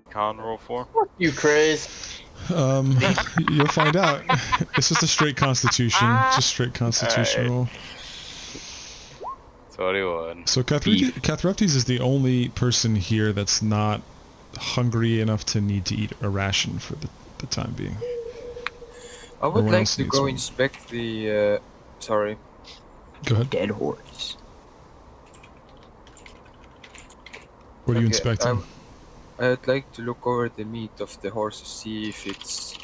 con roll for? Fuck you, Chris. You'll find out. It's just a straight Constitution. Just straight Constitution Alright. roll. 21. So Cathreptes is the only person here that's not hungry enough to need to eat a ration for the time being. I would Everyone like else to needs go one. inspect the. Sorry. Go ahead. Dead horse. What are you Okay, inspecting? I'd like to look over the meat of the horse to see if it's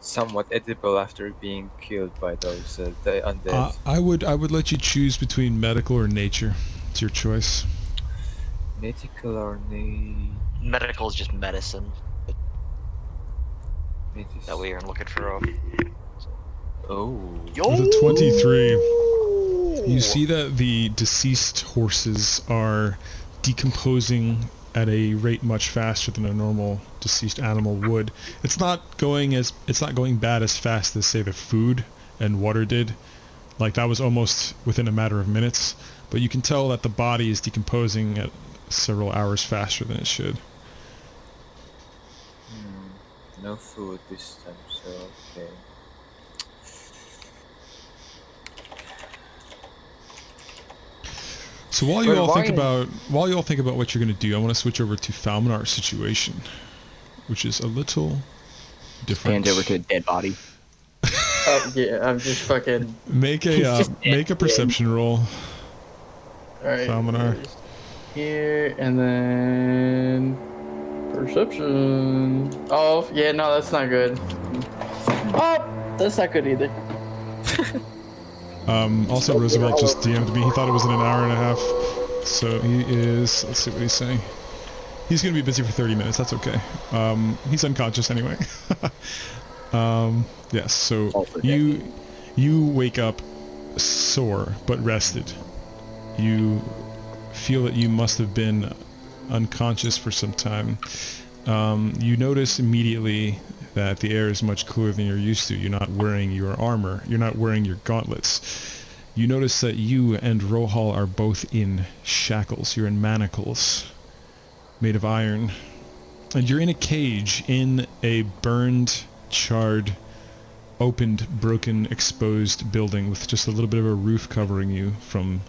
somewhat edible after being killed by those the undead. I would let you choose between medical or nature. It's your choice. Medical or Medical is just medicine that we are looking for. Oh. With a 23, you see that the deceased horses are decomposing at a rate much faster than a normal deceased animal would. It's not going bad as fast as, say, the food and water did. Like, that was almost within a matter of minutes. But you can tell that the body is decomposing at several hours faster than it should. No food this time, so okay. So while you Well, all think about what you're going to do, I want to switch over to Falminar's situation, which is a little different. Hand over to a dead body. Yeah, I'm just fucking. Make a perception roll, Alright. Falminar. Here, and then. Perception. Oh, yeah, no, that's not good. Oh, that's not good either. Also, Roosevelt just DM'd me. He thought it was in an hour and a half. So he is. Let's see what he's saying. He's going to be busy for 30 minutes. That's okay. He's unconscious anyway. Yes. So you wake up sore but rested. You feel that you must have been unconscious for some time. You notice immediately that the air is much cooler than you're used to. You're not wearing your armor. You're not wearing your gauntlets. You notice that you and Rohal are both in shackles. You're in manacles made of iron. And you're in a cage in a burned, charred, opened, broken, exposed building with just a little bit of a roof covering you from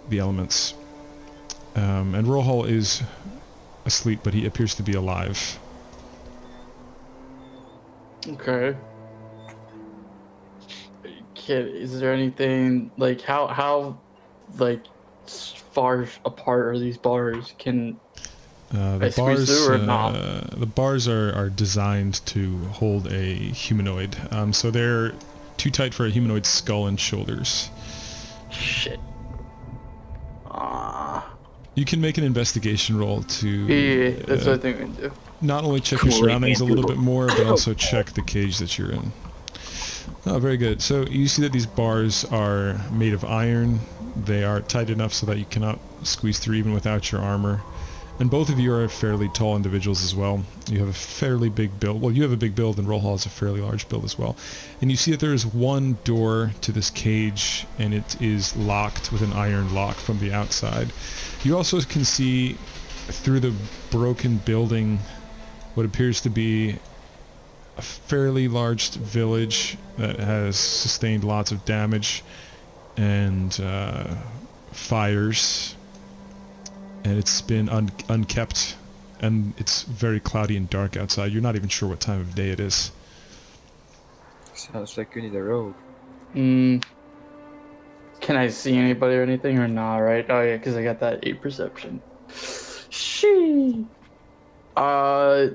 the elements. And Rohal is asleep, but he appears to be alive. Okay. Is there anything like how like far apart are these bars? Can The squeeze through or not? the bars are designed to hold a humanoid, so they're too tight for a humanoid's skull and shoulders. Shit. You can make an investigation roll to Yeah, that's what I think we do. not only check your surroundings a little bit more, but also check the cage that you're in. Oh, very good. So you see that these bars are made of iron. They are tight enough so that you cannot squeeze through even without your armor. And both of you are fairly tall individuals as well. You have a fairly big build. Well, you have a big build, and Rohal has a fairly large build as well. And you see that there is one door to this cage, and it is locked with an iron lock from the outside. You also can see through the broken building what appears to be a fairly large village that has sustained lots of damage and fires. And it's been unkept, and it's very cloudy and dark outside. You're not even sure what time of day it is. Sounds like you need a road. Can I see anybody or anything or not? Right? Oh yeah, because I got that 8 perception. She. I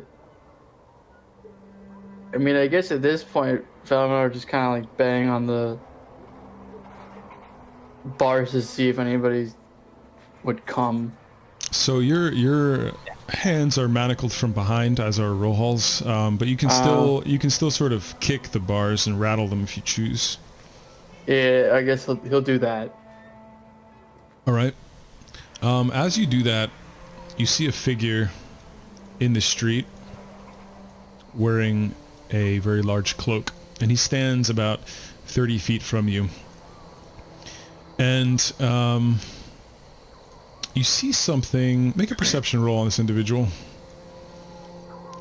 mean, I guess at this point, Valmar just kind of like bang on the bars to see if anybody would come. So your hands are manacled from behind, as are Rohal's, but you can still sort of kick the bars and rattle them if you choose. Yeah, I guess he'll do that. All right. As you do that, you see a figure in the street wearing a very large cloak, and he stands about 30 feet from you. And you see something. Make a perception roll on this individual.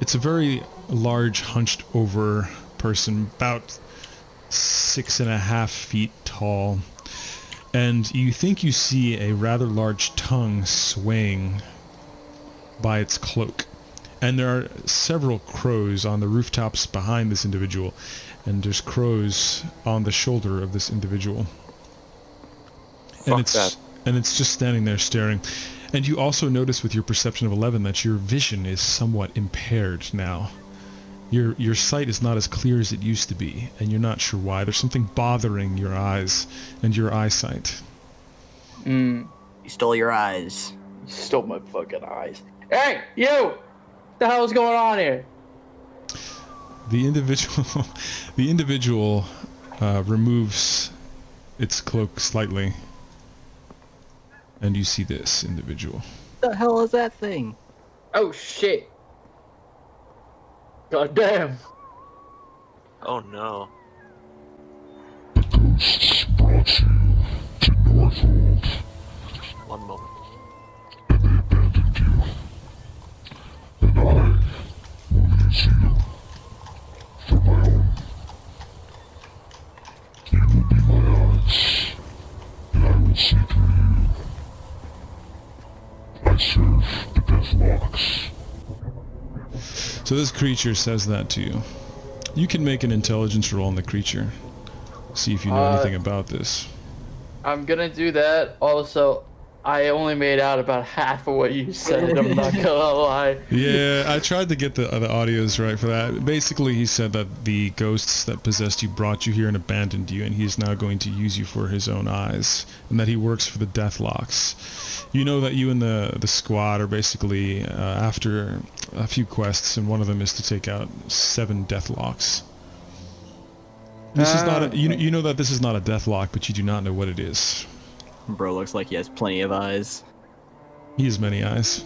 It's a very large, hunched over person, about 6.5 feet tall. And you think you see a rather large tongue swaying by its cloak. And there are several crows on the rooftops behind this individual. And there's crows on the shoulder of this individual. Fuck that. And it's just standing there staring. And you also notice with your perception of 11 that your vision is somewhat impaired now. Your sight is not as clear as it used to be, and you're not sure why. There's something bothering your eyes and your eyesight. Mm. You stole your eyes. You stole my fucking eyes. Hey, you! What the hell is going on here? The individual removes its cloak slightly, and you see this individual. What the hell is that thing? Oh shit. God damn. Oh no. One moment. So this creature says that to you. You can make an intelligence roll on the creature. See if you know anything about this. I'm gonna do that. Also, I only made out about half of what you said. I'm not gonna lie. Yeah, I tried to get the audios right for that. Basically, he said that the ghosts that possessed you brought you here and abandoned you, and he's now going to use you for his own eyes, and that he works for the Deathlocks. You know that you and the squad are basically after a few quests, and one of them is to take out 7 Deathlocks. This is not a, you know that this is not a Deathlock, but you do not know what it is. Bro looks like he has plenty of eyes. He has many eyes.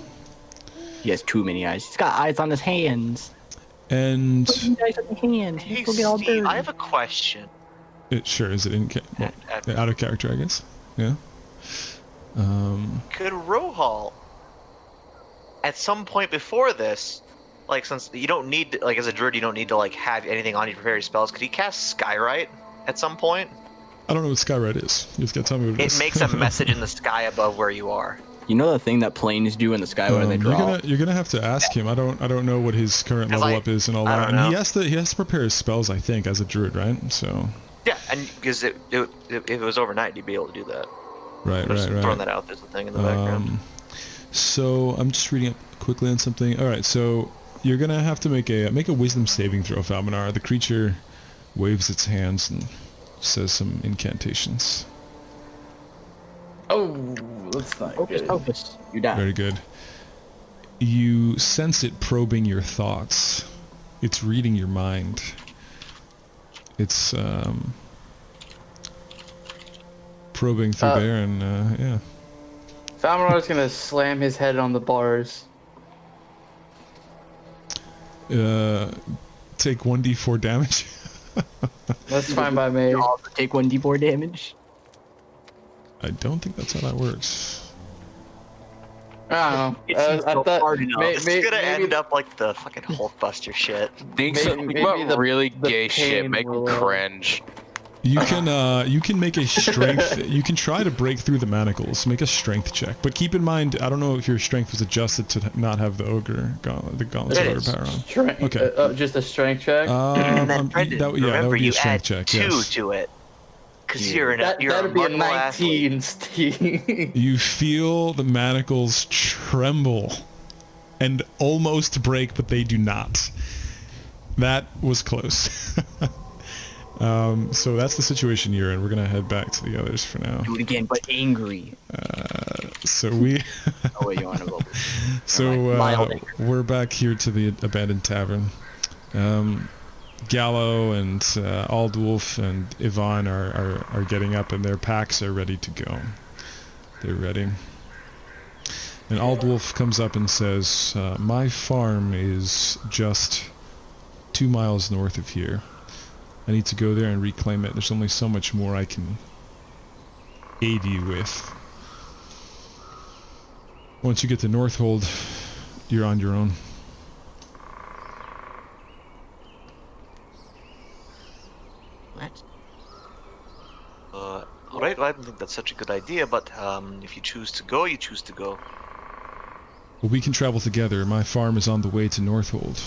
He has too many eyes. He's got eyes on his hands. And Eyes on his hands. Hey, He'll get all Steve, dirty. I have a question. sure, is it out of character, I guess? Yeah. Could Rohal, at some point before this, like, since you don't need, like, as a druid, you don't need to, like, have anything on you to prepare your spells, could he cast Skywrite at some point? I don't know what Skywrite is. You just gotta tell me what it is. It makes a message in the sky above where you are. You know the thing that planes do in the sky when they draw? You're gonna have to ask him. I don't know what his current 'Cause level up is and all I that. don't And know. he has to prepare his spells, I think, as a druid, right? So. Yeah, and because if it was overnight, you'd be able to do that. Right. Just throwing that out, there's a thing in the background. So I'm just reading up quickly on something. All right, so you're gonna have to make a wisdom saving throw, Falmanar. The creature waves its hands and says some incantations. Oh, that's not Focus, good. focus. You die. Very good. You sense it probing your thoughts. It's reading your mind. It's probing through there, and yeah. Falmanar's gonna slam his head on the bars. Take 1d4 damage. That's fine by me. You also take 1d4 damage. I don't think that's how that works. I don't know. It seems I so thought hard enough. It's gonna end up like the fucking Hulkbuster shit. Think so. Maybe What the- really the gay shit pain make them will, cringe? You can make a strength. You can try to break through the manacles. Make a strength check, but keep in mind, I don't know if your strength was adjusted to not have the ogre gauntlet, the gauntlets It of is. ogre power on. Strength. Okay. Just a strength check. And then that Brendan, that remember would be you a strength add check. 2 Yes. to it. Because Yeah. you're a That'd be a Marvel athlete. 19, Steve. You feel the manacles tremble and almost break, but they do not. That was close. So that's the situation you're in. We're gonna head back to the others for now. Do it again, but angry. So we, Oh wait, you want to go? so Mild anger. we're back here to the abandoned tavern. Gallo and Aldwulf and Yvonne are getting up, and their packs are ready to go. They're ready. And Aldwulf comes up and says, "My farm is just 2 miles north of here. I need to go there and reclaim it. There's only so much more I can aid you with. Once you get to Northhold, you're on your own." What? Alright, well, I don't think that's such a good idea, but if you choose to go, you choose to go. Well, we can travel together. My farm is on the way to Northold.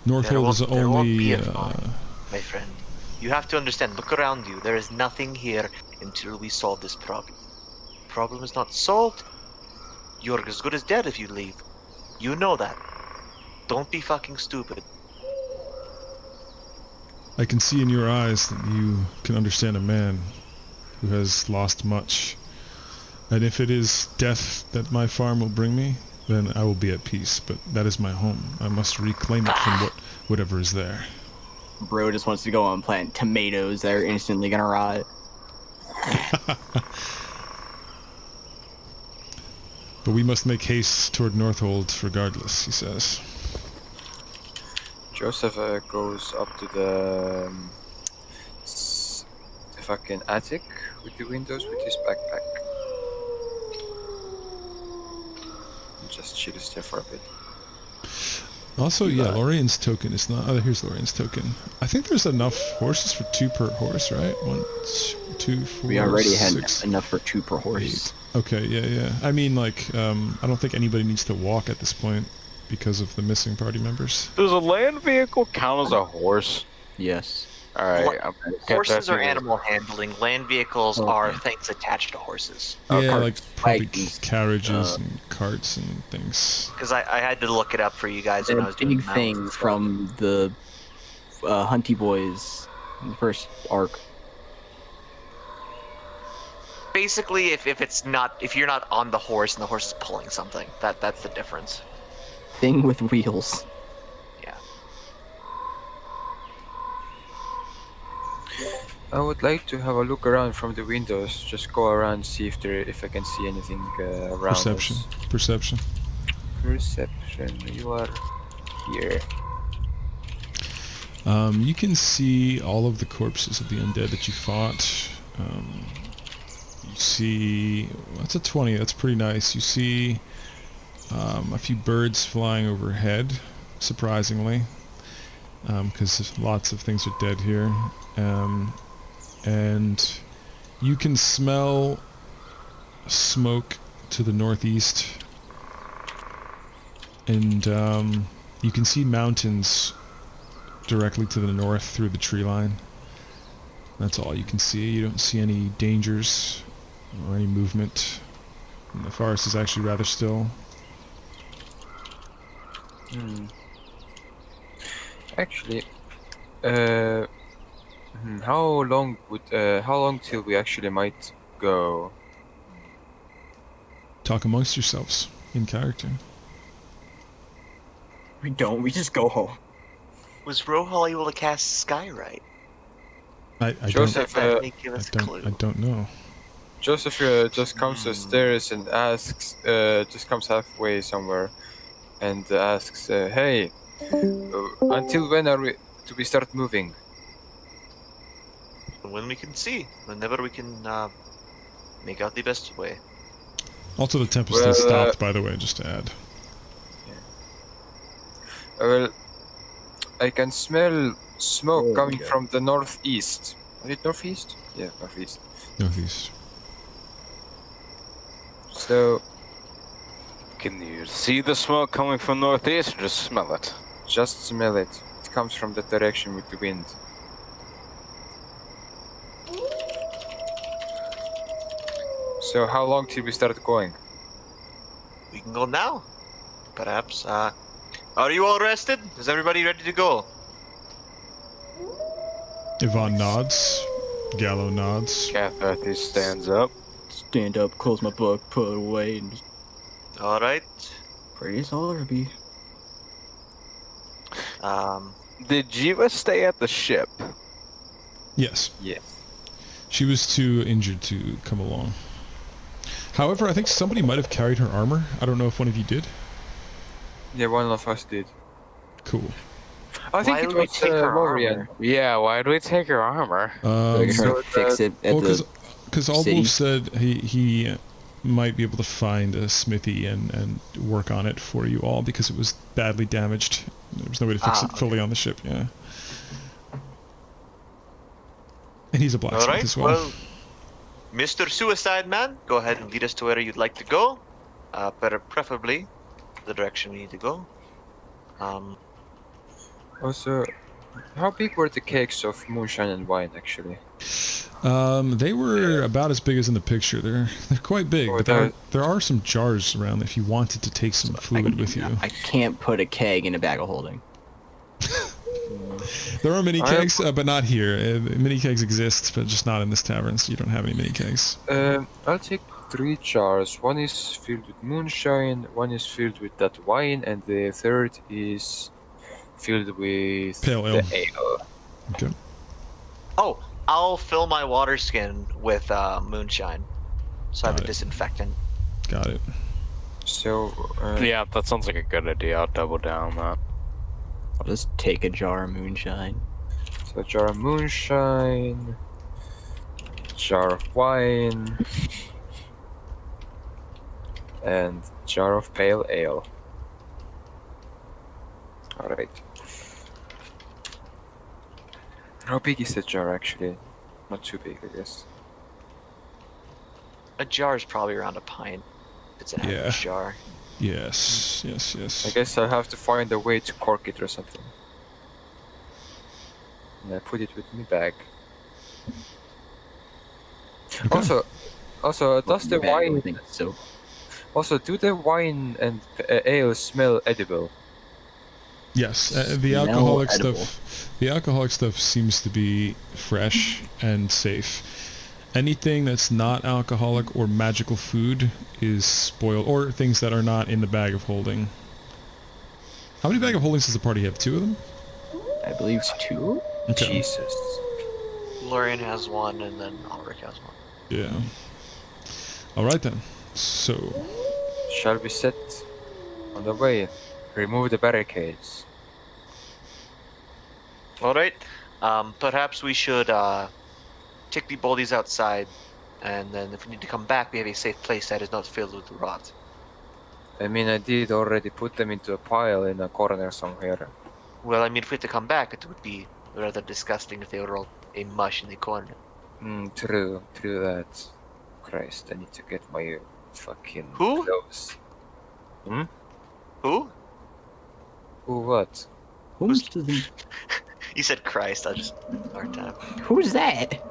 Northold is There won't be only... a farm, my friend. You have to understand, look around you. There is nothing here until we solve this problem. Problem is not solved. You're as good as dead if you leave. You know that. Don't be fucking stupid. I can see in your eyes that you can understand a man who has lost much. And if it is death that my farm will bring me, then I will be at peace. But that is my home. I must reclaim it from whatever is there. Bro just wants to go and plant tomatoes that are instantly gonna rot. But we must make haste toward Northold regardless, he says. Joseph goes up to the fucking attic with the windows with his backpack. And just chills there for a bit. Also, yeah, Lorraine's token is not... Oh, here's Lorraine's token. I think there's enough horses for 2 per horse, right? 1, 2, 4, We already 6, had enough for 2 per horse. 8. Okay, yeah. I mean, like, I don't think anybody needs to walk at this point because of the missing party members. Does a land vehicle count as a horse? Yes. Alright, Horses are animal handling. Land vehicles are things attached to horses. Yeah, carts, like probably wagons, carriages and carts and things. Because I had to look it up for you guys when I A was doing big the thing mountains. from the Hunty Boys in the first arc. Basically, if you're not on the horse and the horse is pulling something, that's the difference. Thing with wheels. Yeah. I would like to have a look around from the windows. Just go around, see if I can see anything around Perception. us. Perception. Perception. You are here. You can see all of the corpses of the undead that you fought. You see... That's a 20, that's pretty nice. You see a few birds flying overhead, surprisingly, because lots of things are dead here. And you can smell smoke to the northeast, and you can see mountains directly to the north through the tree line. That's all you can see. You don't see any dangers or any movement. And the forest is actually rather still. Actually, how long till we actually might go? Talk amongst yourselves in character. We don't, we just go home. Was Rohal able to cast Skyrite? I Joseph, That may give us a don't, clue. I don't know. Joseph just comes to the stairs and asks, just comes halfway somewhere, and asks, "Hey, until when are we do we start moving?" When we can see, whenever we can make out the best way. Also, the tempest Well, has stopped, by the way, just to add. Well, I can smell smoke Oh, coming yeah. from the northeast. Is it northeast? Yeah, northeast. Northeast. So Can you see the smoke coming from northeast or just smell it? just smell it. It comes from that direction with the wind. So how long till we start going? We can go now, perhaps. Are you all rested? Is everybody ready to go? Yvonne nods. Gallo nods. Catharthy stands up. Stand up, close my book, put it away, and just All right. pray as all there be. Did Jiva stay at the ship? Yes. Yes. She was too injured to come along. However, I think somebody might have carried her armor. I don't know if one of you did. Yeah, one of us did. Cool. I think Why it would we was take her Lorian. armor? Yeah, why did we take her armor? They're trying so to fix it at Well, the because city. Aldwolf said he might be able to find a smithy and work on it for you all because it was badly damaged. There was no way to fix it fully on the ship, yeah. And he's a blacksmith Alright, as well. well, Mr. Suicide Man, go ahead and lead us to where you'd like to go. Preferably the direction we need to go. Also, how big were the cakes of moonshine and wine actually? They were about as big as in the picture. They're quite big, Oh, but there are some jars around if you wanted to take some fluid with you. I can't put a keg in a bag of holding. There are mini kegs, but not here. Mini kegs exist, but just not in this tavern, so you don't have any mini kegs. I'll take 3 jars. One is filled with moonshine, one is filled with that wine, and the third is filled with Pale ale. the ale. Okay. Oh, I'll fill my water skin with moonshine. So I have a Got it. disinfectant. Got it. So, Yeah, that sounds like a good idea. I'll double down on that. I'll just take a jar of moonshine. so a jar of moonshine, jar of wine, and jar of pale ale. Alright. How big is the jar actually? Not too big, I guess. A jar is probably around a pint. It's an Yeah. average jar. Yes, yes, yes. I guess I'll have to find a way to cork it or something. And I put it with my bag. Okay. Also, does the Bag, I wine... think so. Also, do the wine and ale smell edible? Yes, the Smell alcoholic edible. stuff. The alcoholic stuff seems to be fresh and safe. Anything that's not alcoholic or magical food is spoiled, or things that are not in the bag of holding. How many bag of holdings does the party have? 2 of them? I believe 2? Okay. Jesus. Lorian has one, and then Ulrich has one. Yeah. All right then. So, Shall we set on the way? Remove the barricades. Alright. Perhaps we should take the bodies outside, and then if we need to come back, we have a safe place that is not filled with rot. I mean, I did already put them into a pile in a corner somewhere. Well, I mean, if we had to come back, it would be rather disgusting if they were all a mush in the corner. True that. Christ, I need to get my fucking Who? clothes. Who? Who what? Who's the... You said Christ, I just hard time. Who's that?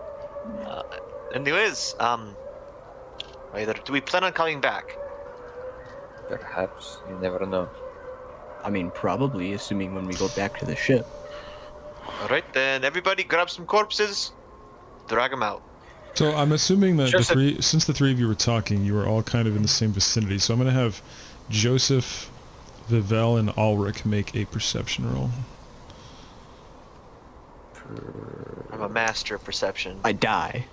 Anyways, either do we plan on coming back? Perhaps, you never know. I mean, probably, assuming when we go back to the ship. Alright, then everybody grab some corpses, drag them out. so I'm assuming that Joseph- since the 3 of you were talking, you were all kind of in the same vicinity. So I'm gonna have Joseph, Vivel, and Ulrich make a perception roll. I'm a master of perception. I die.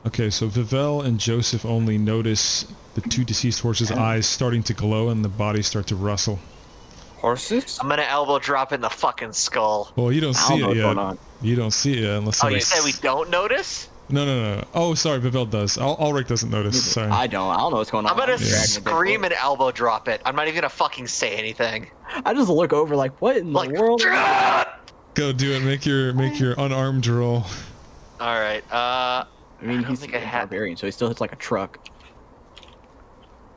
Okay, so Vivel and Joseph only notice the 2 deceased horses' eyes starting to glow and the bodies start to rustle. Horses? I'm gonna elbow drop in the fucking skull. Well, you don't I see don't know it what's going yet. on. You don't see it yet unless Oh, you somebody... said we don't notice? No. Oh, sorry, Vivel does. Ulrich doesn't notice. Sorry. I don't know what's going on. I'm gonna dragging a dead scream body. and elbow drop it. I'm not even gonna fucking say anything. I just look over like, what in the Like, world? Go do it. Make your unarmed roll. Alright, I mean, don't he's think a I have- barbarian, so he still hits like a truck.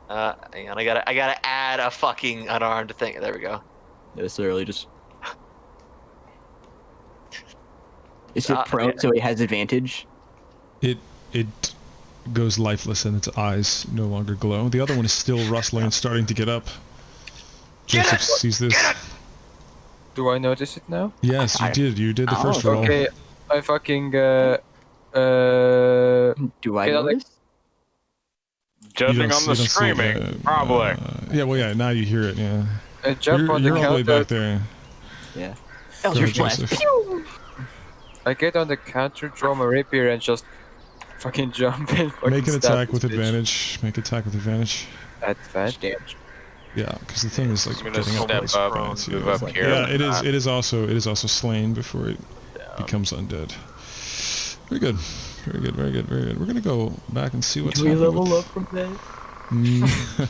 hang on, I gotta add a fucking unarmed thing. There we go. It's literally just... Is it Yeah. prone so he has advantage? It goes lifeless and its eyes no longer glow. The other one is still rustling and starting to get up. Get Joseph it! sees this. Get it! Do I notice it now? Yes, you did. You did the Oh, first roll. Okay, I fucking Do I Get on the- notice? You Judging don't on see- the you don't see it, screaming, probably. yeah, well, yeah, now you hear it, yeah. I jump on the You're all the way counter. back there. Yeah. Go Eldritch ahead, Blast. Joseph. Pew! I get on the counter, draw my rapier, and just fucking jump and fucking Make an stab attack this with bitch. advantage. Make attack with advantage. Advantage? Yeah, because the thing is like I'm gonna getting up step like up, spans, move yeah. up here. Yeah, it is also slain before it becomes undead. Very good. We're gonna go back and see what's Do we happening level with... up from that?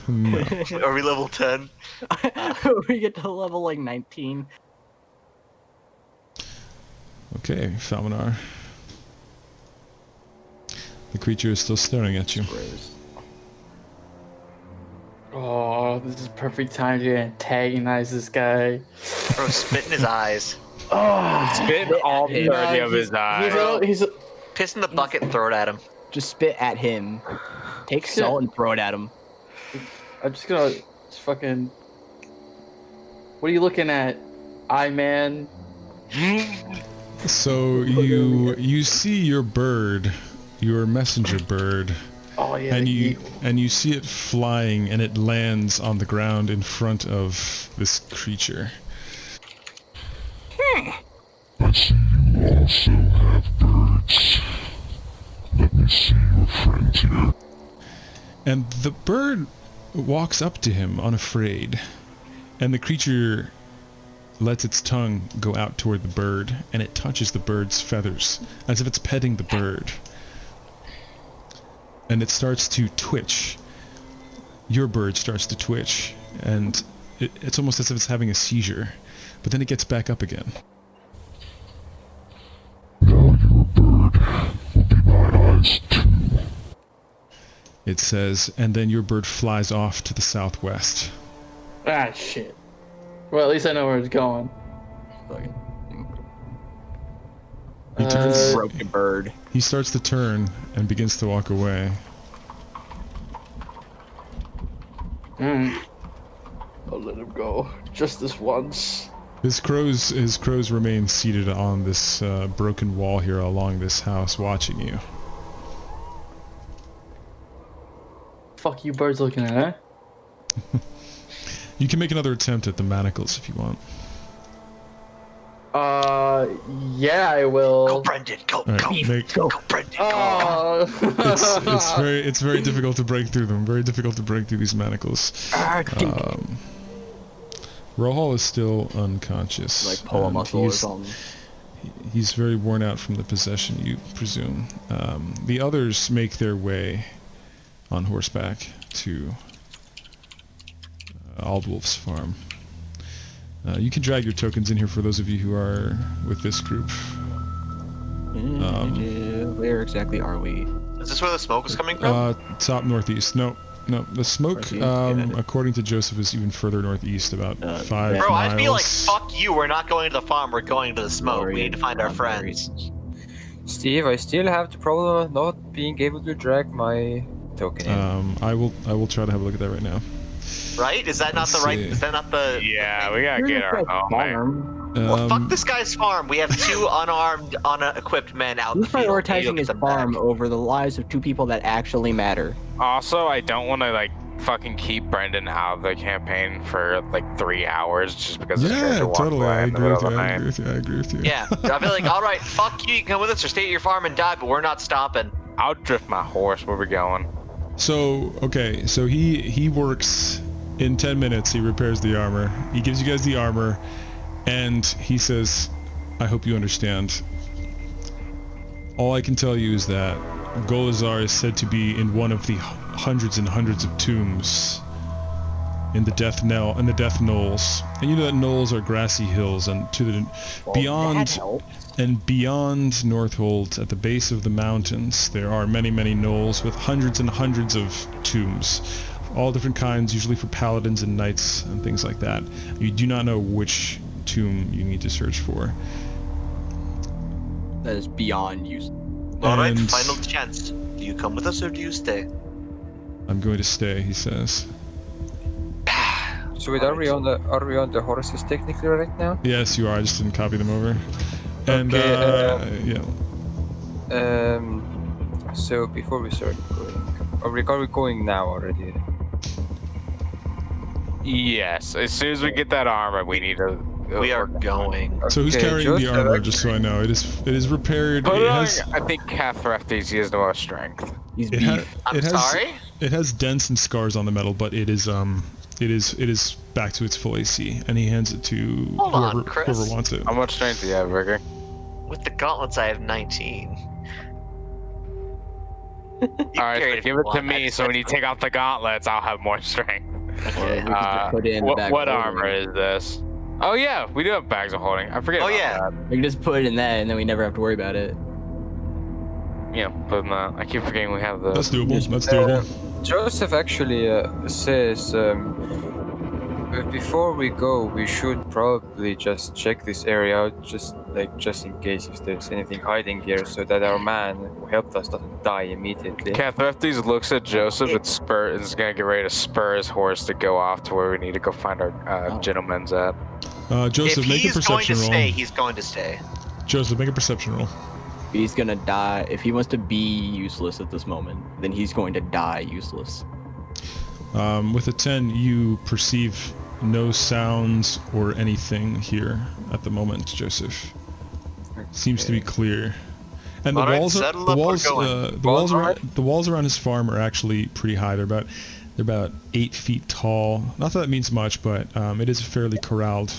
No. Are we level 10? We get to level like 19. Okay, Falminar. The creature is still staring at you. Oh, this is perfect time to antagonize this guy. Bro, spit in his eyes. Oh, Spit all 30 of his eyes. he's Piss in the bucket and throw it at him. Just spit at him. Take salt and throw it at him. I'm just gonna fucking. What are you looking at, eye man? So you see your bird, your messenger bird, Oh yeah. and you see it flying, and it lands on the ground in front of this creature. I see you also have birds. Let me see your friend here. And the bird walks up to him unafraid, and the creature lets its tongue go out toward the bird, and it touches the bird's feathers as if it's petting the bird. And it starts to twitch. Your bird starts to twitch, and it's almost as if it's having a seizure, but then it gets back up again. Now your bird will be my eyes too. It says, and then your bird flies off to the southwest. Ah shit. Well, at least I know where it's going. He turns. Broken bird. He starts to turn and begins to walk away. I'll let him go. Just this once. His crows remain seated on this broken wall here along this house, watching you. Fuck you birds looking at, huh? You can make another attempt at the manacles if you want. Yeah, I will. Go, Brendan. Go, All right, go, go, Brendan. Go. It's very difficult to break through them. Very difficult to break through these manacles. Rohal is still unconscious. Like pull a and muscle or something. He's very worn out from the possession, you presume. The others make their way on horseback to Aldwolf's farm. You can drag your tokens in here for those of you who are with this group. Where exactly are we? Is this where the smoke is coming from? Top northeast. No, the smoke, according to Joseph, is even further northeast, about 5 miles. Bro, I'd be like, fuck you, we're not going to the farm, we're going to the smoke. We need to find our friends. Steve, I still have the problem of not being able to drag my token in. I will try to have a look at that right now. Right? Is that not Let's the right? see. Is that not the? Yeah, we gotta get our home. Well, fuck this guy's farm. We have 2 unarmed, unequipped men out in Who's the field. prioritizing his farm over the lives of 2 people that actually matter? Also, I don't want to like fucking keep Brendan out of the campaign for like 3 hours just because his character walked totally. away I in the agree middle with of you. the I night. agree with you. I agree with you. Yeah, I'd be like, all right, fuck you. You can come with us or stay at your farm and die, but we're not stopping. I'll drift my horse. Where we going? So okay, so he works. In 10 minutes, he repairs the armor. He gives you guys the armor, and he says, I hope you understand. All I can tell you is that Golazar is said to be in one of the hundreds and hundreds of tombs in the Death Knolls. And you know that knolls are grassy hills, and to the beyond Northold, at the base of the mountains, there are many, many knolls with hundreds and hundreds of tombs. All different kinds, usually for paladins and knights and things like that. You do not know which tomb you need to search for. That is beyond use. All right, And- final chance. Do you come with us or do you stay? I'm going to stay, he says. So wait, are we on the horses technically right now? Yes, you are. I just didn't copy them over. And Okay, yeah. So before we start going, are we going now already? Yes. As soon as we get that armor, we need to. We are going. So who's Okay, carrying the Joseph, armor? Just so I know, it is repaired. Put It it on, has I think Cathreftes, he has the most strength. He's it, beef. I'm sorry? It has dents and scars on the metal, but it is back to its full AC, and he hands it to Hold on, Chris. whoever wants it. How much strength do you have, Ricker? With the gauntlets, I have 19. Alright, so give it to me, so when you take off the gauntlets, I'll have more strength. Or we could just put it in the bag What of armor holding. is this? Oh yeah, we do have bags of holding. I forget Oh, about yeah. that. We can just put it in that, and then we never have to worry about it. But I keep forgetting we have the. That's doable. That's doable. Joseph actually says before we go, we should probably just check this area out, just in case if there's anything hiding here, so that our man who helped us doesn't die immediately. Cathreftes looks at Joseph and is gonna get ready to spur his horse to go off to where we need to go find our gentleman's at. Joseph, If make a he's going perception to roll. stay, he's going to stay. Joseph, make a perception roll. He's gonna die. If he wants to be useless at this moment, then he's going to die useless. With a 10, you perceive no sounds or anything here at the moment, Joseph. Seems to be clear. And the Alright, walls are settle up, we're going. the walls around his farm are actually pretty high. They're about 8 feet tall. Not that means much, but it is fairly corralled.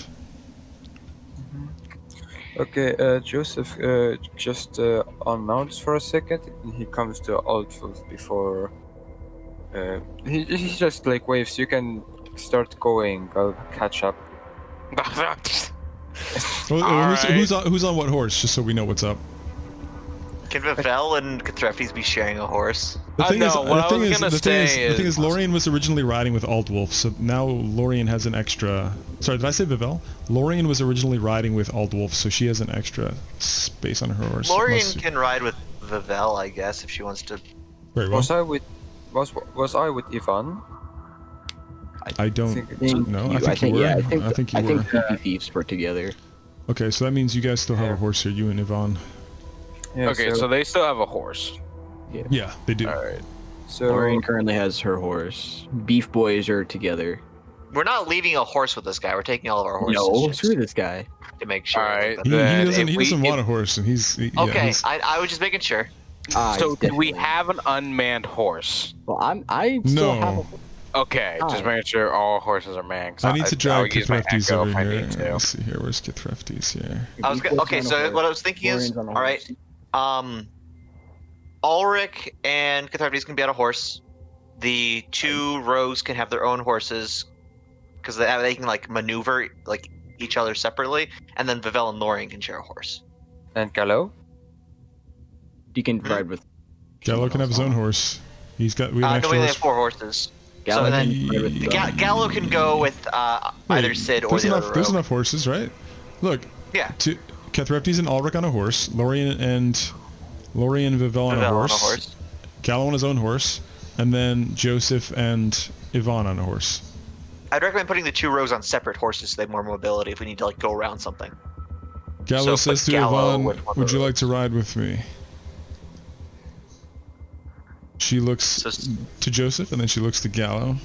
Okay, Joseph just unmounts for a second, and he comes to Altfulf before. He just waves. You can start going. I'll catch up. Who's on what horse? Just so we know what's up. Can Vivel and Cathreftes be sharing a horse? The thing is, is, Lorien was originally riding with Aldwulf, so now Lorien has an extra. Sorry, did I say Vivel? Lorien was originally riding with Aldwulf, so she has an extra space on her horse. Lorien can ride with Vivel, I guess, if she wants to. Very well. Was I with Ivan? I don't know. I think you were. Yeah, I think you were. Fifi Thieves were together. Okay, so that means you guys still have a horse here, you and Yvonne. Yeah, Okay, so they still have a horse. Yeah, they do. All right. So Lorien currently has her horse. Beef boys are together. We're not leaving a horse with this guy. We're taking all of our horses. No, just screw this guy. to make sure. Alright, that- He Then doesn't. if He we- doesn't want if- a horse, and he's. Yeah, Okay, he's- I was just making sure. So do we definitely. have an unmanned horse? Well, I still have. No. Okay, just Hi. making sure all horses are manned. 'Cause I need to I'll drag use my Cathreftes echo over if I here. need to. Let's see here. Where's Cathreftes here? I was okay. So what I was thinking is, all right, Ulrich and Cathartes can be on a horse. The two rogues can have their own horses because they can maneuver each other separately, and then Vivel and Lorien can share a horse. and Gallo. You can ride with. Gallo can have his own horse. He's got. We have an No, extra we only horse. have 4 horses. Gallo then can ride with Gallo can go with either Wait, Sid or there's the enough. other There's rogue. enough horses, right? Look. Yeah. Cathreftes and Ulrich on a horse. Lorien and Vivel on a Vivel horse. Gallo on his own horse, and then Joseph and Yvonne on a horse. I'd recommend putting the 2 rogues on separate horses so they have more mobility if we need to go around something. Gallo So put says to Gallo Yvonne, with one of "Would the you like to ride with me?" She looks So- to Joseph, and then she looks to Gallo.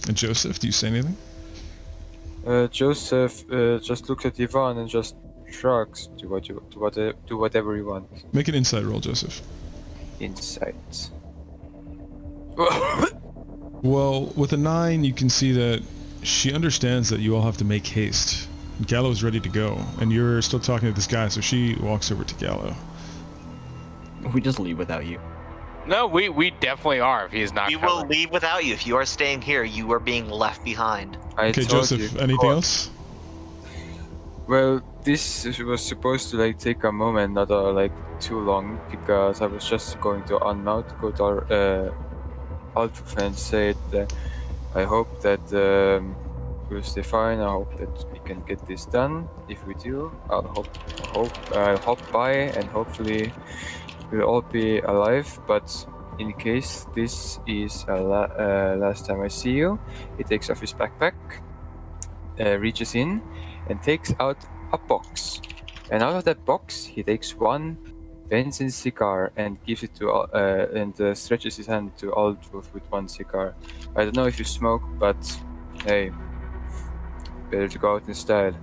And Joseph, do you say anything? Joseph just looks at Ivan and just shrugs. Do whatever you want. Make an insight roll, Joseph. Insight. Well, with a 9, you can see that she understands that you all have to make haste. Gallo's ready to go, and you're still talking to this guy, so she walks over to Gallo. We just leave without you. No, we definitely are if he's not We will coming. leave without you. If you are staying here, you are being left behind. Okay, told Joseph, you. anything else? Well, this was supposed to take a moment, not too long, because I was just going to unmount, go to our Alpha and say that I hope that we'll stay fine. I hope that we can get this done. If we do, I'll hop by and hopefully we'll all be alive. But in case this is last time I see you, he takes off his backpack, reaches in, and takes out a box. And out of that box, he takes one Benson cigar and gives it to and stretches his hand to Aldwulf with one cigar. I don't know if you smoke, but hey, better to go out in style.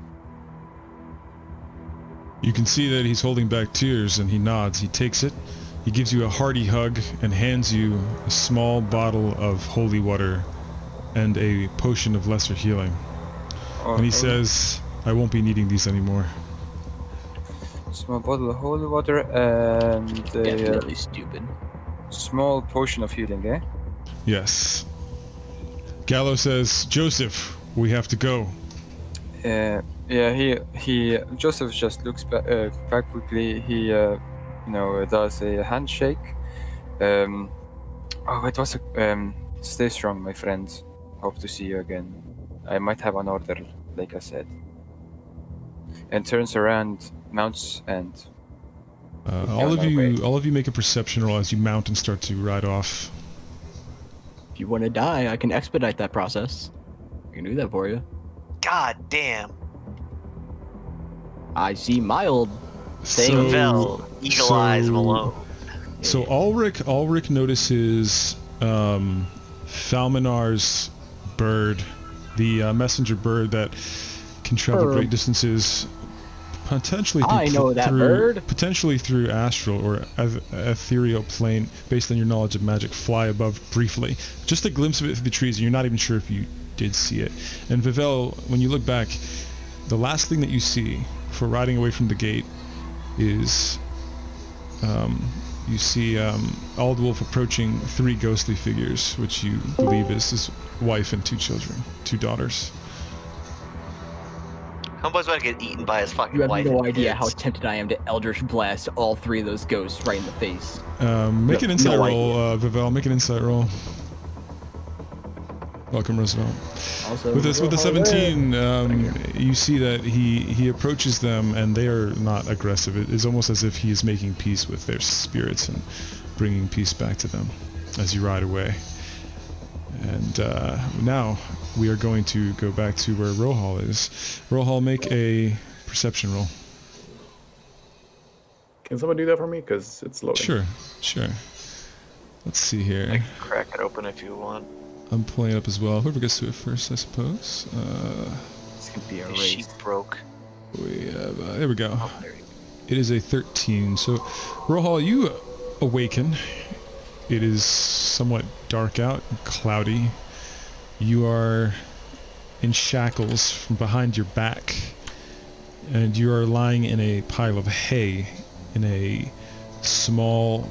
You can see that he's holding back tears, and he nods. He takes it, he gives you a hearty hug, and hands you a small bottle of holy water and a potion of lesser healing. And he says, "I won't be needing these anymore." Small bottle of holy water and a Definitely stupid. small potion of healing, eh? Yes. Gallo says, "Joseph, we have to go." Yeah. He Joseph just looks back quickly. He does a handshake. It was stay strong, my friends. Hope to see you again. I might have an order, like I said. And turns around, mounts, and all of you make a perception roll as you mount and start to ride off. If you want to die, I can expedite that process. I can do that for you. God damn. I see mild. Vel, Eagle Eyes Malone. So Ulrich notices Falminar's bird, the messenger bird that can travel great distances, potentially potentially through astral or ethereal plane, based on your knowledge of magic, fly above briefly. Just a glimpse of it through the trees, and you're not even sure if you did see it. And Vivel, when you look back, the last thing that you see before riding away from the gate is you see Aldwulf approaching 3 ghostly figures, which you believe is his wife and 2 children, 2 daughters. Homeboy's about to get eaten by his fucking You have wife. no and idea kids. how tempted I am to Eldritch Blast all 3 of those ghosts right in the face. Make an insight no roll, Vivel. Make an insight roll. Welcome, Roosevelt. Also, With a 17, you see that he approaches them, and they are not aggressive. It is almost as if he is making peace with their spirits and bringing peace back to them as you ride away. And now we are going to go back to where Rohal is. Rohal, make a perception roll. Can someone do that for me? Because it's loading. Sure. Let's see here. I can crack it open if you want. I'm pulling it up as well. Whoever gets to it first, I suppose. This could be a His race. sheet broke. We have, there we go. Oh, there you go. It is a 13. So, Rohal, you awaken. It is somewhat dark out, and cloudy. You are in shackles from behind your back, and you are lying in a pile of hay in a small,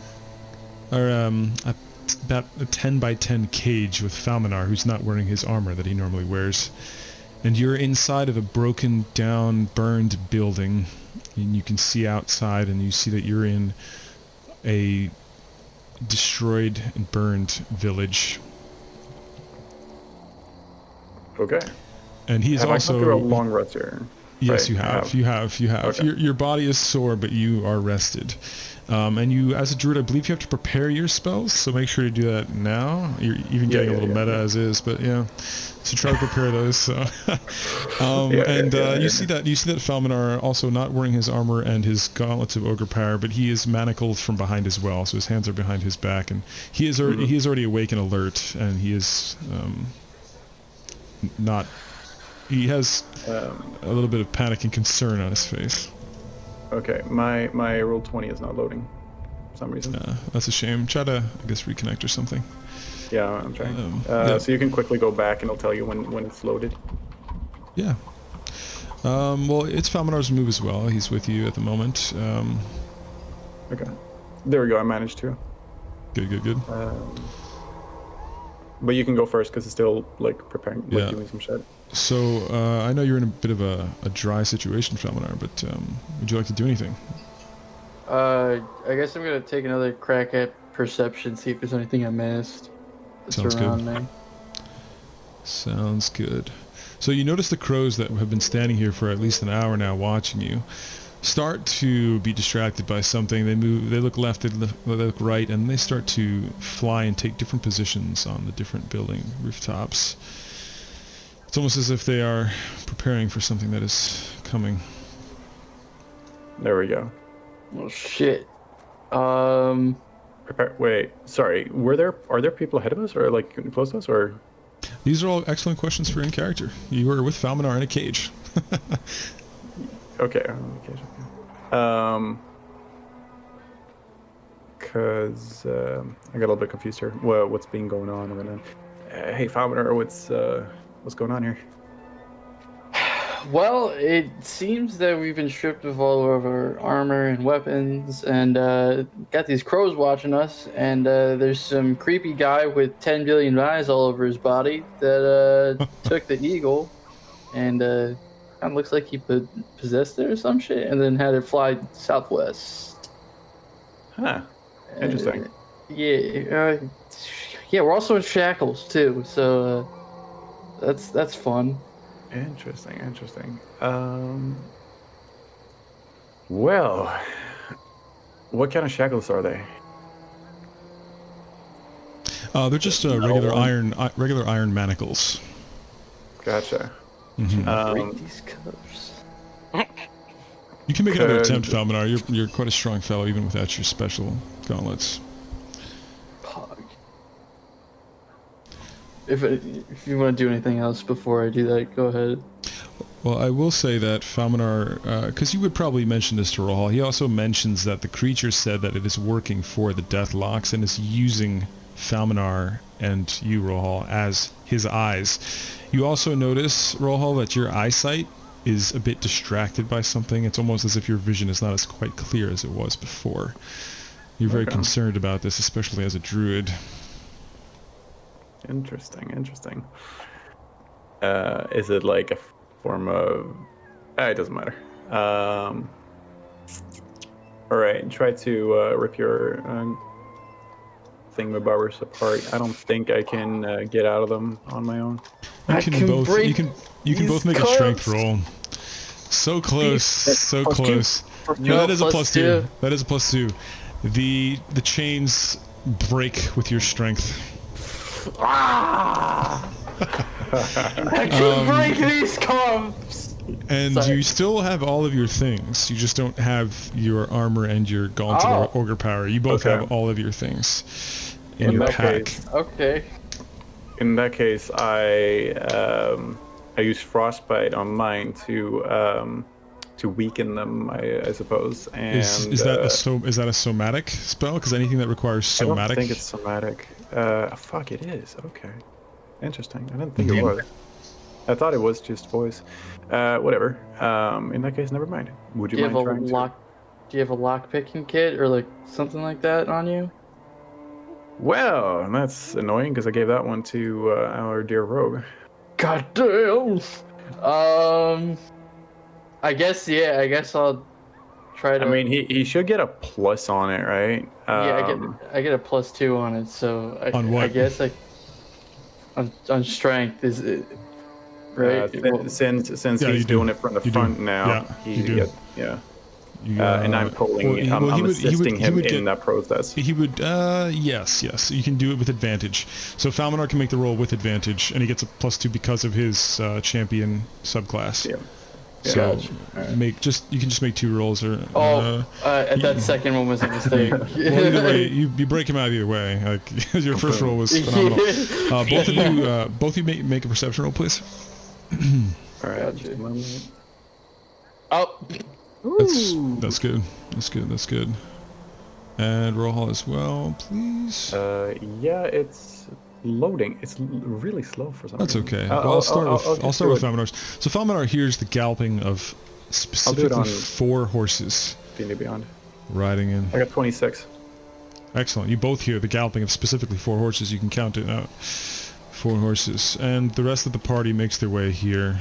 about a 10 by 10 cage with Falminar, who's not wearing his armor that he normally wears. And you're inside of a broken down, burned building, and you can see outside, and you see that you're in a destroyed and burned village. Okay. And he is Have also... I gone through a long rest here? Yes, Right, you have. You have. Okay. Your body is sore, but you are rested. And you, as a druid, I believe you have to prepare your spells, so make sure to do that now. You're even getting a little meta as is, but yeah. So try to prepare those. So. You see that Falminar also not wearing his armor and his gauntlets of ogre power, but he is manacled from behind as well, so his hands are behind his back, and he is already awake and alert, and he is not. He has a little bit of panic and concern on his face. Okay, my roll 20 is not loading for some reason. That's a shame. Try to, I guess, reconnect or something. Yeah, I'm trying. Yeah. So you can quickly go back and it'll tell you when it's loaded. Yeah. Well, it's Falminar's move as well. He's with you at the moment. Okay. There we go, I managed to. Good. But you can go first because it's still, like, preparing, Yeah. doing some shit. So, I know you're in a bit of a dry situation, Falminar, but would you like to do anything? I guess I'm gonna take another crack at perception, see if there's anything I missed. That's Sounds around good. me. Sounds good. So you notice the crows that have been standing here for at least an hour now watching you start to be distracted by something. They move, they look left, they look right, and they start to fly and take different positions on the different building rooftops. It's almost as if they are preparing for something that is coming. There we go. Oh shit. Wait, sorry. Are there people ahead of us or like close to us or? These are all excellent questions for in character. You are with Falminar in a cage. Okay. Cause I got a little bit confused here. What's been going on? And then, hey, Falminar, what's going on here? Well, it seems that we've been stripped of all of our armor and weapons, and got these crows watching us, and there's some creepy guy with 10 billion eyes all over his body that took the eagle, and kind of looks like he possessed it or some shit, and then had it fly southwest. Huh. Interesting. Yeah, yeah. We're also in shackles too, so that's fun. Interesting. Well, what kind of shackles are they? They're just regular iron manacles. Gotcha. Break these cuffs. You can make another Could- attempt, Falminar. You're quite a strong fellow, even without your special gauntlets. Pog. If you want to do anything else before I do that, go ahead. Well, I will say that Falminar, because you would probably mention this to Rohal, he also mentions that the creature said that it is working for the Deathlocks and is using Falminar and you, Rohal, as his eyes. You also notice, Rohal, that your eyesight is a bit distracted by something. It's almost as if your vision is not as quite clear as it was before. You're very concerned about this, especially as a druid. Interesting. Is it like a form of... it doesn't matter. Alright, try to rip your thingamabobbers apart. I don't think I can get out of them on my own. You can both make a strength roll. So close, so close. No, that is a +2. That is a +2. The chains break with your strength. I can break these cuffs. And you still have all of your things. You just don't have your armor and your gauntlet or ogre power. You both have all of your things in your pack. Okay. In that case, I use frostbite on mine to weaken them, I suppose. And Is that a somatic spell? Because anything that requires somatic. I don't think it's somatic. Fuck, it is. Okay. Interesting. I didn't think it was. I thought it was just voice. Whatever. In that case, never mind. Would you mind trying to? Do you have a lock picking kit or like something like that on you? Well, that's annoying because I gave that one to our dear rogue. God damn. I guess I'll try to. I mean, he should get a plus on it, right? Yeah, I get a +2 on it, so On what? I guess on strength is it right? Since he's doing it from the front now, and I'm pulling. I'm assisting him in that process. He would, yes. You can do it with advantage. So Falminar can make the roll with advantage, and he gets a +2 because of his champion subclass. Yeah. So you can just make 2 rolls, or that second one was a mistake. well, either way, you break him out either way. Like your first roll was phenomenal. Both of you make a perception roll, please. All right. That's good. That's good. And Rohal as well, please. Yeah, it's loading. It's really slow for some reason. That's okay. I'll start with Falminar. So Falminar hears the galloping of specifically 4 horses. D&D Beyond. Riding in. I got 26. Excellent. You both hear the galloping of specifically 4 horses. You can count it out. 4 horses. And the rest of the party makes their way here.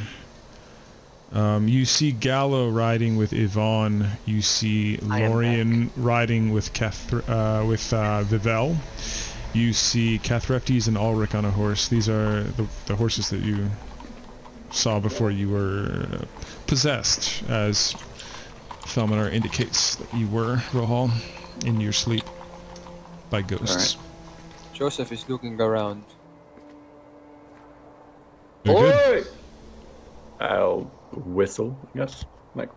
You see Gallo riding with Yvonne. You see Lorien riding with Vivel. You see Cathreptes and Ulrich on a horse. These are the horses that you saw before you were possessed, as Falminar indicates that you were, Rohal, in your sleep by ghosts. Right. Joseph is looking around. Very good. I'll whistle, I guess. Like,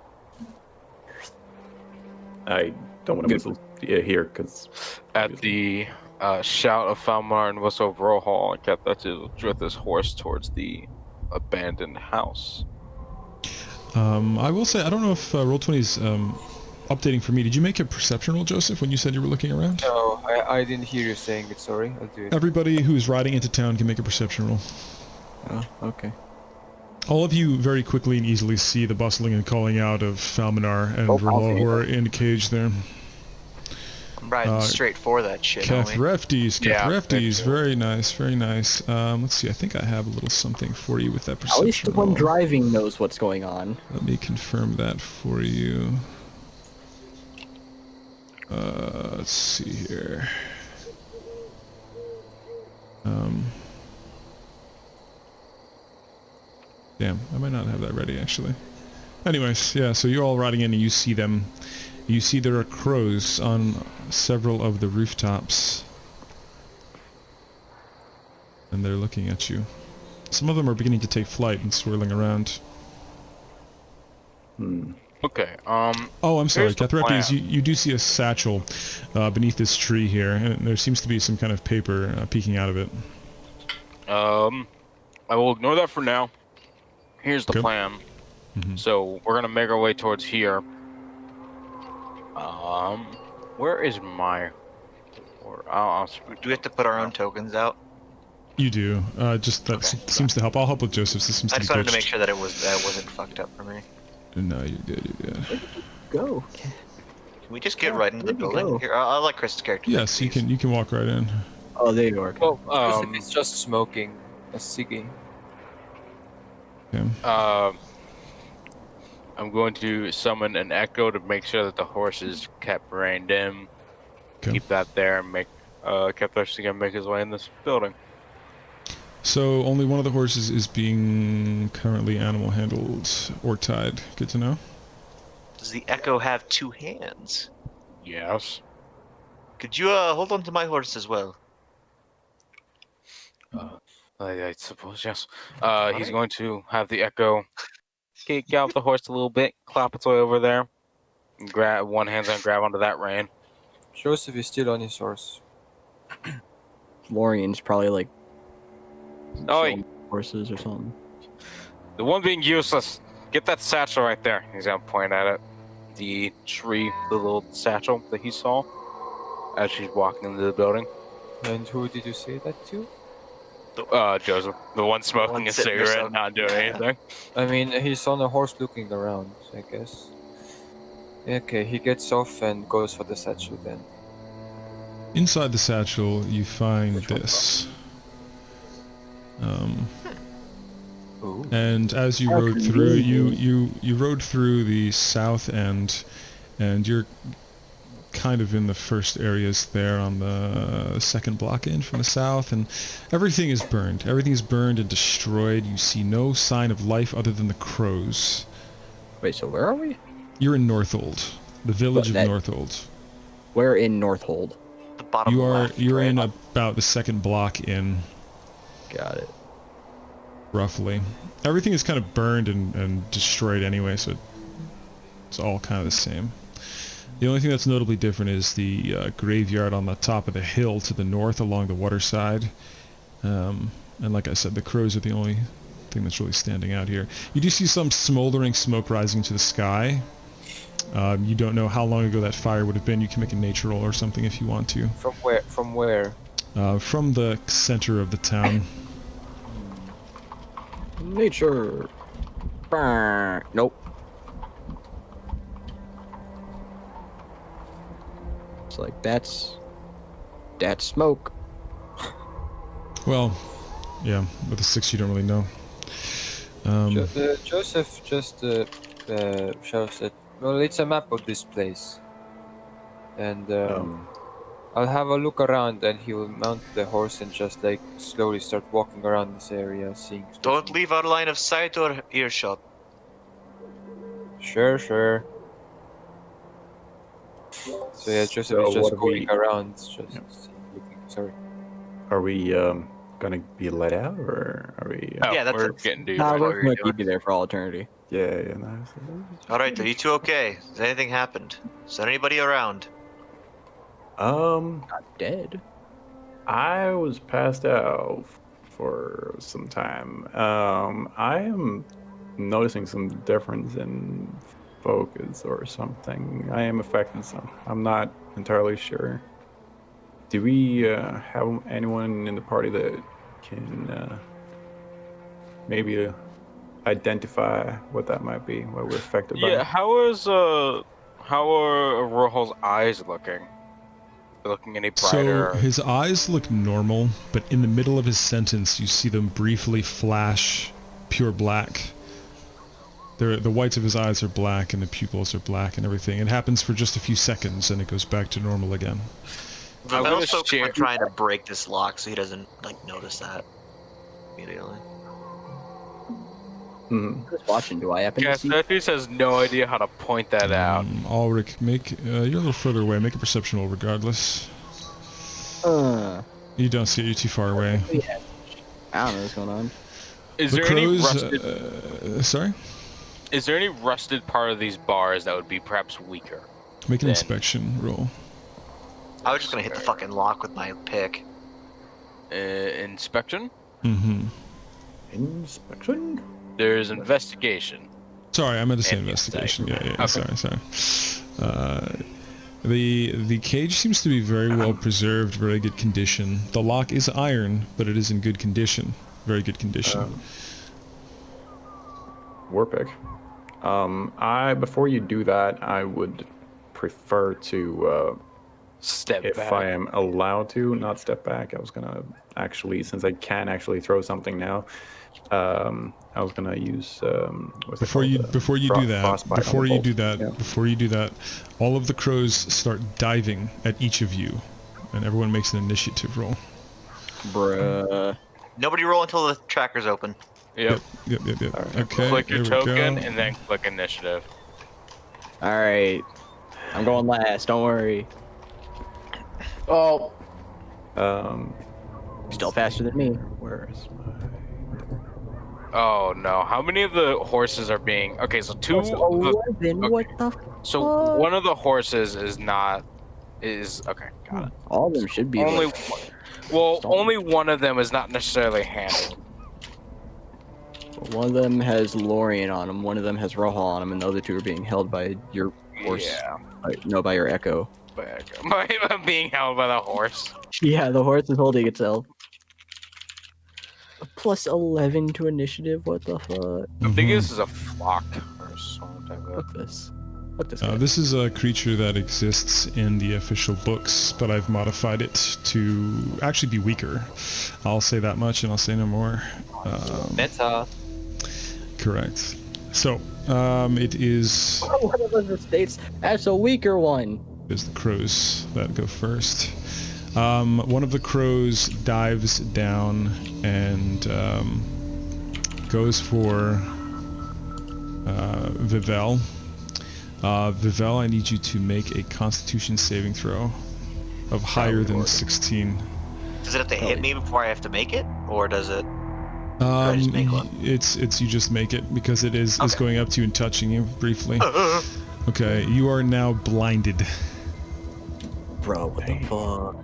I don't want to whistle here because at the shout of Falminar and whistle of Rohal, Cathreptes drift his horse towards the abandoned house. I will say, I don't know if Roll20 is updating for me. Did you make a perception roll, Joseph, when you said you were looking around? No, I didn't hear you saying it, sorry. I'll do it. Everybody who's riding into town can make a perception roll. Oh, okay. All of you very quickly and easily see the bustling and calling out of Falminar and Rohal, who are in the cage there. I'm riding straight for that shit, Cathreptes, Yeah, very nice, very nice. Let's see, I think I have a little something for you with that perception At least the one roll. driving knows what's going on. Let me confirm that for you. Let's see here. Damn, I might not have that ready actually. Anyways, yeah, so you're all riding in and you see them. You see there are crows on several of the rooftops. And they're looking at you. Some of them are beginning to take flight and swirling around. Okay, Oh, I'm sorry, here's the Cathrepes, plan. you do see a satchel beneath this tree here, and there seems to be some kind of paper peeking out of it. I will ignore that for now. Here's the Okay. plan. Mhm. So we're gonna make our way towards here. Where is my? Or Do we have to put our own tokens out? You do. Just that seems to help. I'll help with Joseph's. This seems I to be just wanted to make glitched. sure that it wasn't fucked up for me. No, you did. Go. Can we just get right into the where'd you building? go? Here, I'll let Chris's character. Yes, take you these. can walk right in. Oh, there you are. Well, Joseph is just smoking a ciggy. Okay. I'm going to summon an echo to make sure that the horse is kept reined in. Okay. Keep that there and make Kepler's gonna make his way in this building. So only one of the horses is being currently animal handled or tied. Good to know. Does the Echo have 2 hands? Yes. Could you hold on to my horse as well? I suppose yes. He's going to have the echo kick out the horse a little bit, clap its way over there, and grab one hand's gonna grab onto that rein. Joseph is still on his horse. Lorian's probably like Oh, selling horses or something. the one being useless. Get that satchel right there. He's gonna point at it. The tree, the little satchel that he saw as she's walking into the building. And who did you say that to? Joseph, the one smoking One a sitting there cigarette, smoking. not doing anything. I mean, he's on a horse looking around, I guess. Okay, he gets off and goes for the satchel then. Inside the satchel, you find Which one? this. Ooh. And as you rode through, you rode through the south end, and you're kind of in the first areas there on the second block in from the south, and everything is burned. Everything is burned and destroyed. You see no sign of life other than the crows. Wait, so where are we? You're in Northold, the village But of that- Northold. We're in Northold. The bottom You are left. you're right? in about the second block in, Got it. roughly. Everything is kind of burned and destroyed anyway, so it's all kind of the same. The only thing that's notably different is the graveyard on the top of the hill to the north along the waterside. And like I said, the crows are the only thing that's really standing out here. You do see some smoldering smoke rising to the sky. You don't know how long ago that fire would have been. You can make a nature roll or something if you want to. From where? From where? From the center of the town. Nature. Brr. Nope. It's like that's smoke. Well, yeah, with a 6 you don't really know. Joseph just shows it. Well, it's a map of this place. And I'll have a look around, and he will mount the horse and just like slowly start walking around this area, seeing. Don't leave our line of sight or earshot. Sure. So yeah, Joseph So is just what are going we- around, just looking. Sorry. Are we gonna be let out, or are we? Oh, Yeah, that's we're it. getting to you. Nah, right what we're you're gonna doing. keep you there for all eternity. Yeah. No, All right, are you two okay? Has anything happened? Is there anybody around? Not dead. I was passed out for some time. I am noticing some difference in focus or something. I am affecting some. I'm not entirely sure. Do we have anyone in the party that can maybe identify what that might be, what we're affected by? Yeah, how are Rojal's eyes looking? They're looking any brighter? So his eyes look normal, but in the middle of his sentence you see them briefly flash pure black. The whites of his eyes are black and the pupils are black and everything. It happens for just a few seconds and it goes back to normal again. I'm gonna Vavel's focused share- on trying to break this lock so he doesn't like notice that immediately. Just watching. Do I happen to see? Cassius has no idea how to point that out. Ulrich, you're a little further away. Make a perception roll regardless. You don't see it. You're too far away. I don't know what's going on. Is The there any crows. rusted? Sorry. Is there any rusted part of these bars that would be perhaps weaker? Make an Then- inspection roll. I was just gonna hit the fucking lock with my pick. Inspection. Mm-hmm. Inspection? There's investigation. Sorry, I meant to say And investigation. insight. Yeah. Okay. Sorry. The cage seems to be very well preserved, very good condition. The lock is iron, but it is in good condition. Very good condition. War pick. Before you do that, I would prefer to, Step if back. I am allowed to, not step back. I was gonna actually, since I can actually throw something now, I was gonna use what's it Before you called? before you Fro- do that, frostbite on the before you bolt. do that, Yeah. before you do that, all of the crows start diving at each of you, and everyone makes an initiative roll. Bruh. Nobody roll until the tracker's open. Yep. Yep. Okay. Click your here we token go. and then click initiative. All right. I'm going last. Don't worry. Oh, Still faster than me. Where is my? Oh no! How many of the horses are being? Okay, so two. Plus of 11. What the? so fuck? one of the horses is not. Is okay. Got it. All of them should be. Only. like, Well, Stop. only one of them is not necessarily handled. one of them has Lorian on him. One of them has Rohal on him, and the other two are being held by your horse. Yeah. No, by your Echo. By being held by the horse. Yeah, the horse is holding itself. Plus 11 to initiative. What the fuck? I think this is a flock or some type of. Fuck this. Fuck this guy. This is a creature that exists in the official books, but I've modified it to actually be weaker. I'll say that much, and I'll say no more. Meta. Correct. So, it is One of us states that's a weaker one. the crows that go first. One of the crows dives down and goes for Vivel. Vivel, I need you to make a Constitution saving throw of higher than 16. Does it have to hit me before I have to make it, or does it? I just make one? It's you just make it because it is going up to you and touching you briefly. Okay, you are now blinded. Bro, what the fuck?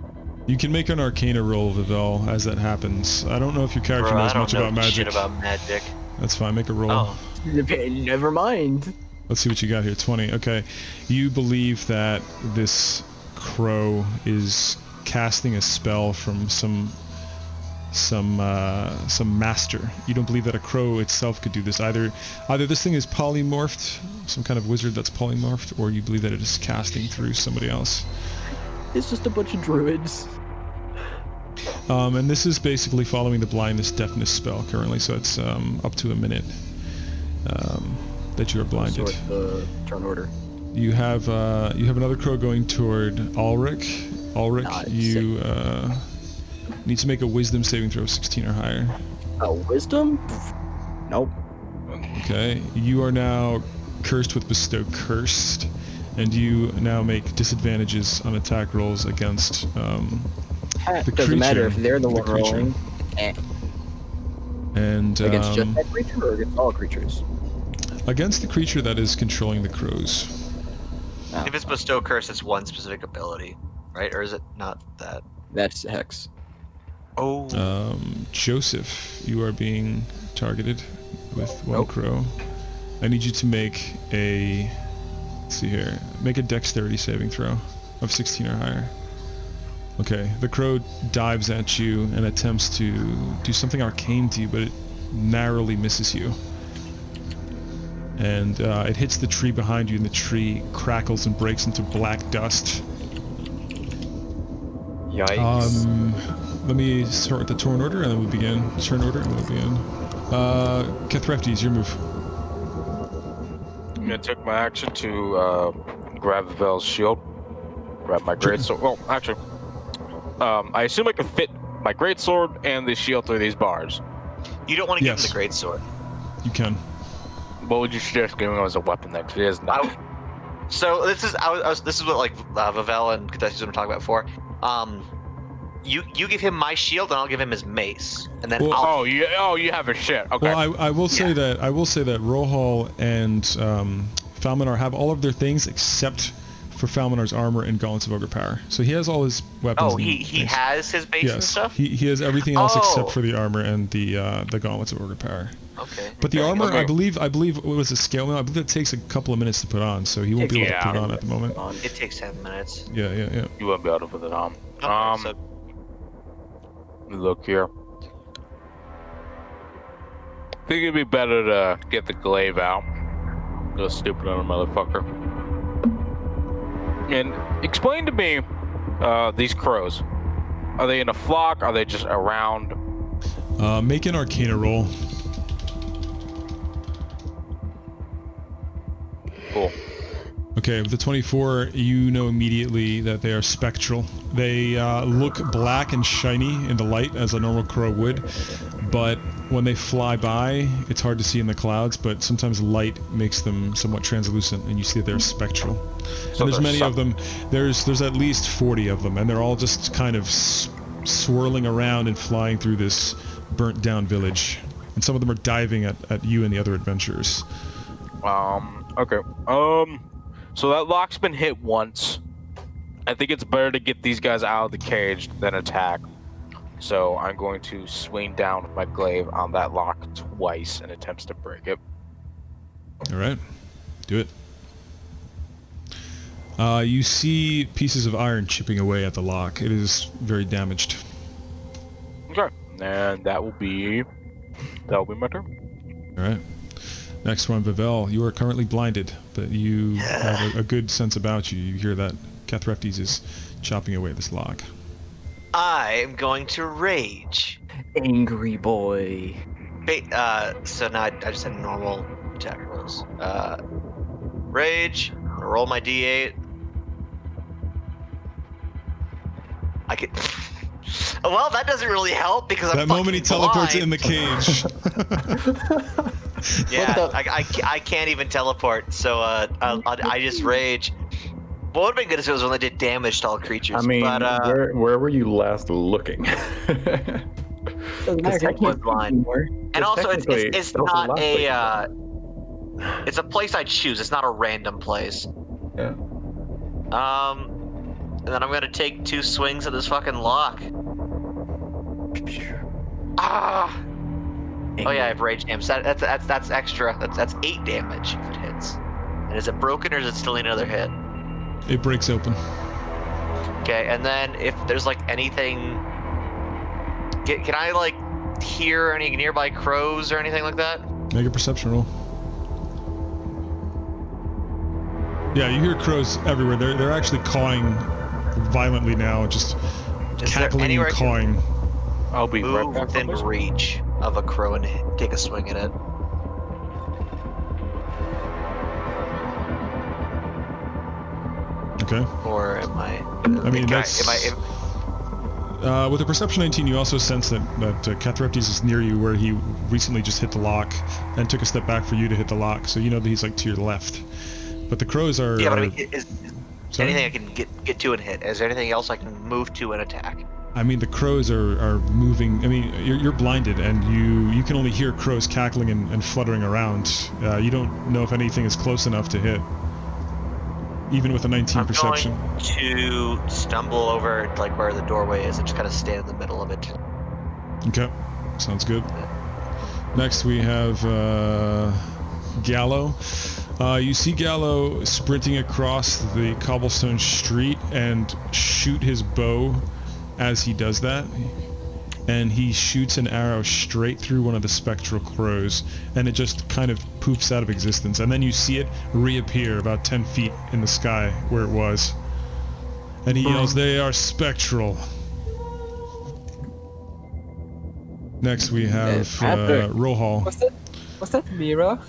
You can make an Arcana roll, Vivel, as that happens. I don't know if your character Bro, knows I don't much know about magic. shit about magic. That's fine. Make a roll. Oh, Never mind. Let's see what you got here. 20. Okay. You believe that this crow is casting a spell from some master. You don't believe that a crow itself could do this. Either this thing is polymorphed, some kind of wizard that's polymorphed, or you believe that it is casting through somebody else. It's just a bunch of druids. And this is basically following the blindness deafness spell currently, so it's up to a minute that you are blinded. So the turn order. You have another crow going toward Ulrich. Ulrich, Nice. you need to make a wisdom saving throw of 16 or higher. Oh, wisdom? Nope. Okay. You are now cursed with bestow cursed, and you now make disadvantages on attack rolls against the Doesn't matter creature. if they're the one creature. rolling. Eh. And Against just that creature or against all creatures? against the creature that is controlling the crows. Oh, if it's bestow curse, it's one specific ability, right? Or is it not that? that's Hex. Oh, Joseph, you are being targeted with one Nope. crow. I need you to make a, let's see here, make a dexterity saving throw of 16 or higher. Okay, the crow dives at you and attempts to do something arcane to you, but it narrowly misses you. And it hits the tree behind you, and the tree crackles and breaks into black dust. Yikes. Let me start with the turn order, and then we'll begin. Turn order, and then we'll begin. Kethreftes, your move. gonna take my action to grab Vel's shield, grab my greatsword. Well, actually, I assume I can fit my greatsword and the shield through these bars. You don't want to Yes. give him the greatsword. You can. What would you suggest giving him as a weapon then? 'Cause he has nothing. So this is this is what like Vavel and Kadesh were talking about before. You give him my shield and I'll give him his mace, and then Well, I'll You have his shit. Okay. Well, I will say that Rohal and Falmanar have all of their things except for Falmanar's armor and gauntlets of ogre power. So he has all his weapons. Oh, and he things. has his base and Yes, stuff? he has everything else Oh. except for the armor and the gauntlets of ogre power. Okay. But the armor, Okay. I believe, what was a scale mail? I believe it takes a couple of minutes to put on, so he won't be able to put it on at the moment. It takes 10 minutes. Yeah. You won't be able to put it on. Okay, so Let me look here. I think it'd be better to get the glaive out. Go stupid little motherfucker. And explain to me these crows. Are they in a flock? Are they just around? Make an Arcana roll. Cool. Okay, with the 24, you know immediately that they are spectral. They look black and shiny in the light as a normal crow would, but when they fly by, it's hard to see in the clouds, but sometimes light makes them somewhat translucent, and you see that they're spectral. So And there's they're many of them. There's at least 40 of them, and they're all just kind of swirling around and flying through this burnt-down village. And some of them are diving at you and the other adventurers. Okay. So that lock's been hit once. I think it's better to get these guys out of the cage than attack. So I'm going to swing down with my glaive on that lock twice in attempts to break it. All right, do it. You see pieces of iron chipping away at the lock. It is very damaged. Okay. And that will be my turn. All right. Next one, Vivel. You are currently blinded, but you have a good sense about you. You hear that Cathreftes is chopping away this lock. I am going to rage. Angry boy. So now I just had normal attack rolls. Rage. I'm gonna roll my d8. I can. Well, that doesn't really help because I'm That moment he fucking teleports blind. in the cage. Yeah, I can't even teleport, so I just rage. What would have been good is it was when they did damage to all creatures. I mean, but, where were you last looking? Doesn't matter, I was can't blind. anymore. And also, it's technically, not last a it's a place I choose. It's not a random place. Yeah. And then I'm gonna take 2 swings at this fucking lock. Ah! Oh yeah, I have rage damage. That's extra. That's 8 damage if it hits. And is it broken or is it still another hit? It breaks open. Okay, and then if there's like anything, can I like hear any nearby crows or anything like that? Make a perception roll. Yeah, you hear crows everywhere. They're actually cawing violently now, just Is there cackling anywhere and I can cawing. I'll be right move back. within reach of a crow and take a swing at it? Okay. Or am I? I mean, am that's... with a perception 19, you also sense that Cathreftes is near you, where he recently just hit the lock and took a step back for you to hit the lock, so you know that he's like to your left. But the crows are... Yeah, but I mean, is Sorry? anything I can get to and hit? Is there anything else I can move to and attack? I mean, the crows are moving. I mean, you're blinded, and you can only hear crows cackling and fluttering around. You don't know if anything is close enough to hit, even with a 19 I'm perception. going to stumble over like where the doorway is and just kind of stand in the middle of it. Okay, sounds good. Next we have Gallo. You see Gallo sprinting across the cobblestone street and shoot his bow as he does that. And he shoots an arrow straight through one of the spectral crows, and it just kind of poofs out of existence. And then you see it reappear about 10 feet in the sky where it was. And he yells, "They are spectral." Next we have After- Rohal. Was that Mira?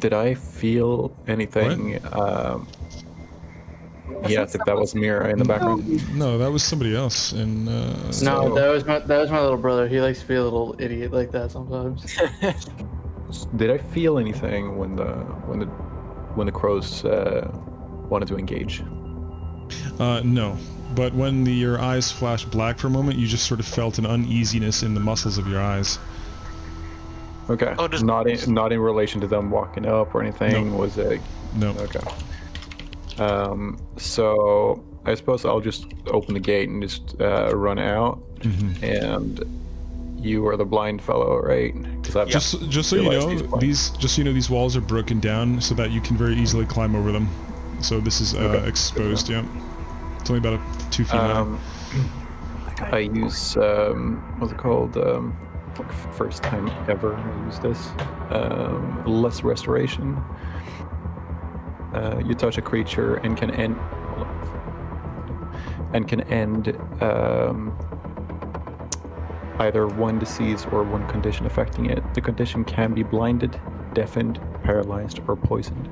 Did I feel anything? Yeah, I think that was Mira in the background. No, that was somebody else. And No, that was my little brother. He likes to be a little idiot like that sometimes. Did I feel anything when the crows wanted to engage? no. But when your eyes flashed black for a moment, you just sort of felt an uneasiness in the muscles of your eyes. Okay. Oh, just- not in relation to them walking up or anything. No. Was it? No. Okay. So I suppose I'll just open the gate and just run out. Mm-hmm. And you are the blind fellow, right? Because I've Just so you realized know, he's blind. these walls are broken down so that you can very easily climb over them. So this is Okay. exposed. Yeah. It's only about 2 feet high. I use what's it called? Like first time ever I use this. Less restoration. You touch a creature and can end. Either one disease or one condition affecting it. The condition can be blinded, deafened, paralyzed, or poisoned.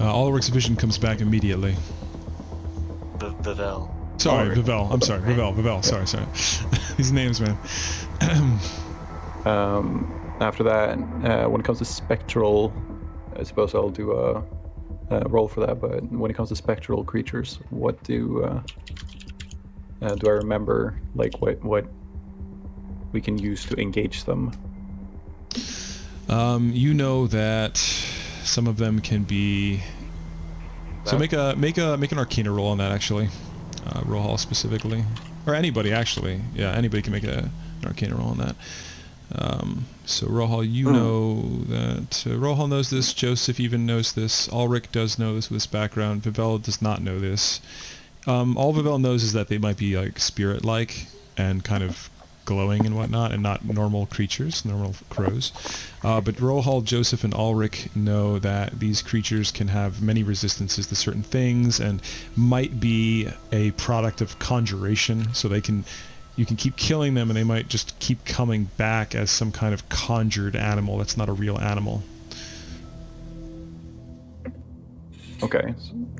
Ulrich's vision comes back immediately. Vivel. Sorry, Ulrich. Vivel. I'm sorry, Vivel. Sorry. These names, man. After that, when it comes to spectral, I suppose I'll do a roll for that. But when it comes to spectral creatures, what do I remember? Like what we can use to engage them? You know that some of them can be. So make an Arcana roll on that actually. Rohal specifically, or anybody actually. Yeah, anybody can make an Arcana roll on that. So Rohal, you know that Rohal knows this. Joseph even knows this. Ulrich does know this with his background. Vivel does not know this. All Vivel knows is that they might be like spirit-like and kind of glowing and whatnot, and not normal creatures, normal crows. But Rohal, Joseph, and Ulrich know that these creatures can have many resistances to certain things and might be a product of conjuration, so you can keep killing them and they might just keep coming back as some kind of conjured animal that's not a real animal. Okay,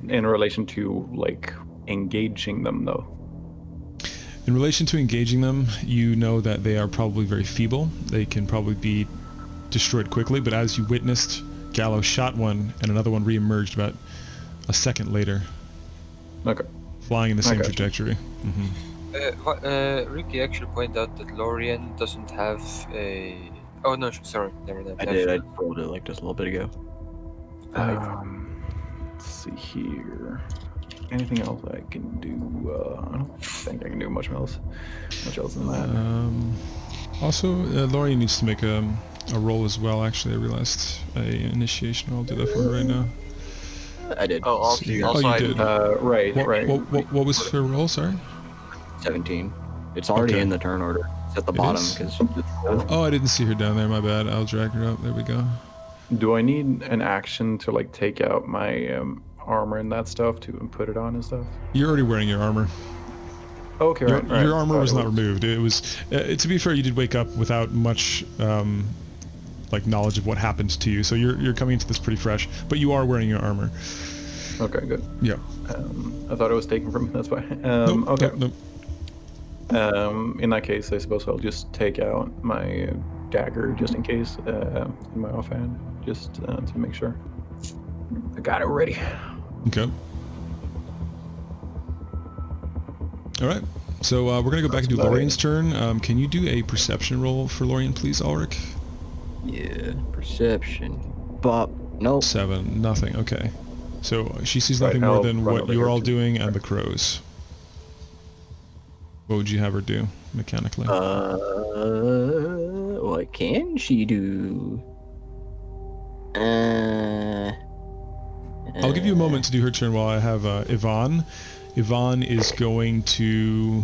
in relation to like engaging them though. In relation to engaging them, you know that they are probably very feeble. They can probably be destroyed quickly, but as you witnessed, Gallo shot one and another one re-emerged about a second later. Okay. Flying in the same Okay. trajectory. Mm-hmm. Ricky actually pointed out that Lorien doesn't have a. Oh no, sorry, never mind. I did. I rolled it like just a little bit ago. Let's see here. Anything else I can do? I don't think I can do much else than that. Also, Lorien needs to make a roll as well. Actually, I realized a initiation. I'll do that for her right now. I did. Oh, also, you I did. Right. What was her roll? Sorry. 17. It's already Okay. in the turn order. It's at the It bottom is? because. Oh, I didn't see her down there. My bad. I'll drag her up. There we go. Do I need an action to like take out my armor and that stuff to put it on and stuff? You're already wearing your armor. Okay, Your, right. your armor Thought was it not removed. It was. To be fair, you did wake up without much like knowledge of what happened to you. So you're coming into this pretty fresh. But you are wearing your armor. Okay, good. Yeah. I thought it was taken from. That's why. Nope, Okay. nope. In that case, I suppose I'll just take out my dagger just in case in my offhand, just to make sure. I got it ready. Okay. All right. So we're gonna go back and do That's about Lorien's turn. Can you do a perception roll for Lorien, please, Ulrich? Yeah. Perception. Bop. Nope. 7. Nothing. Okay. So she sees Right, nothing more I'll than run what over you're here all too. doing and the crows. What would you have her do mechanically? What can she do? I'll give you a moment to do her turn while I have Yvonne. Yvonne is going to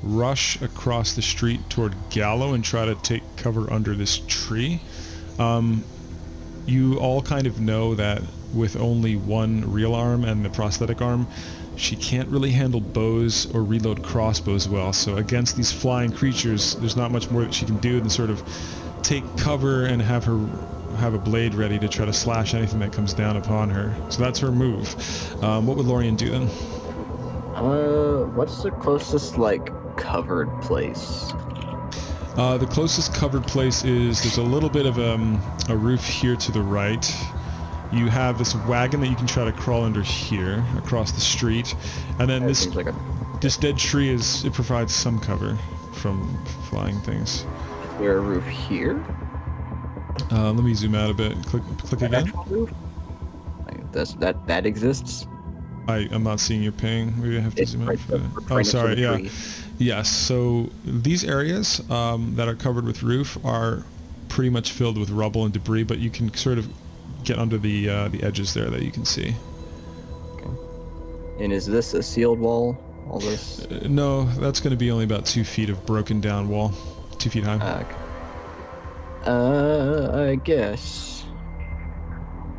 rush across the street toward Gallo and try to take cover under this tree. You all kind of know that with only one real arm and the prosthetic arm, she can't really handle bows or reload crossbows well, so against these flying creatures, there's not much more that she can do than sort of take cover and have have a blade ready to try to slash anything that comes down upon her. So that's her move. What would Lorian do then? What's the closest, like, covered place? The closest covered place is, there's a little bit of a roof here to the right. You have this wagon that you can try to crawl under here, across the street. And then this, Seems like this dead tree it provides some cover from flying things. is there a roof here? Let me zoom out a bit. Click An again. actual roof? Like, that exists? I'm not seeing your ping. Maybe I have to It's zoom out right for that. right Oh, next to sorry. the Yeah. tree. Yes. So these areas that are covered with roof are pretty much filled with rubble and debris, but you can sort of get under the edges there that you can see. And is this a sealed wall? All this? No, that's going to be only about 2 feet of broken down wall, 2 feet high. I guess.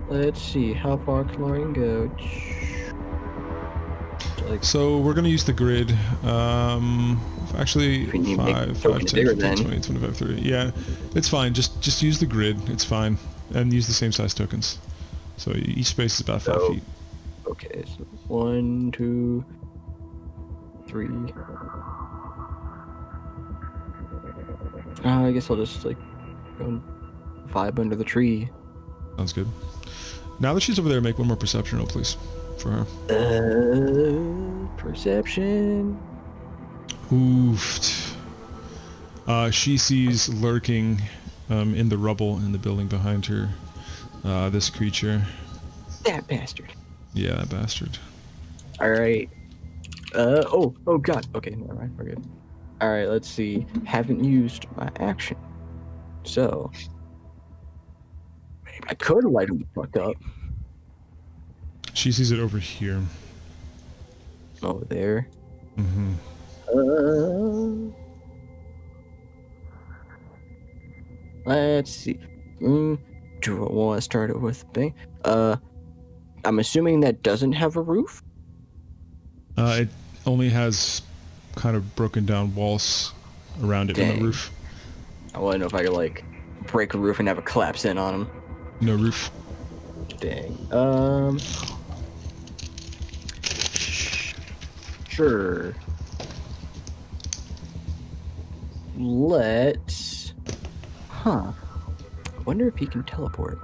Let's see, how far can Lorian go? Like, So we're going to use the grid. Actually, We need to make the 5, token 10, bigger 15, then. 20, 25, 30. Yeah, it's fine. Just use the grid. It's fine. And use the same size tokens. So each space is about 5 So- feet. okay, so 1, 2, 3. I guess I'll just like go and vibe under the tree. Sounds good. Now that she's over there, make one more perception roll, please, for her. Perception. Oofed. She sees lurking in the rubble in the building behind her this creature. That bastard. Yeah, that bastard. Alright. Oh god. Okay, never mind, we're good. Alright, let's see. Haven't used my action. So. I could light him the fuck up. She sees it over here. Over there. Mm-hmm. Let's see. Do I want to start it with a bang? I'm assuming that doesn't have a roof? It only has kind of broken down walls around it and Dang. the roof. I want to know if I could, like, break a roof and have it collapse in on him. No roof. Dang. Sure. Let's... Huh. I wonder if he can teleport.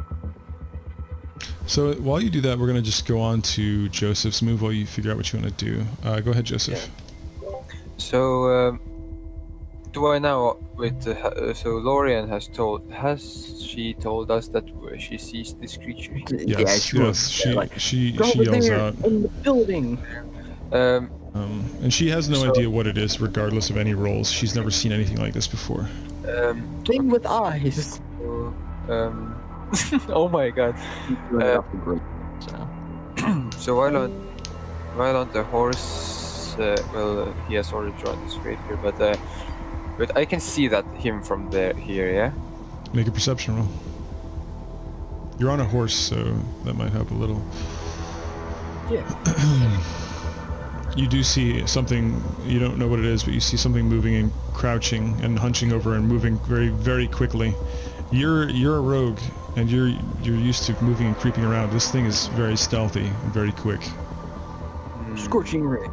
So while you do that, we're going to just go on to Joseph's move while you figure out what you want to do. Go ahead, Joseph. So, do I now so Lorian has she told us that she sees this creature? Yeah, Yes, sure. yes. She Go over yells there, out. in the building. And she has no So- idea what it is, regardless of any rolls. She's never seen anything like this before. Thing with eyes. So, oh my god. So. So while on the horse, well, he has already joined us right here, but I can see him from here, yeah. Make a perception roll. You're on a horse, so that might help a little. Yeah. You do see something, you don't know what it is, but you see something moving and crouching and hunching over and moving very, very quickly. You're a rogue, and you're used to moving and creeping around. This thing is very stealthy and very quick. Scorching Ray.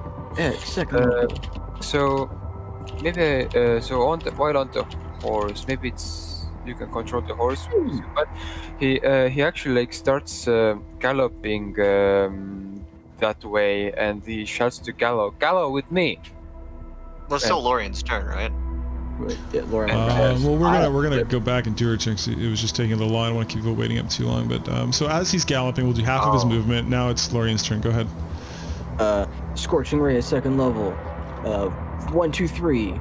Second level. So maybe while on the horse, maybe you can control the horse, but he actually like starts galloping that way, and he shouts to Gallo with me. Well, it's still Lorian's turn, right? Wait, yeah, Lorian. Well, we're gonna go back and do her turn. 'Cause it was just taking a little long. I don't want to keep people waiting up too long. But so as he's galloping, we'll do half of his movement. Now it's Lorian's turn. Go ahead. Scorching Ray at second level. 1, 2, 3.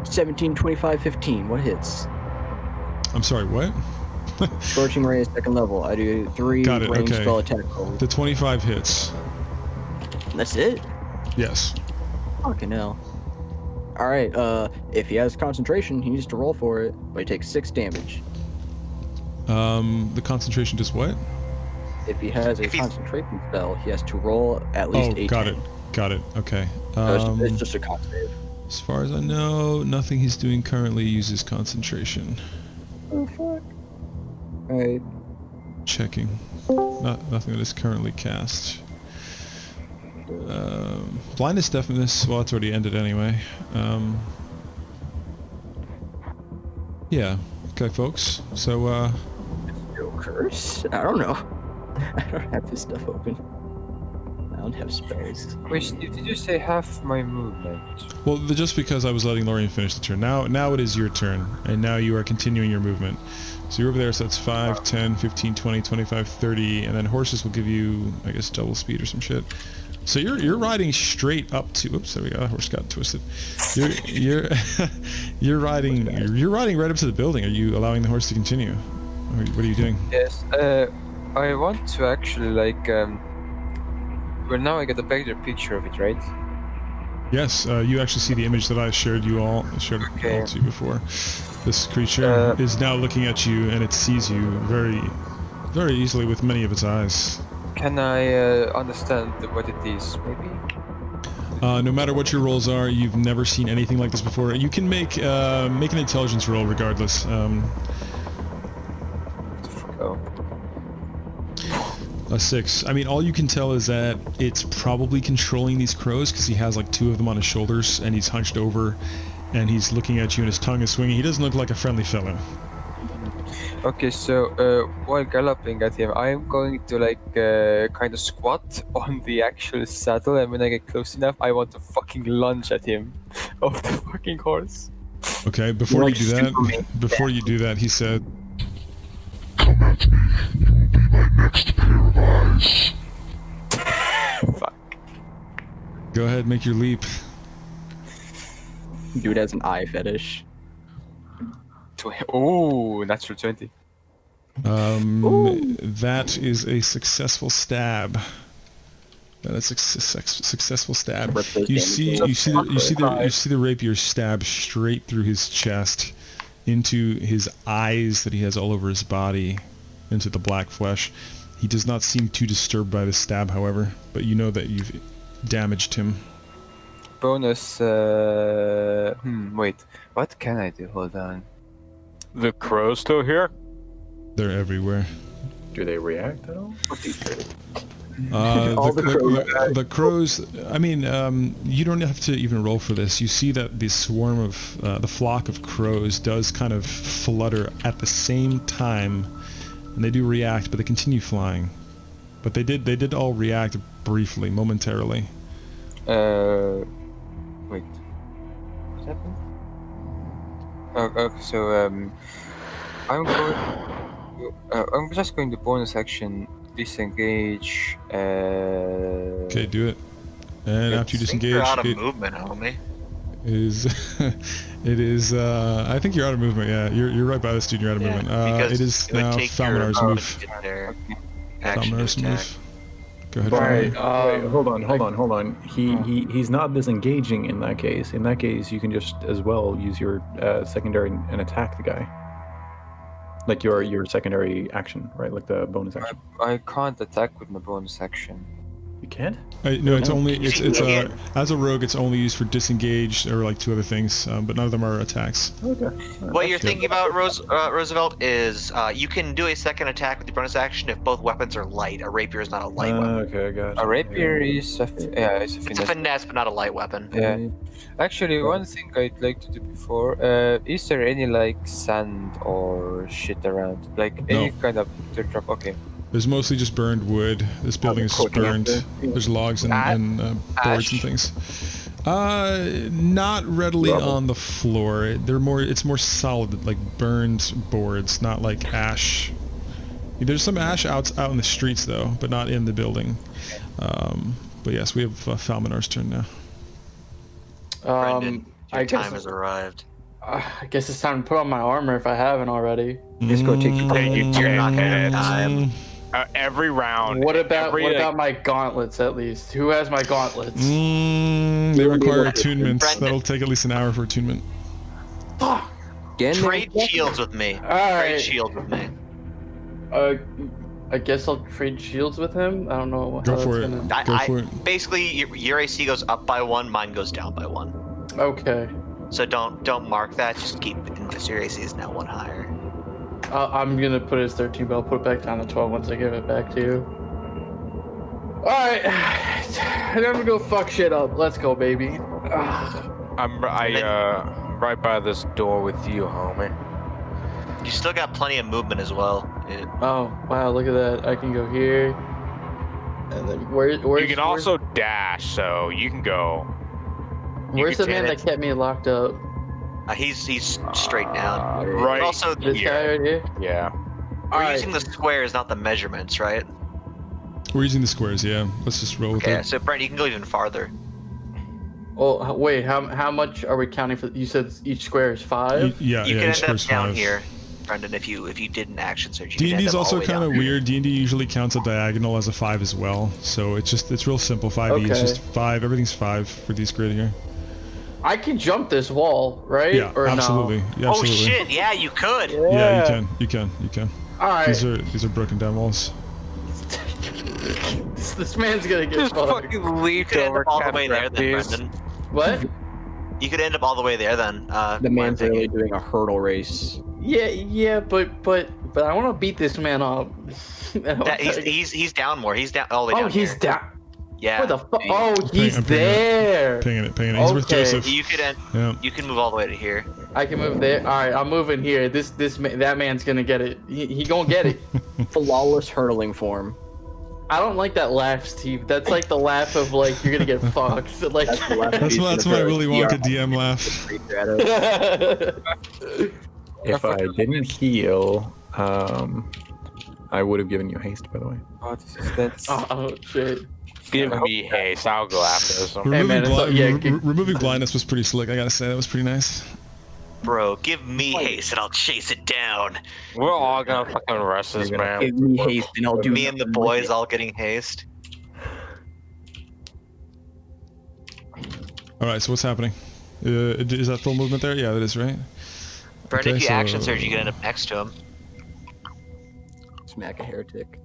17, 25, 15. What hits? I'm sorry. What? Scorching Ray at second level. I do 3 Got it, range okay. spell attack rolls. The 25 hits. That's it? Yes. Fucking hell. Alright, if he has concentration, he needs to roll for it, but he takes 6 damage. The concentration does what? If he has a If he's- concentration spell, he has to roll at least 8 got it. damage. Got it. Okay. So it's just a con save. As far as I know, nothing he's doing currently uses concentration. Oh fuck. Right. Checking. Nothing that is currently cast. Blindness, deafness. Well, it's already ended anyway. Yeah. Okay, folks. So, No curse? I don't know. I don't have this stuff open. I don't have spells. Wait, did you say half my movement? well, just because I was letting Lorian finish the turn. Now it is your turn, and now you are continuing your movement. So you're over there, so that's 5, 10, 15, 20, 25, 30, and then horses will give you, I guess, double speed or some shit. So you're riding straight up to. Oops, there we go. The horse got twisted. You're you're riding right up to the building. Are you allowing the horse to continue? Or what are you doing? Yes. I want to actually like. Well, now I get a better picture of it, right? Yes, you actually see the image that I showed you all to you before. This creature is now looking at you, and it sees you very, very easily with many of its eyes. Can I understand what it is, maybe? No matter what your rolls are, you've never seen anything like this before. You can make an intelligence roll regardless. Oh. A 6. I mean, all you can tell is that it's probably controlling these crows because he has like 2 of them on his shoulders, and he's hunched over, and he's looking at you, and his tongue is swinging. He doesn't look like a friendly fellow. Okay, so while galloping at him, I'm going to like kind of squat on the actual saddle, and when I get close enough, I want to fucking lunge at him off the fucking horse. Okay, before you do that, he said, Come at me. You will be my next pair of eyes. Fuck. "Go ahead, make your leap." Dude has an eye fetish. Oh, natural 20. That is a successful stab. That's a successful stab. Rip those You damage see the rapier stab straight through his chest, into his eyes that he has all over his body, into the black flesh. He does not seem too disturbed by the stab, however, but you know that you've damaged him. Bonus. Wait. What can I do? Hold on. The crow's still here? They're everywhere. Do they react at all? The crows. I mean, you don't have to even roll for this. You see that the swarm of the flock of crows does kind of flutter at the same time, and they do react, but they continue flying. But they did all react briefly, momentarily. Wait. What happened? Okay, so I'm just going to bonus action disengage. Okay, do it. And after you disengage, You're out of movement, homie. it is. I think you're out of movement. Yeah, you're right by this dude. You're out of movement. It is now Falminar's move. Falminar's move. Go ahead. Right. Falminar. Wait, hold on. He's not disengaging in that case. In that case, you can just as well use your secondary and attack the guy. Like your secondary action, right? Like the bonus action. I can't attack with my bonus action. You can't? No, it's only as a rogue. It's only used for disengage or like 2 other things, but none of them are attacks. Okay. What you're thinking about, Roosevelt, is you can do a second attack with your bonus action if both weapons are light. A rapier is not a light weapon. Okay, I got you. A rapier is it's a It's finesse. a finesse, but not a light weapon. Yeah. Actually, one thing I'd like to do before, is there any like sand or shit around? Like any kind of dirt drop? Okay. There's mostly just burned wood. This building is just burned. There's logs and boards and things. Not readily on the floor. It's more solid, like burned boards, not like ash. There's some ash out in the streets though, but not in the building. But yes, we have Falminar's turn now. Brendan, your I guess time has arrived. I guess it's time to put on my armor if I haven't already. Just go take your You're not gonna have time. Every round. What about my gauntlets at least? Who has my gauntlets? They require attunement. That'll take at least an hour for attunement. Fuck. Trade shields with me. Trade Alright. shield with me. I guess I'll trade shields with him. I don't know. Go for it. Go for it. Basically, your AC goes up by 1, mine goes down by 1. Okay. So don't mark that. Just keep it in because your AC is now 1 higher. I'm gonna put it as 13, but I'll put it back down to 12 once I give it back to you. All right, I'm gonna go fuck shit up. Let's go, baby. I'm right by this door with you, homie. You still got plenty of movement as well. Oh wow, look at that! I can go here, and then where's You can also dash, so you can go. Where's the can man take that kept me locked up? He's straight down. Right. But also, This here. guy right here. Yeah. we're Alright. using the squares, not the measurements, right? We're using the squares, yeah. Let's just roll with Okay, it. so Brent, you can go even farther. Oh wait, how much are we counting for? You said each square is 5. Yeah, You yeah, can each end up square's down 5. here, Brendan, if you did an action search. You could D&D end is up all also the way kind of down here. weird. D&D usually counts a diagonal as a 5 as well. So it's real simple. 5e is Okay. just 5. Everything's 5 for these grid here. I can jump this wall, right? Yeah, or absolutely. No? Yeah, Oh absolutely. shit! Yeah, you could. Yeah, you can. All right. These are broken down walls. This man's gonna get Just fucked. fucking You leaped could end over up all the way there, then, Catherine's. Brendan. What? You could end up all the way there, then. The man's Brendan. really doing a hurdle race. Yeah, but I want to beat this man up. That, he's down more. He's down all the way Oh, down he's here. down. Yeah. What the fuck? Oh, he's I'm pinging it. there. Pinging it. He's with Okay. Joseph. You could end. Yeah. You can move all the way to here. I can move there. All right, I'm moving here. That man's gonna get it. He gonna get it. Flawless hurtling form. I don't like that laugh, Steve. That's like the laugh of like you're gonna get fucked. Like. That's the laugh That's my Willy Wonka DM laugh. If I didn't heal, I would have given you haste, by the way. Oh, this is dense. Oh shit. Give me haste. I'll go after this one. Removing, man, it's like- yeah, g- removing blindness was pretty slick. I gotta say that was pretty nice. Bro, give me haste and I'll chase it down. We're all gonna fucking rush this, man. Give me haste and I'll do Me and the nothing with boys it. all getting haste. All right, so what's happening? Is that full movement there? Yeah, that is, right? Brendan, Okay, if you so- action surge, you can end up next to him. Smack a heretic.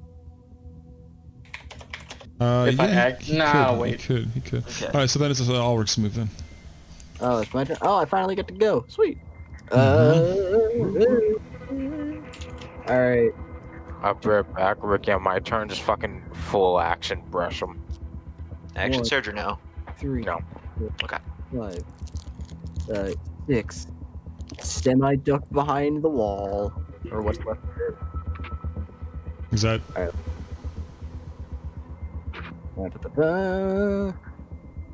If I act- he nah, could, wait. He could. Okay. All right, so then it's all works smooth then. Oh, it's my turn. Oh, I finally get to go. Sweet. All right. I'll be right back. Ricky, on my turn, just fucking full action brush him. Action One. surge or no? 3, No. Okay. 5, 6. Semi duck behind the wall, or what's left of it. Is that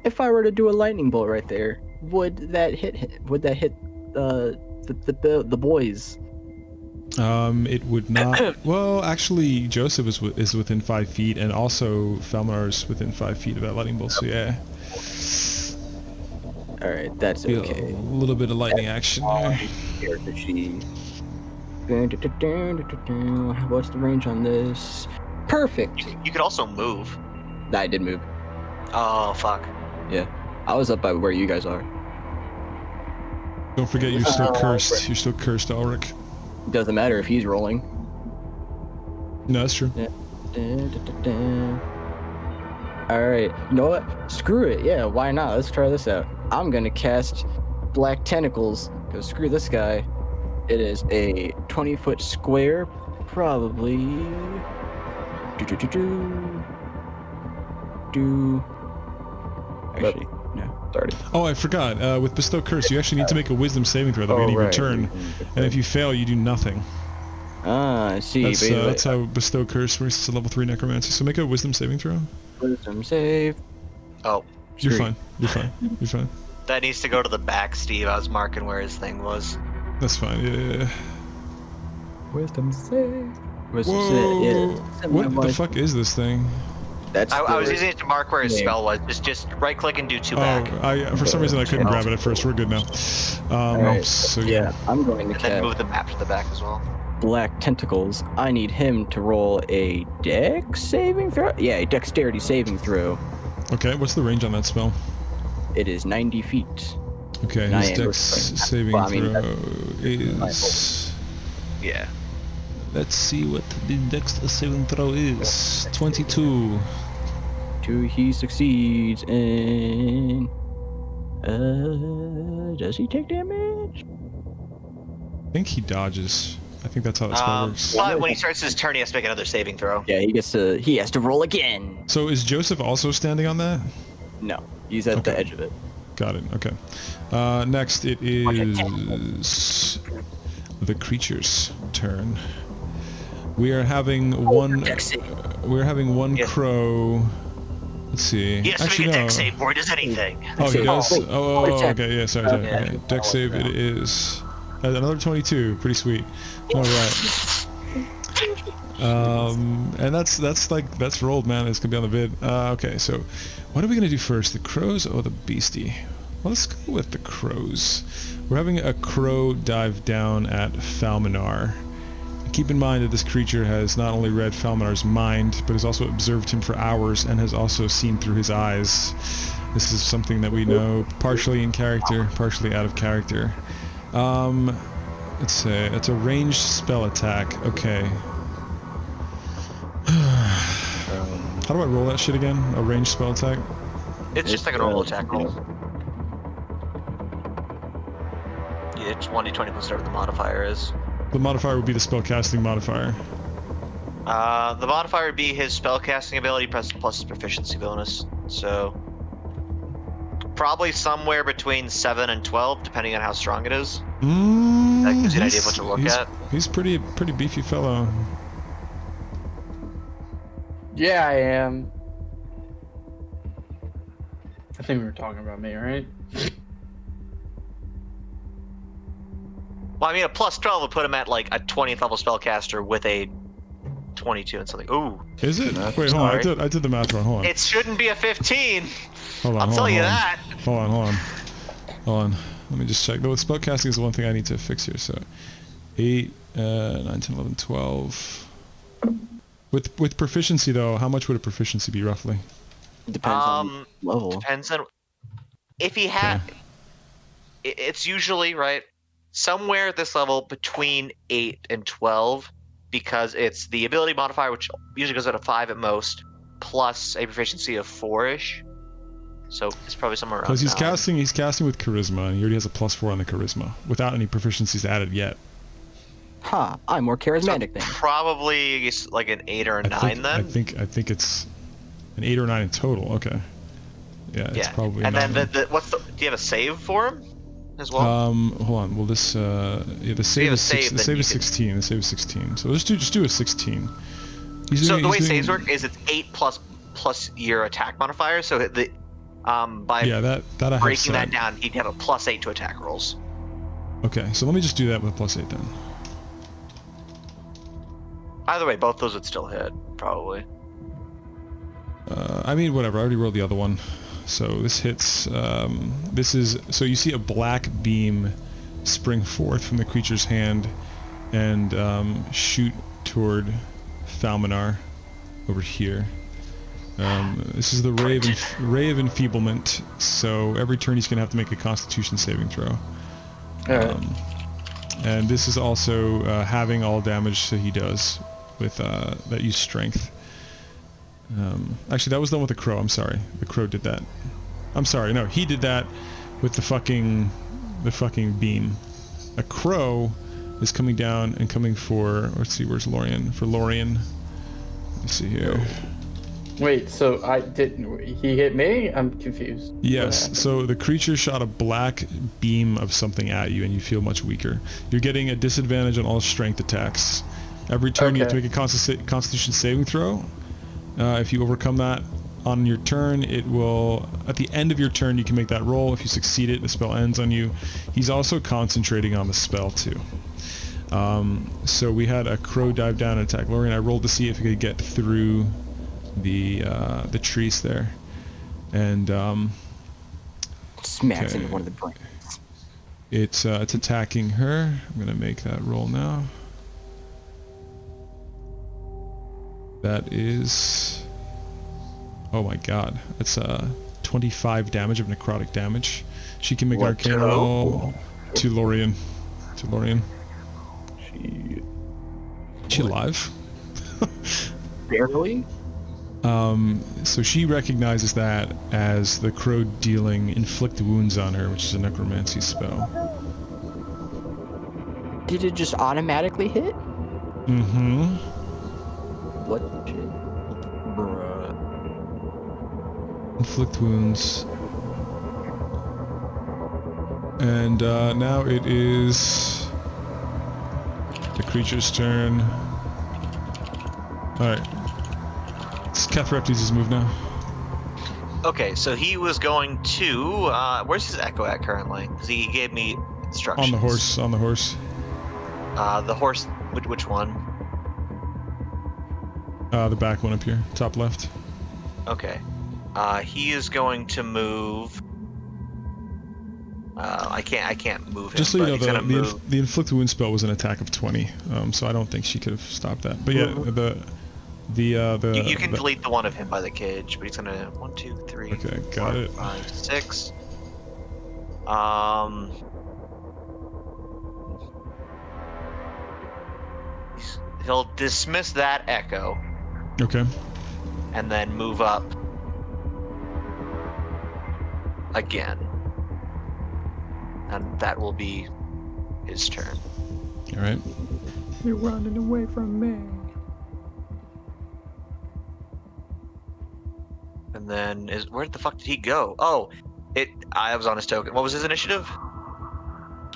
If I were to do a lightning bolt right there, would that hit? Would that hit the boys? It would not. Well, actually, Joseph is within 5 feet, and also Falmar's within 5 feet of that lightning bolt. So yeah, All right, that's be okay. a little bit of lightning action there. Here that she. What's the range on this? Perfect. You could also move. I did move. Oh, fuck. I was up by where you guys are. Don't forget, you're still cursed. You're still cursed, Ulrich. Doesn't matter if he's rolling. No, that's true. Alright, you know what? Screw it. Yeah, why not? Let's try this out. I'm gonna cast Black Tentacles, because screw this guy. It is a 20-foot square, probably. Actually, no. Sorry. Oh, I forgot. With Bestow Curse, you actually need to make a Wisdom saving throw at the Oh, beginning of your right. turn, and if you fail, you do nothing. Ah, I see. That's how Bestow Curse works. It's a level 3 necromancy. So make a Wisdom saving throw. Wisdom save. Oh, You're Screw. fine. You're fine. You're fine. that needs to go to the back, Steve. I was marking where his thing was. That's fine. Yeah. Wisdom save. Wisdom Whoa! save. Yeah. What the fuck is this thing? That's I was the- using it to mark where his Yeah. spell was. Just right click and do 2 Oh, back. for some reason I couldn't grab it at first. We're good now. Alright, So yeah, I'm going to And then cast move the map to the back as well. Black Tentacles. I need him to roll a dex saving throw? Yeah, a dexterity saving throw. Okay, what's the range on that spell? It is 90 feet. Okay, Nine, his dex saving well, I mean, throw that's- is... Yeah. Let's see what the dex saving throw is. 22. 2, he succeeds, and... does he take damage? I think he dodges. I think that's how that spell works. But when he starts his turn, he has to make another saving throw. Yeah, he has to roll again. So is Joseph also standing on that? No, he's at the edge of it. Got it. Okay. Next, it is the creature's turn. We are having one. We're having one crow. Let's see. He has to make a dex save before he does anything. Oh, he does. wait, Okay. Yeah. Sorry. Okay. Dex save. It is another 22. Pretty sweet. All right. And that's rolled, man. It's gonna be on the vid. Okay. So, what are we gonna do first? The crows or the beastie? Well, let's go with the crows. We're having a crow dive down at Falminar. Keep in mind that this creature has not only read Falminar's mind, but has also observed him for hours and has also seen through his eyes. This is something that we know partially in character, partially out of character. Let's say it's a ranged spell attack. Okay. How do I roll that shit again? A ranged spell attack? It's just like a normal attack roll. Yeah, it's 1d20 plus whatever the modifier is. The modifier would be the spellcasting modifier. The modifier would be his spellcasting ability plus his proficiency bonus. So probably somewhere between 7 and 12, depending on how strong it is. That gives you an idea of what to look at. He's pretty beefy fellow. Yeah, I am. I think we were talking about me, right? Well, I mean, a plus 12 would put him at like a 20th level spellcaster with a 22 and something. Ooh. Is it? Wait, hold on. I did the math wrong. Hold on. It shouldn't be a 15. Hold on. I'll tell you that. Hold on. Let me just check. Though spellcasting is the one thing I need to fix here. So, 8, 9, 10, 11, 12. With proficiency though, how much would a proficiency be roughly? Depends on level. Depends on if he had. Okay. It's usually right somewhere at this level between 8 and 12, because it's the ability modifier, which usually goes out of 5 at most, plus a proficiency of 4-ish. So it's probably somewhere around. Because he's casting with charisma, and he already has a +4 on the charisma without any proficiencies added yet. Huh, I'm more charismatic then. Probably like an 8 or a 9 then. I think it's an 8 or 9 in total. Okay. Yeah, it's probably. And then do you have a save for him as well? Hold on. Well, this the save is 16. The save is 16. So let's just do a 16. So the way saves work is it's 8 plus your attack modifier. So by that I breaking that down, he'd have a +8 to attack rolls. Okay, so let me just do that with a +8 then. Either way, both those would still hit, probably. I mean, whatever. I already rolled the other one. So this hits. So you see a black beam spring forth from the creature's hand and shoot toward Falminar over here. This is the ray of enfeeblement. So every turn he's going to have to make a Constitution saving throw. And this is also having all damage, so he does with that use strength. Actually, that was done with the crow. I'm sorry, the crow did that. I'm sorry, no, he did that with the fucking beam. A crow is coming down and coming for. Let's see, where's Lorian? For Lorian. Let's see here. Wait, so he hit me? I'm confused. Yes, so the creature shot a black beam of something at you and you feel much weaker. You're getting a disadvantage on all strength attacks. Every turn you have to make a Constitution saving throw. If you overcome that on your turn, it will, at the end of your turn, you can make that roll. If you succeed it, the spell ends on you. He's also concentrating on the spell too. So we had a crow dive down and attack Lorian. I rolled to see if he could get through the trees there, and smacks into one of the brains. It's attacking her. I'm gonna make that roll now. That is, oh my god, that's 25 damage of necrotic damage. She can make an arcane roll to Lorian. She alive? Barely. So she recognizes that as the crow dealing inflict wounds on her, which is a necromancy spell. Did it just automatically hit? Mm-hmm. What shit? Bruh. Inflict wounds. And now it is the creature's turn. Alright. It's Cathreptes' move now. Okay, so he was going to. Where's his echo at currently? Because he gave me instructions. On the horse, on the horse. The horse. Which one? The back one up here, top left. Okay. He is going to move. I can't move him. Just so you but know, he's gonna move. the inflict wound spell was an attack of 20, so I don't think she could have stopped that. But yeah, You can delete the one of him by the cage, but he's gonna 1, 2, 3, Okay, got 4, it. 5, 6. He'll dismiss that echo Okay. and then move up again, and that will be his turn. All right. You're running away from me. And then where the fuck did he go? Oh, I was on his token. What was his initiative?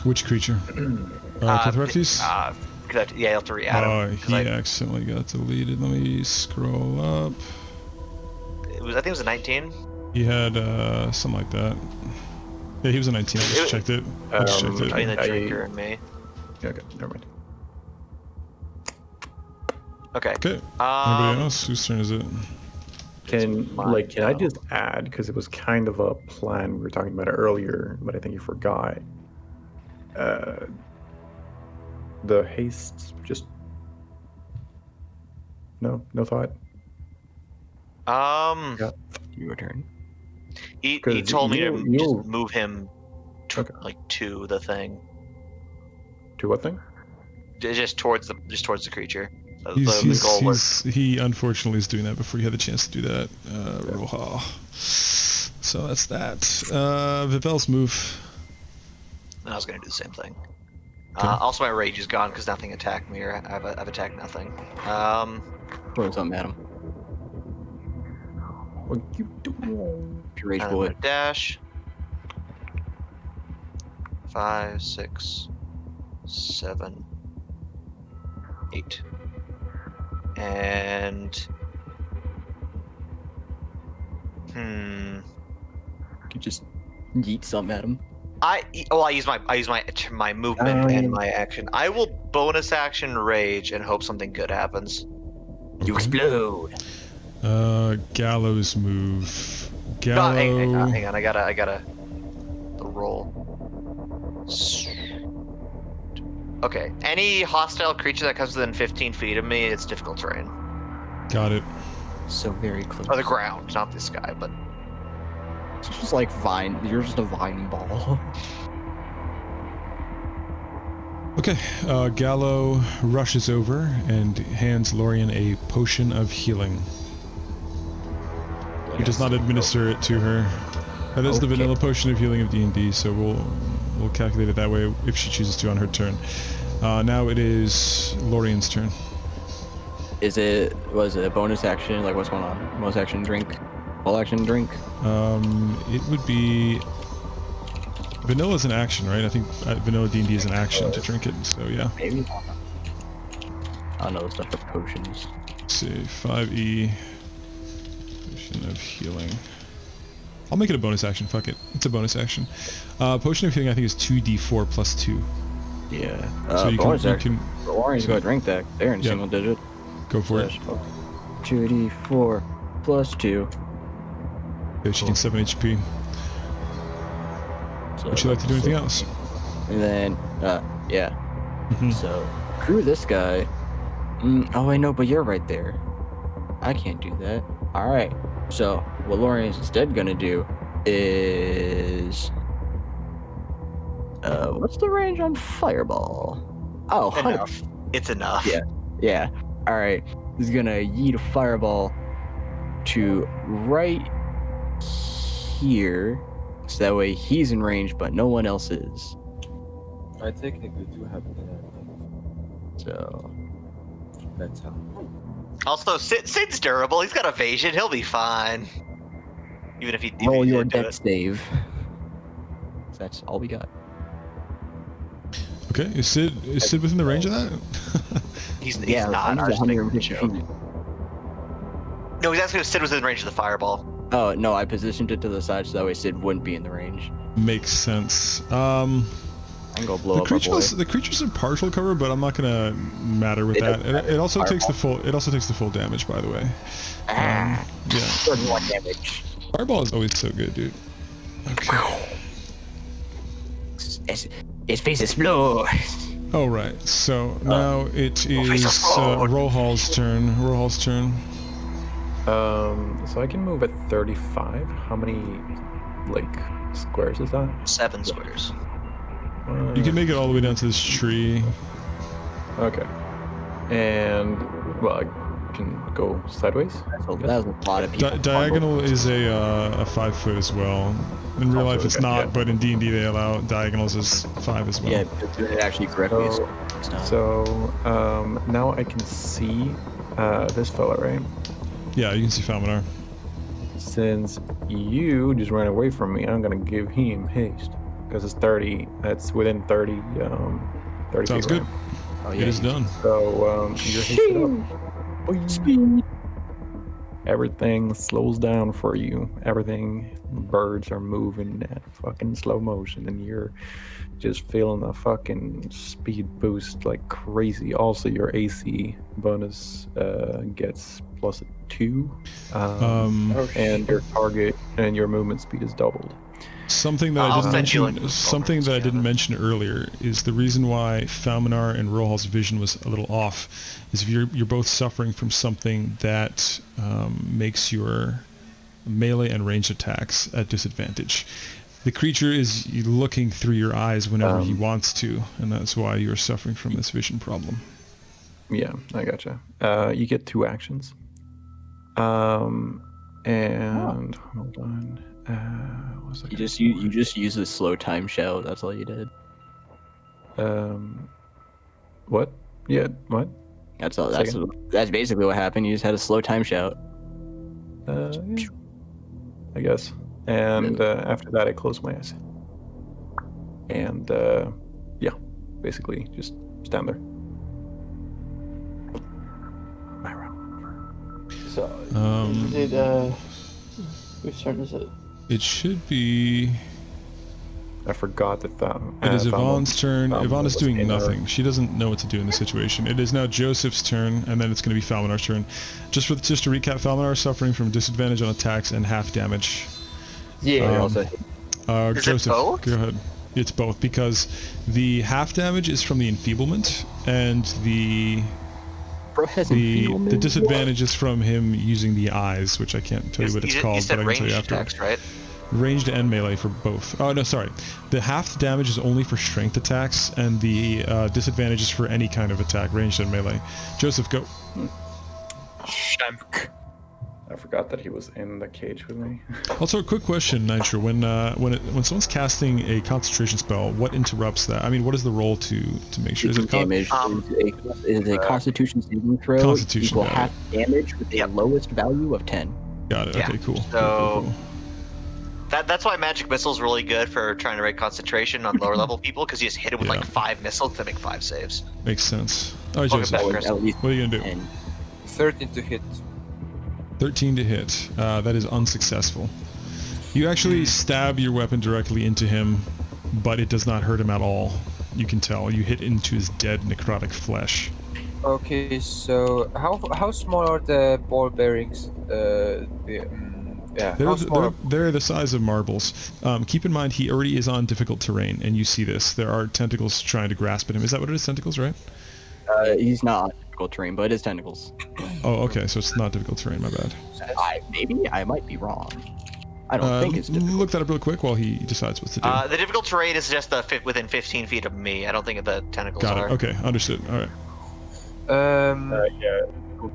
Which creature? Cathreptes? Yeah, you have to re-add him. Oh, 'cause he I accidentally got deleted. Let me scroll up. think it was a 19. He had something like that. Yeah, he was a 19. I just checked it. I just checked Between it. the drinker and me. Okay, never mind. Okay. Okay. Anybody else? Whose turn is it? Can mine can I now. just add, because it was kind of a plan, we were talking about it earlier, but I think you forgot. The haste, just no thought. Yeah. Your turn. He 'Cause told me to you- just move him Okay. to the thing, To what thing? just towards the creature. The goal was He unfortunately is doing that before he had the chance to do that. Roha. So that's that. Vivel's move. I was gonna do the same thing. Okay. Also, my rage is gone because nothing attacked me, or I've attacked nothing. Throw something at him. What you doing? Rage I'm boy. gonna dash. 5, 6, 7, 8, and You just yeet something at him. I use my movement and my action. I will bonus action rage and hope something good happens. You explode. Gallows move. Oh, Gallow. hang on, I gotta the roll. Okay, any hostile creature that comes within 15 feet of me, it's difficult terrain. Got it. So very close. Oh, the ground, not this guy, but It's just like vine. You're just a vine ball. Okay. Gallo rushes over and hands Lorian a potion of healing. He does not administer it to her. That is the Okay. vanilla potion of healing of D&D, so we'll calculate it that way if she chooses to on her turn. Now it is Lorian's turn. Was it a bonus action? Like what's going on? Bonus action drink? Full action drink? It would be... Vanilla is an action, right? I think vanilla D&D is an action to drink it, so yeah. Maybe. I don't know the stuff for potions. Let's see, 5e... Potion of healing. I'll make it a bonus action, fuck it. It's a bonus action. Potion of healing I think is 2d4 plus 2. Yeah. So you bonus can action. The Warriors go drink that. They're in Yeah. single digit. go for it. 2d4 plus 2. Yeah, she gains 7 HP. So Would you like to do anything else? And then, yeah. Mhm. So, crew this guy. Oh, wait, no, but you're right there. I can't do that. Alright. So, what Lorian's instead gonna do is... what's the range on Fireball? Oh, 100. enough. It's enough. Yeah. Yeah. Alright. He's gonna yeet a Fireball to right here. So that way he's in range, but no one else is. I technically do have an So Let's have. Also, Sid's durable. He's got evasion. He'll be fine. Even if he roll your did do dex it. save. That's all we got. Okay, is Sid within the range of that? He's Yeah, not. I was just making a 150 joke. feet. No, he's asking if Sid was in range of the fireball. Oh no, I positioned it to the side so that way Sid wouldn't be in the range. Makes sense. I can go blow The up our boy. creature's in partial cover, but I'm not gonna matter with It that. doesn't matter. It also takes the Fireball. full. It also takes the full damage, by the way. Ah, Yeah, does 1 damage. fireball is always so good, dude. Okay. His face is blue. All right. So now it face is of road. Rohal's turn. Rohal's turn. So I can move at 35. How many, like, squares is that? 7 squares. You can make it all the way down to this tree. Okay. And, well, I can go sideways? That's a lot of people. Diagonal is a 5 foot as well. In real life, it's Okay, not, yeah. but in D&D they allow diagonals as 5 as well. Yeah, it actually correctly. So, now I can see this fella, right? Yeah, you can see Falminar. Since you just ran away from me, I'm gonna give him haste. Because it's 30, that's within 30, 30 Sounds feet, good. right? Oh, It is done. So, you're hasted up. Speed. Everything slows down for you. Everything, birds are moving at fucking slow motion, and you're just feeling a fucking speed boost like crazy. Also, your AC bonus gets +2, and your target and your movement speed is doubled. Something that I'll I send you, didn't mention. like, Something that I didn't mention earlier is the reason why Falminar and Rohal's vision was a little off. Is if you're both suffering from something that makes your melee and ranged attacks at disadvantage. The creature is looking through your eyes whenever he wants to, and that's why you're suffering from this vision problem. Yeah, I gotcha. You get 2 actions. And hold on. What was I You gonna just use a slow time shout. That's all you did. What? Yeah, what? That's all. Second. That's basically what happened. You just had a slow time shout. Yeah, I guess. And after that, I close my eyes. And yeah, basically just stand there. My round. So, whose turn is it? It should be. I forgot that. It is Yvonne's turn. Yvonne is was doing in her- nothing. She doesn't know what to do in this situation. It is now Joseph's turn, and then it's going to be Falminar's turn. Just to recap, Falminar is suffering from disadvantage on attacks and half damage. Yeah. Also, Is it Joseph, both? go ahead. It's both, because the half damage is from the enfeeblement, and the bro has the enfeeblement. disadvantage is from him using the eyes, which I can't tell you what it's You called, said but I can tell you ranged after. attacks, right? Ranged and melee for both. Oh no, sorry. The half damage is only for strength attacks, and the disadvantage is for any kind of attack, ranged and melee. Joseph, go. I forgot that he was in the cage with me. Also, a quick question, Nitro. When someone's casting a concentration spell, what interrupts that? I mean, what is the roll to make sure? Is it damage is a Constitution saving throw. Constitution, Equal got it. half damage with the Yep. lowest value of 10. Got it. Yeah. Okay, cool. So- Cool. That's why magic missile's really good for trying to break concentration on lower level people, because you just hit it with Yeah. like 5 missiles to make 5 saves. Makes sense. All right, Welcome Joseph. back, Or Chris. at least What are you gonna do? 10. 13 to hit. 13 to hit. That is unsuccessful. You actually stab your weapon directly into him, but it does not hurt him at all. You can tell. You hit into his dead necrotic flesh. Okay, so how small are the ball bearings? How small? They're the size of marbles. Keep in mind, he already is on difficult terrain, and you see this. There are tentacles trying to grasp at him. Is that what it is? Tentacles, right? He's not on difficult terrain, but it is tentacles. Oh, okay. So it's not difficult terrain. My bad. I might be wrong. I don't think it's difficult. Look that up real quick while he decides what to do. The difficult terrain is just within 15 feet of me. I don't think the tentacles Got are. it. Okay, understood. All right.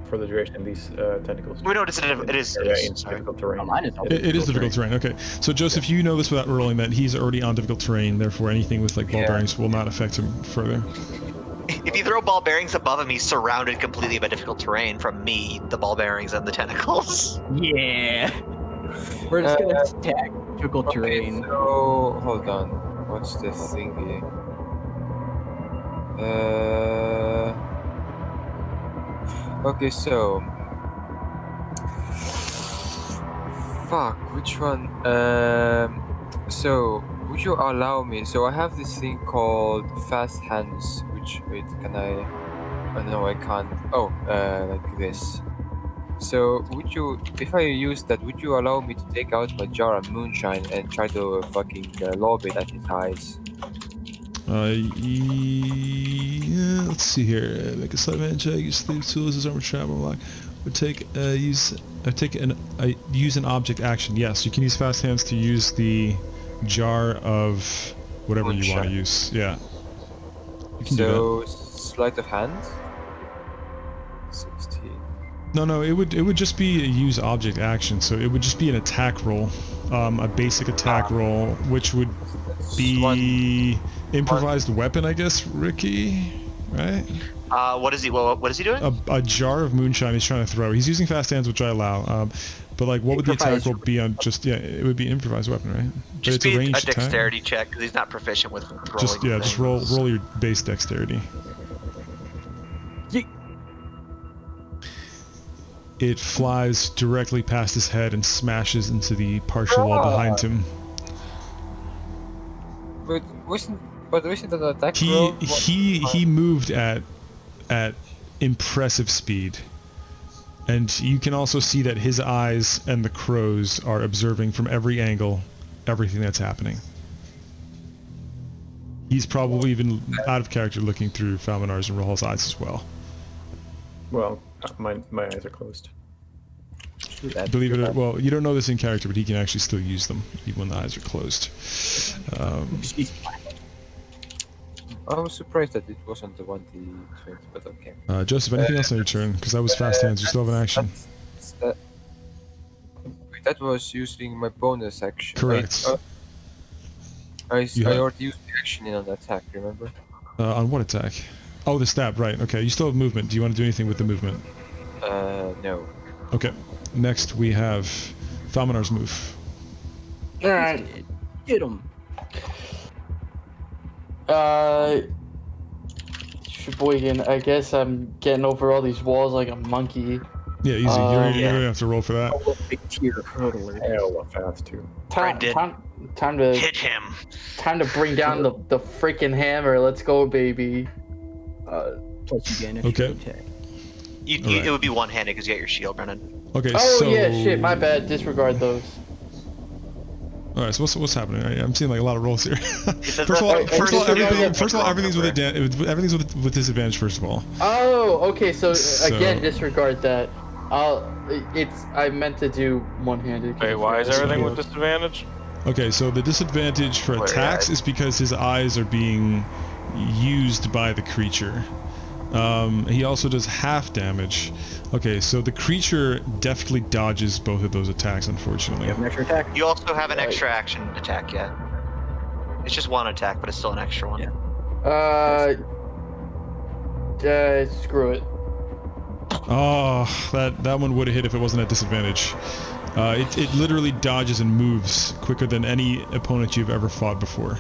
for the duration of these tentacles. We notice it is. In Sorry. difficult terrain. Oh, mine is It is difficult terrain. Okay, so Joseph, you know this without rolling that he's already on difficult terrain. Therefore, anything with like ball Yeah. bearings will not affect him further. If you throw ball bearings above him, he's surrounded completely by difficult terrain from me, the ball bearings, and the tentacles. Yeah. We're just gonna stack difficult terrain. So hold on. What's the thingy? Okay, so. Fuck. Which one? So would you allow me? So I have this thing called fast hands. Which wait, can I? Oh no, I can't. Oh, like this. So would you, if I use that, would you allow me to take out my jar of moonshine and try to fucking lob it at his eyes? Yeah, let's see here. Make a sleight of hand check. Use sleeve tools as armor trap or lock. Would take use an object action. Yes, you can use fast hands to use the jar of whatever you want to Moonshine. use. Yeah. You can do that. So sleight of hand. 16. No, it would just be a use object action, so it would just be an attack roll, a basic attack roll, which would be improvised weapon, I guess, Ricky, right? What is he doing? A jar of moonshine he's trying to throw. He's using fast hands, which I allow. But like, what would the attack roll be on? Just it would be improvised weapon, right? But Just it's be a a ranged attack. dexterity check because he's not proficient with rolling. Just roll your base dexterity. Yeet. It flies directly past his head and smashes into the partial wall behind him. But wasn't that an attack He roll? he moved at impressive speed, and you can also see that his eyes and the crows are observing from every angle everything that's happening. He's probably even out of character looking through Falminar's and Rahal's eyes as well. Well, my eyes are closed. Believe it or well, you don't know this in character, but he can actually still use them even when the eyes are closed. I was surprised that it wasn't the 1d20, but okay. Joseph, anything else on your turn? Because that was fast hands. You still have an action. That was using my bonus action. Correct. I You have- already used the action in an attack, remember? On what attack? Oh, the stab. Right. Okay. You still have movement. Do you want to do anything with the movement? No. Okay. Next we have Falminar's move. All right. Get him. Sheboygan, I guess I'm getting over all these walls like a monkey. Yeah, easy. You don't have to roll for that. Big tier hurdler. Hell, fast too. Time Brendan. to Hit him. bring down the freaking hammer. Let's go, baby. Plus you gain Okay. extra attack. It would be one-handed because you got your shield, Brennan. Okay. Oh so... yeah, shit, my bad. Disregard those. All right. So what's happening? I'm seeing like a lot of rolls here. First of all, Alright, everything's with everything's with disadvantage. First of all. Oh, okay. So again, So- disregard that. I meant to do one-handed. Wait, why is everything with disadvantage? Okay. So the disadvantage for Wait, attacks is because his eyes are being used by the creature. He also does half damage. Okay, so the creature deftly dodges both of those attacks, unfortunately. You have an extra attack. You also have an Right. extra action attack, yeah. It's just one attack, but it's still an extra one. Yeah. Screw it. Oh, that one would have hit if it wasn't at disadvantage. It literally dodges and moves quicker than any opponent you've ever fought before.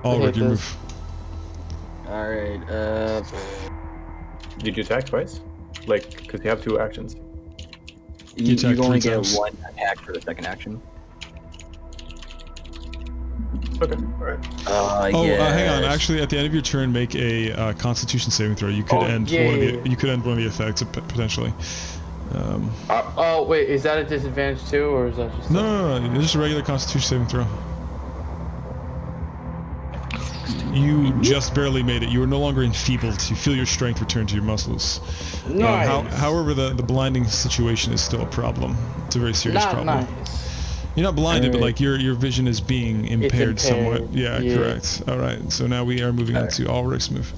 All hit right, your this. move. All right. Did you attack twice? Like, because you have two actions. You attack only 3 get times. one attack for the second action. Okay, alright. Oh, yes. hang on. Actually, at the end of your turn, make a Constitution saving throw. You could end yeah, one of yeah, the you could end one of the effects potentially. Oh wait, is that a disadvantage too, or is that just? No. It's just a regular Constitution saving throw. You just barely made it. You are no longer enfeebled. You feel your strength return to your muscles. Nice. However, the blinding situation is still a problem. It's a very serious Not problem. nice. You're not blinded, but Alright. like your vision is being impaired somewhat. impaired, Yeah, yeah. correct. All right. So now we are moving on to Ulrich's move.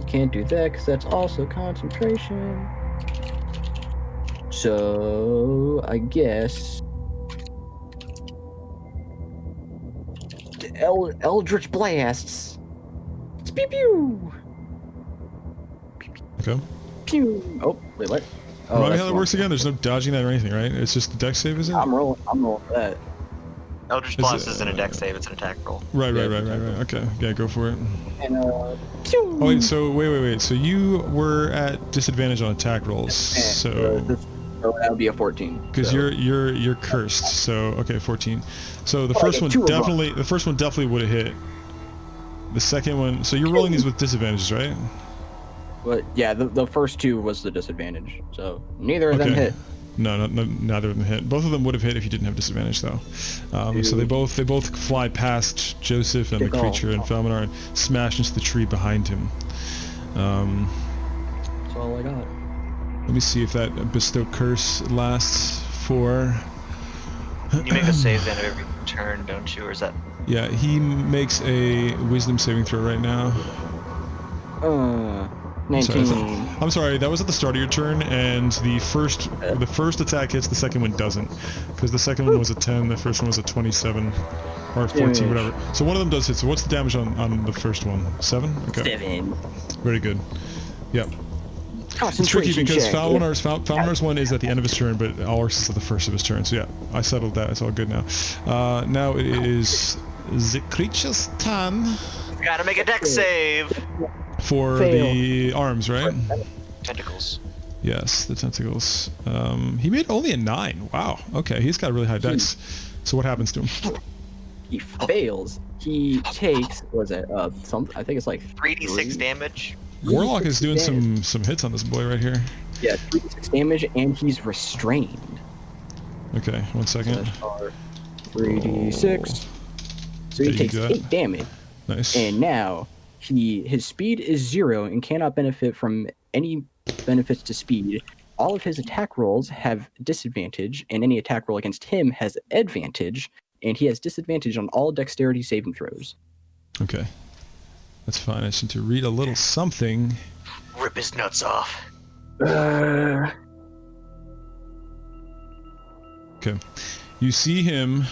Can't do that because that's also concentration. So I guess Eldritch Blasts. Pew pew. Okay. Pew. Oh wait, what? Oh, Remind me that's how that the works one. again. There's no dodging that or anything, right? It's just the dex save, is it? I'm rolling for that. Eldritch Is Blast it, isn't a dex save, it's an attack roll. Right. Yeah, Okay. Yeah, go for it. And pew. Oh wait, so wait. So you were at disadvantage on attack rolls, so that would be a 14. because so. you're cursed. So okay, 14. So the Oh, I first get one two of them. definitely would have hit. The second one, so you're rolling these with disadvantages, right? But yeah, the first two was the disadvantage. So neither of them hit. No, neither of them hit. Both of them would have hit if you didn't have disadvantage, though. So they both fly past Joseph and the creature and Felminar and smash into the tree behind him. That's all I got. Let me see if that bestow curse lasts for. You make a save then every turn, don't you? Or is that? Yeah, he makes a wisdom saving throw right now. 19. I'm sorry, that was at the start of your turn, and the first attack hits, the second one doesn't, because the second one was a 10, the first one was a 27 or 14, whatever. So one of them does hit. So what's the damage on the first one? 7? Okay. 7. Very good. Yep. It's tricky because Falminar's one is at the end of his turn, but Ulrich's is at the first of his turn. So yeah, I settled that. It's all good now. Now it is the creature's turn. Gotta make a dex save. For the arms, right? Tentacles. Yes, the tentacles. He made only a 9. Wow. Okay, he's got really high dex. So what happens to him? He fails. He takes, what was it? I think it's like 3d6 damage. Warlock is doing some hits on this boy right here. Yeah, 3d6 damage, and he's restrained. Okay, 1 second. 3d6. So he takes 8 damage. Nice. And now his speed is 0 and cannot benefit from any benefits to speed. All of his attack rolls have disadvantage, and any attack roll against him has advantage, and he has disadvantage on all dexterity saving throws. Okay. That's fine. I just need to read a little something. Rip his nuts off. Okay. You see him,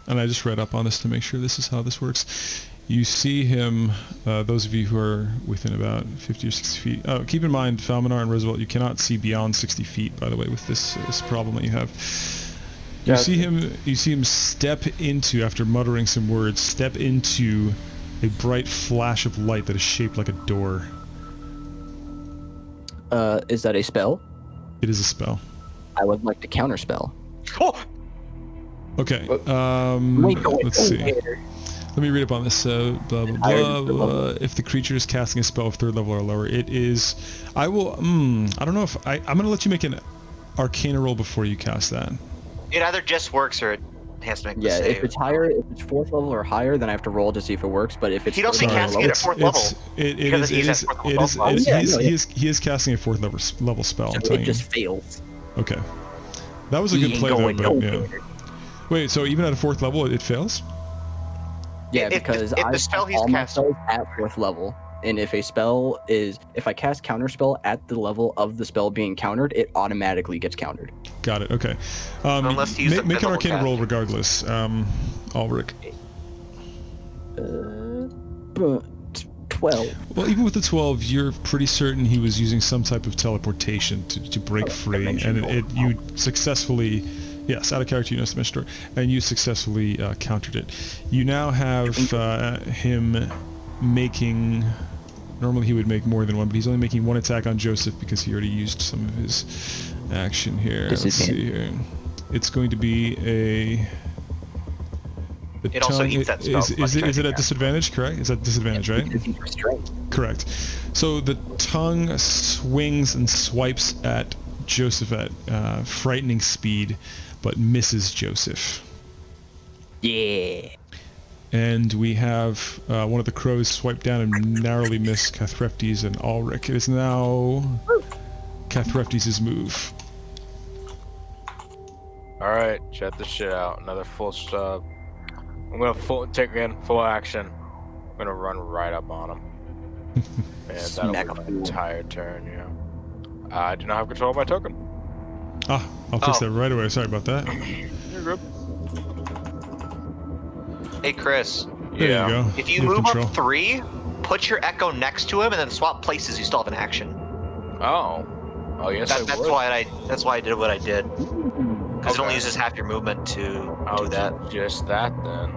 and I just read up on this to make sure this is how this works. You see him, those of you who are within about 50 or 60 feet. Oh, keep in mind, Falminar and Roosevelt, you cannot see beyond 60 feet, by the way, with this problem that you have. You see him step into, after muttering some words, step into a bright flash of light that is shaped like a door. Is that a spell? It is a spell. I would like to counterspell. Oh! Okay, let's see. Let me read up on this. Blah, blah, blah. If the creature is casting a spell of 3rd level or lower, it is... I will... I don't know if... I'm going to let you make an Arcana roll before you cast that. It either just works or it has to make the save. Yeah, if it's higher, if it's 4th level or higher, then I have to roll to see if it works. But if it's... He'd also be casting it at 4th level. He is casting a 4th level spell. So it just fails. Okay. That was a good play though, but yeah. Wait, so even at a 4th level, it fails? Yeah, because if the spell he's all my casting spells at 4th level, and if if I cast counterspell at the level of the spell being countered, it automatically gets countered. Got it. Okay. Unless you use make an Arcana roll regardless, Ulrich. 12. Well, even with the 12, you're pretty certain he was using some type of teleportation to break free, and you successfully. Yes, out of character, you know, Dimension Door, and you successfully countered it. You now have him making... Normally he would make more than one, but he's only making 1 attack on Joseph because he already used some of his action here. Let's see here. It's going to be a... It also eats that spell. Is it at disadvantage, correct? Is that disadvantage, right? Correct. So the tongue swings and swipes at Joseph at frightening speed, but misses Joseph. Yeah. And we have one of the crows swipe down and narrowly miss Cathreptes and Ulrich. It is now Cathreptes' move. Alright, check this shit out. Another full stop. I'm gonna take full action. I'm gonna run right up on him. And Smack that'll be a my fool. entire turn, yeah. I do not have control of my token. Ah, I'll fix Oh. that right away. Sorry about that. You're good. Hey, Chris. There Yeah. you go. If you have move control. up 3, put your echo next to him, and then swap places. You still have an action. Oh. Oh, yes, I That's would. why I did what I did. Because it only Okay. uses half your movement to I'll do that. just that then.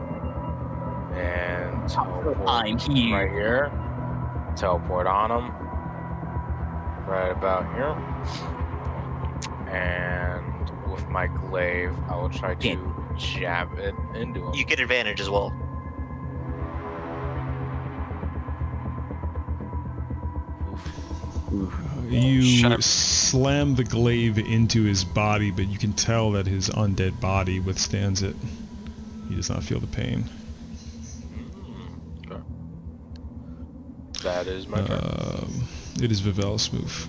And teleport I'm here. right here. Teleport on him. Right about here. And with my glaive, I will try to jab it into him. You get advantage as well. You Shut up. slam the glaive into his body, but you can tell that his undead body withstands it. He does not feel the pain. Okay. That is my turn. It is Vivel's move.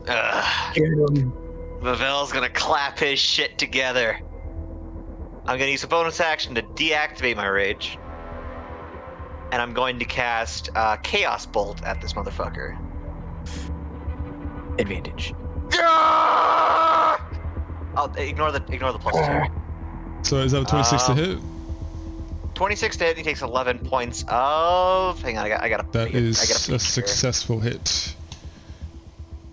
Ugh. Vavel's gonna clap his shit together. I'm gonna use a bonus action to deactivate my rage. And I'm going to cast Chaos Bolt at this motherfucker. Advantage. I'll ignore the plus 2. So is that a 26 to hit? 26 to hit, he takes 11 points of... Hang on, I gotta... That is I gotta a peek here. successful hit.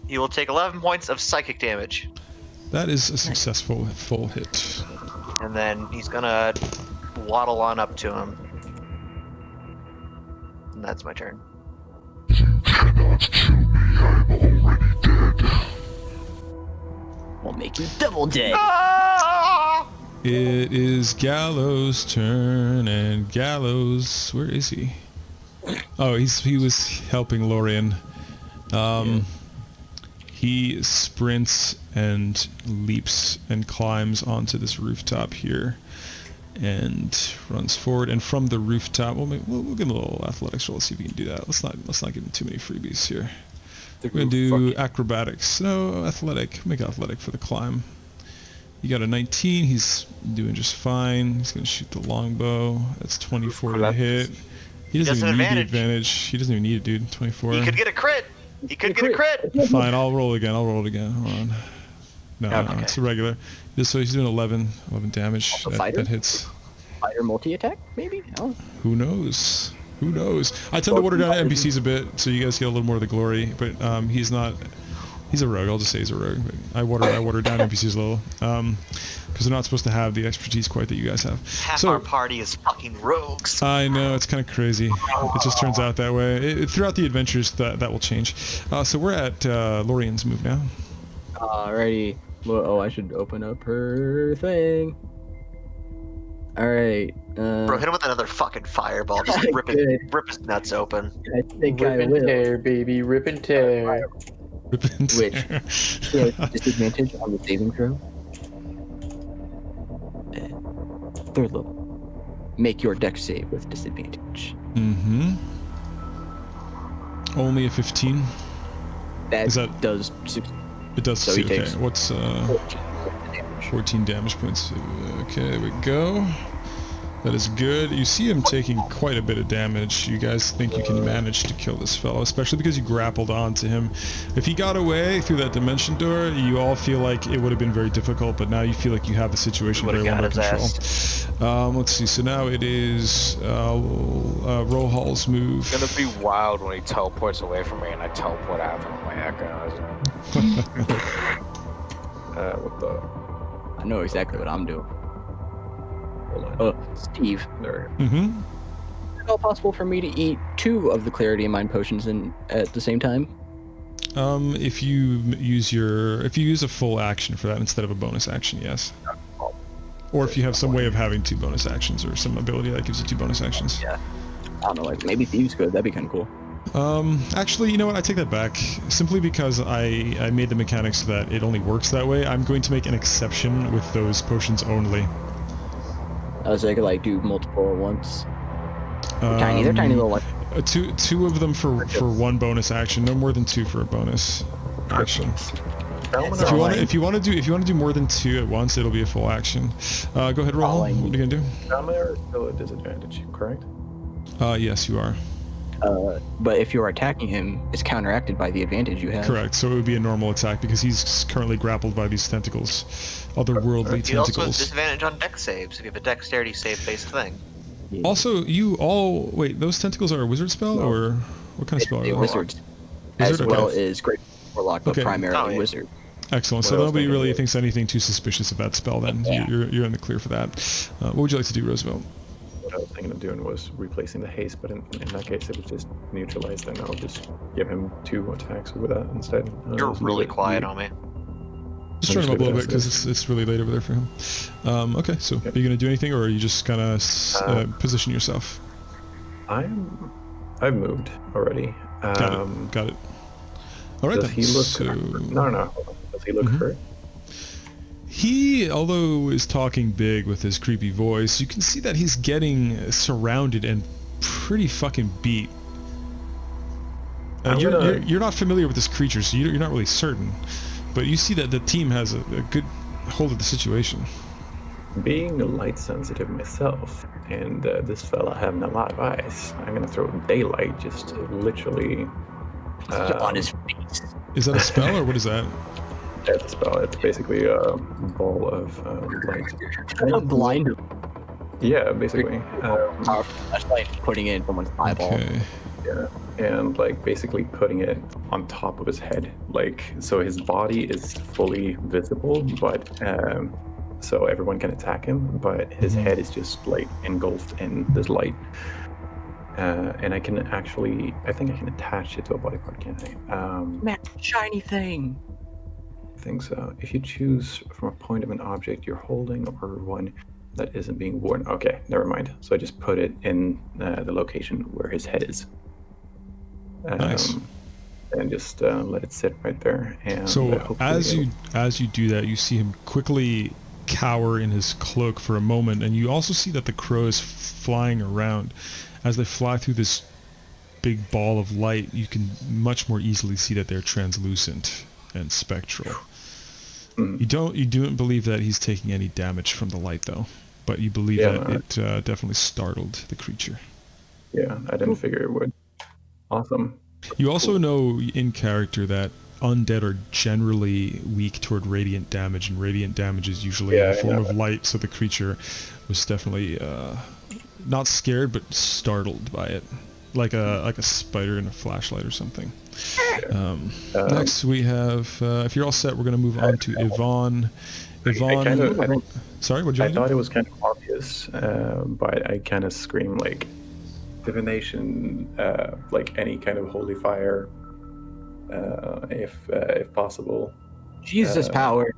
He will take 11 points of psychic damage. That is a successful full hit. And then he's gonna waddle on up to him. And that's my turn. You cannot kill me, I'm already dead. We'll make you double dead. Ah! It is Gallows' turn, and Gallows, where is he? Oh, he was helping Lorien. He sprints and leaps and climbs onto this rooftop here, and runs forward. And from the rooftop, we'll give him a little athletics roll. Let's see if we can do that. Let's not give him too many freebies here. We're gonna do acrobatics. No, athletic. Make athletic for the climb. You got a 19. He's doing just fine. He's gonna shoot the longbow. That's 24 to hit. He doesn't even need the advantage. He doesn't even need it, dude. 24. He could get a crit! He could get a crit! Fine, I'll roll again. Hold on. No, it's a regular. So he's doing 11 damage. That hits. Fighter multi-attack, maybe? Oh. Who knows? I tend to water down NPCs a bit, so you guys get a little more of the glory. But he's not. He's a rogue. I'll just say he's a rogue. But I water down NPCs a little, because they're not supposed to have the expertise quite that you guys have. Half our party is fucking rogues. I know, it's kind of crazy. It just turns out that way. Throughout the adventures, that will change. So we're at Lorien's move now. Alrighty. Well, oh, I should open up her thing. Alright. Bro, hit him with another fucking fireball. Just rip his nuts open. I think Rip I and will. tear, baby. Rip and tear. Which? Yeah, disadvantage on the saving throw. Third level. Make your dex save with disadvantage. Mm-hmm. Only a 15. That, Is that- does 6 It does So succeed. he Okay, takes what's damage. 14 damage points. Okay, there we go. That is good. You see him taking quite a bit of damage. You guys think you can manage to kill this fellow, especially because you grappled onto him. If he got away through that dimension door, you all feel like it would have been very difficult, but now you feel like you have the situation very well under control. Let's see, so now it is Rohal's move. It's gonna be wild when he teleports away from me and I teleport after him with my echo. What the? I know exactly what I'm doing. Hold on. Steve, There. Mm-hmm. is it all possible for me to eat 2 of the Clarity of Mind potions at the same time? If you use a full action for that instead of a bonus action, yes. Or if you have some way of having 2 bonus actions or some ability that gives you 2 bonus actions. I don't know, like maybe Thieves could. That'd be kind of cool. Actually, you know what? I take that back. Simply because I made the mechanics so that it only works that way, I'm going to make an exception with those potions only. So I could like do multiple at once. They're tiny. They're tiny little like. Two of them for 1 bonus action. No more than 2 for a bonus action. If you want to do more than 2 at once, it'll be a full action. Go ahead, Rahul. What are you gonna do? Down there is still a disadvantage, correct? Yes, you are. But if you are attacking him, it's counteracted by the advantage you have. Correct. So it would be a normal attack because he's currently grappled by these tentacles, otherworldly You also have tentacles. disadvantage on dex saves if you have a dexterity save based thing. Also, you all wait. Those tentacles are a wizard spell, No. or what kind of spell are They they? wizards, Wizard, as okay. well as Great Warlock, but Okay. primarily Oh, yeah. wizard. Excellent. So What else nobody can you really do? thinks anything too suspicious of that spell. Then Yeah. you're in the clear for that. What would you like to do, Roosevelt? What I was thinking of doing was replacing the haste, but in that case it was just neutralized, and I'll just give him 2 attacks with that instead. You're Just really leave it- quiet on me. Just turn him up a little bit Understood. because it's really late over there for him. Okay, so Okay. are you gonna do anything, or are you just gonna position yourself? I've moved already. Got it. All right Does then. he look so hurt? No. Hold on. Does he look Mhm. hurt? he, although is talking big with his creepy voice, you can see that he's getting surrounded and pretty fucking beat. I'm gonna- You're not familiar with this creature, so you're not really certain, but you see that the team has a good hold of the situation. Being light sensitive myself, and this fella having a lot of eyes, I'm gonna throw daylight just to literally. On his face. Is that a spell or what is that? That's a spell. It's basically a ball of light. Blind him. Yeah, basically. Powerful flashlight, putting it in someone's eyeball. Okay. Yeah, and like basically putting it on top of his head, like so his body is fully visible, but so everyone can attack him, but his head is just like engulfed in this light. And I think I can attach it to a body part, can't I? Man, shiny thing. I think so. If you choose from a point of an object you're holding or one that isn't being worn. Okay, never mind. So I just put it in the location where his head is. Nice. And just let it sit right there. And So hopefully as you do that, you see him quickly cower in his cloak for a moment, and you also see that the crows flying around. As they fly through this big ball of light, you can much more easily see that they're translucent and spectral. Mhm. You don't believe that he's taking any damage from the light, though, but you believe Yeah, that no. it definitely startled the creature. Yeah, I didn't figure it would. Awesome. You also know in character that undead are generally weak toward radiant damage, and radiant damage is usually in Yeah, the I form know. of light, so the creature was definitely not scared but startled by it, like a spider in a flashlight or something. Next we have, if you're all set, we're going to move on to Yvonne. Yvonne, sorry, what did you I want thought to it was kind of obvious, but I kind of screamed like divination, like any kind of holy fire, if possible. Jesus power.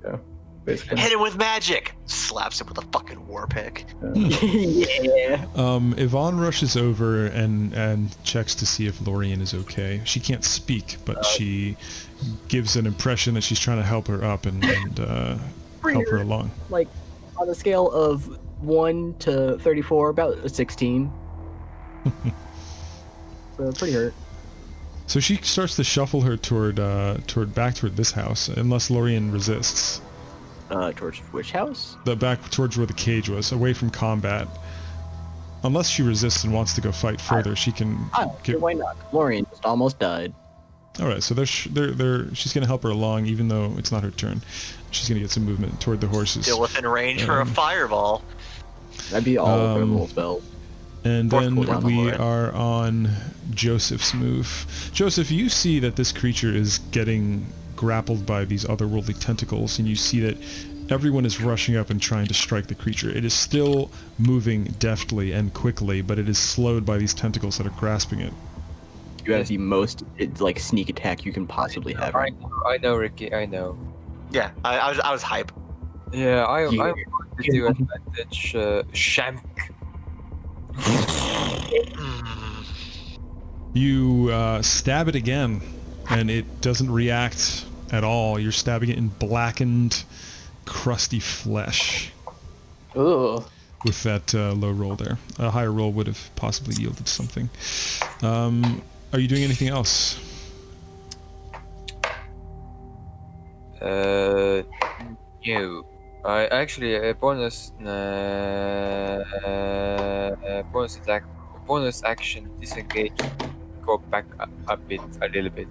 Yeah, basically. Hit him with magic! Slaps him with a fucking war pick. Yeah. Yvonne rushes over and checks to see if Lorien is okay. She can't speak, but she gives an impression that she's trying to help her up and help her along. Like, on a scale of 1 to 34, about a 16. So, pretty hurt. So she starts to shuffle her toward this house, unless Lorien resists. Towards which house? The back towards where the cage was, away from combat. Unless she resists and wants to go fight further, she can. Why not? Lorien just almost died. All right, so she's gonna help her along, even though it's not her turn. She's gonna get some movement toward the horses. Still within range for a fireball. That'd be all of the spells. And Fourth then cooldown, we Lorien. are on Joseph's move. Joseph, you see that this creature is getting grappled by these otherworldly tentacles, and you see that everyone is rushing up and trying to strike the creature. It is still moving deftly and quickly, but it is slowed by these tentacles that are grasping it. You have the most sneak attack you can possibly have. I know, Ricky. I know. Yeah, I was hype. Yeah, I Yeah. want to do advantage shank. Mm. You stab it again, and it doesn't react at all. You're stabbing it in blackened, crusty flesh Ugh. with that low roll there. A higher roll would have possibly yielded something. Are you doing anything else? No. I actually bonus attack bonus action, disengage, go back a little bit.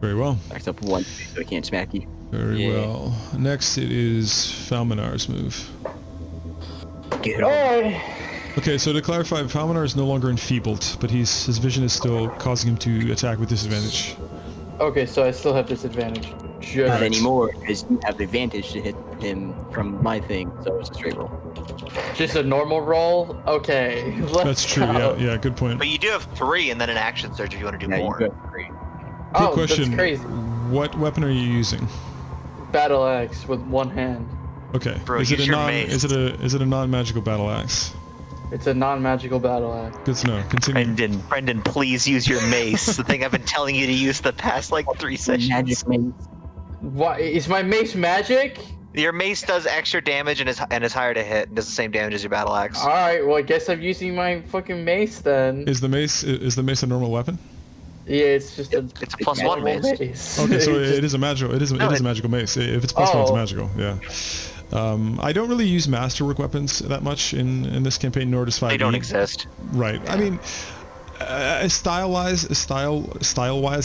Very well. Backs up one, so I can't smack you. Very well. Next, it is Falminar's move. Get on. Alright. Okay, so to clarify, Falminar is no longer enfeebled, but his vision is still causing him to attack with disadvantage. Okay, so I still have disadvantage. Not anymore, because you have the advantage to hit him from my thing, so it's a straight roll. Just a normal roll? Okay. Let's That's true. go. Yeah, good point. But you do have 3 and then an action surge if you want to do Yeah, more. you got three. Quick Oh, question. that's crazy. What weapon are you using? Battle axe with one hand. Okay. Bro, is it use a your mace. is it a non-magical battle axe? It's a non-magical battle axe. Good to know. Continue. Brendan, please use your mace. The thing I've been telling you to use the past like 3 sessions. Magic mace. Why is my mace magic? Your mace does extra damage and is higher to hit and does the same damage as your battle axe. Alright, well I guess I'm using my fucking mace then. Is the mace a normal weapon? Yeah, it's just a It's a plus 1 normal mace. Okay, so It's it is a magical. It is No, a magical mace. If it's plus 1, it's Oh. magical. Yeah. I don't really use masterwork weapons that much in this campaign, nor does 5e. They don't exist. Right. I mean, style-wise,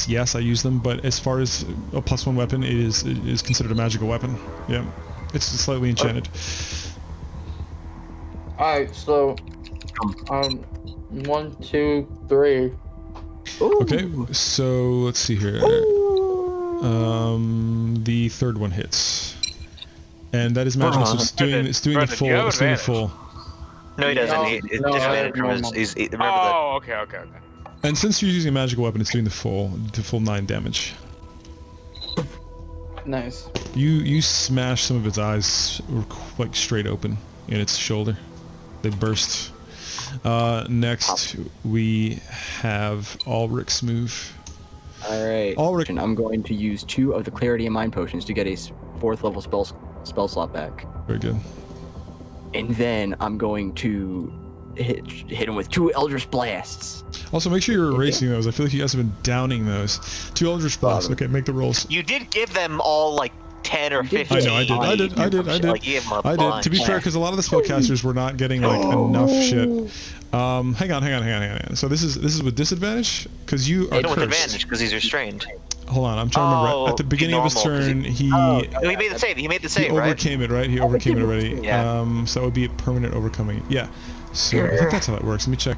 yes, I use them. But as far as a plus 1 weapon, it is considered a magical weapon. Yeah. It's slightly enchanted. Alright, so 1, 2, 3. Okay. So let's see here. The third one hits. And that is magical, so it's doing the Brendan, full. you have It's doing the advantage. full. No, he doesn't. No, It's no, disadvantage from normal. his. Remember Oh, okay. And since you're using a magical weapon, it's doing the full 9 damage. Nice. You smash some of its eyes like straight open in its shoulder. They burst. Next we have Ulrich's move. Alright. Ulrich. And I'm going to use 2 of the Clarity of Mind potions to get a 4th level spell slot back. Very good. And then I'm going to hit him with 2 Eldritch Blasts. Also, make sure you're erasing those. I feel like you guys have been downing those. 2 Eldritch Blasts. Okay, make the rolls. You did give them all like 10 or 15. I know, I did. Like, you gave them a I did. bunch. To be fair, because a lot of the spellcasters were not getting like enough shit. Hang on. So this is with disadvantage because you are Hit him with cursed. advantage because he's restrained. Hold on, I'm trying to remember. At the Oh, beginning of his normal, 'cause turn, he No, he made the save. He made the save, right? overcame it, right? He overcame it already. Yeah. So that would be a permanent overcoming. Yeah. So I think that's how that works. Let me check.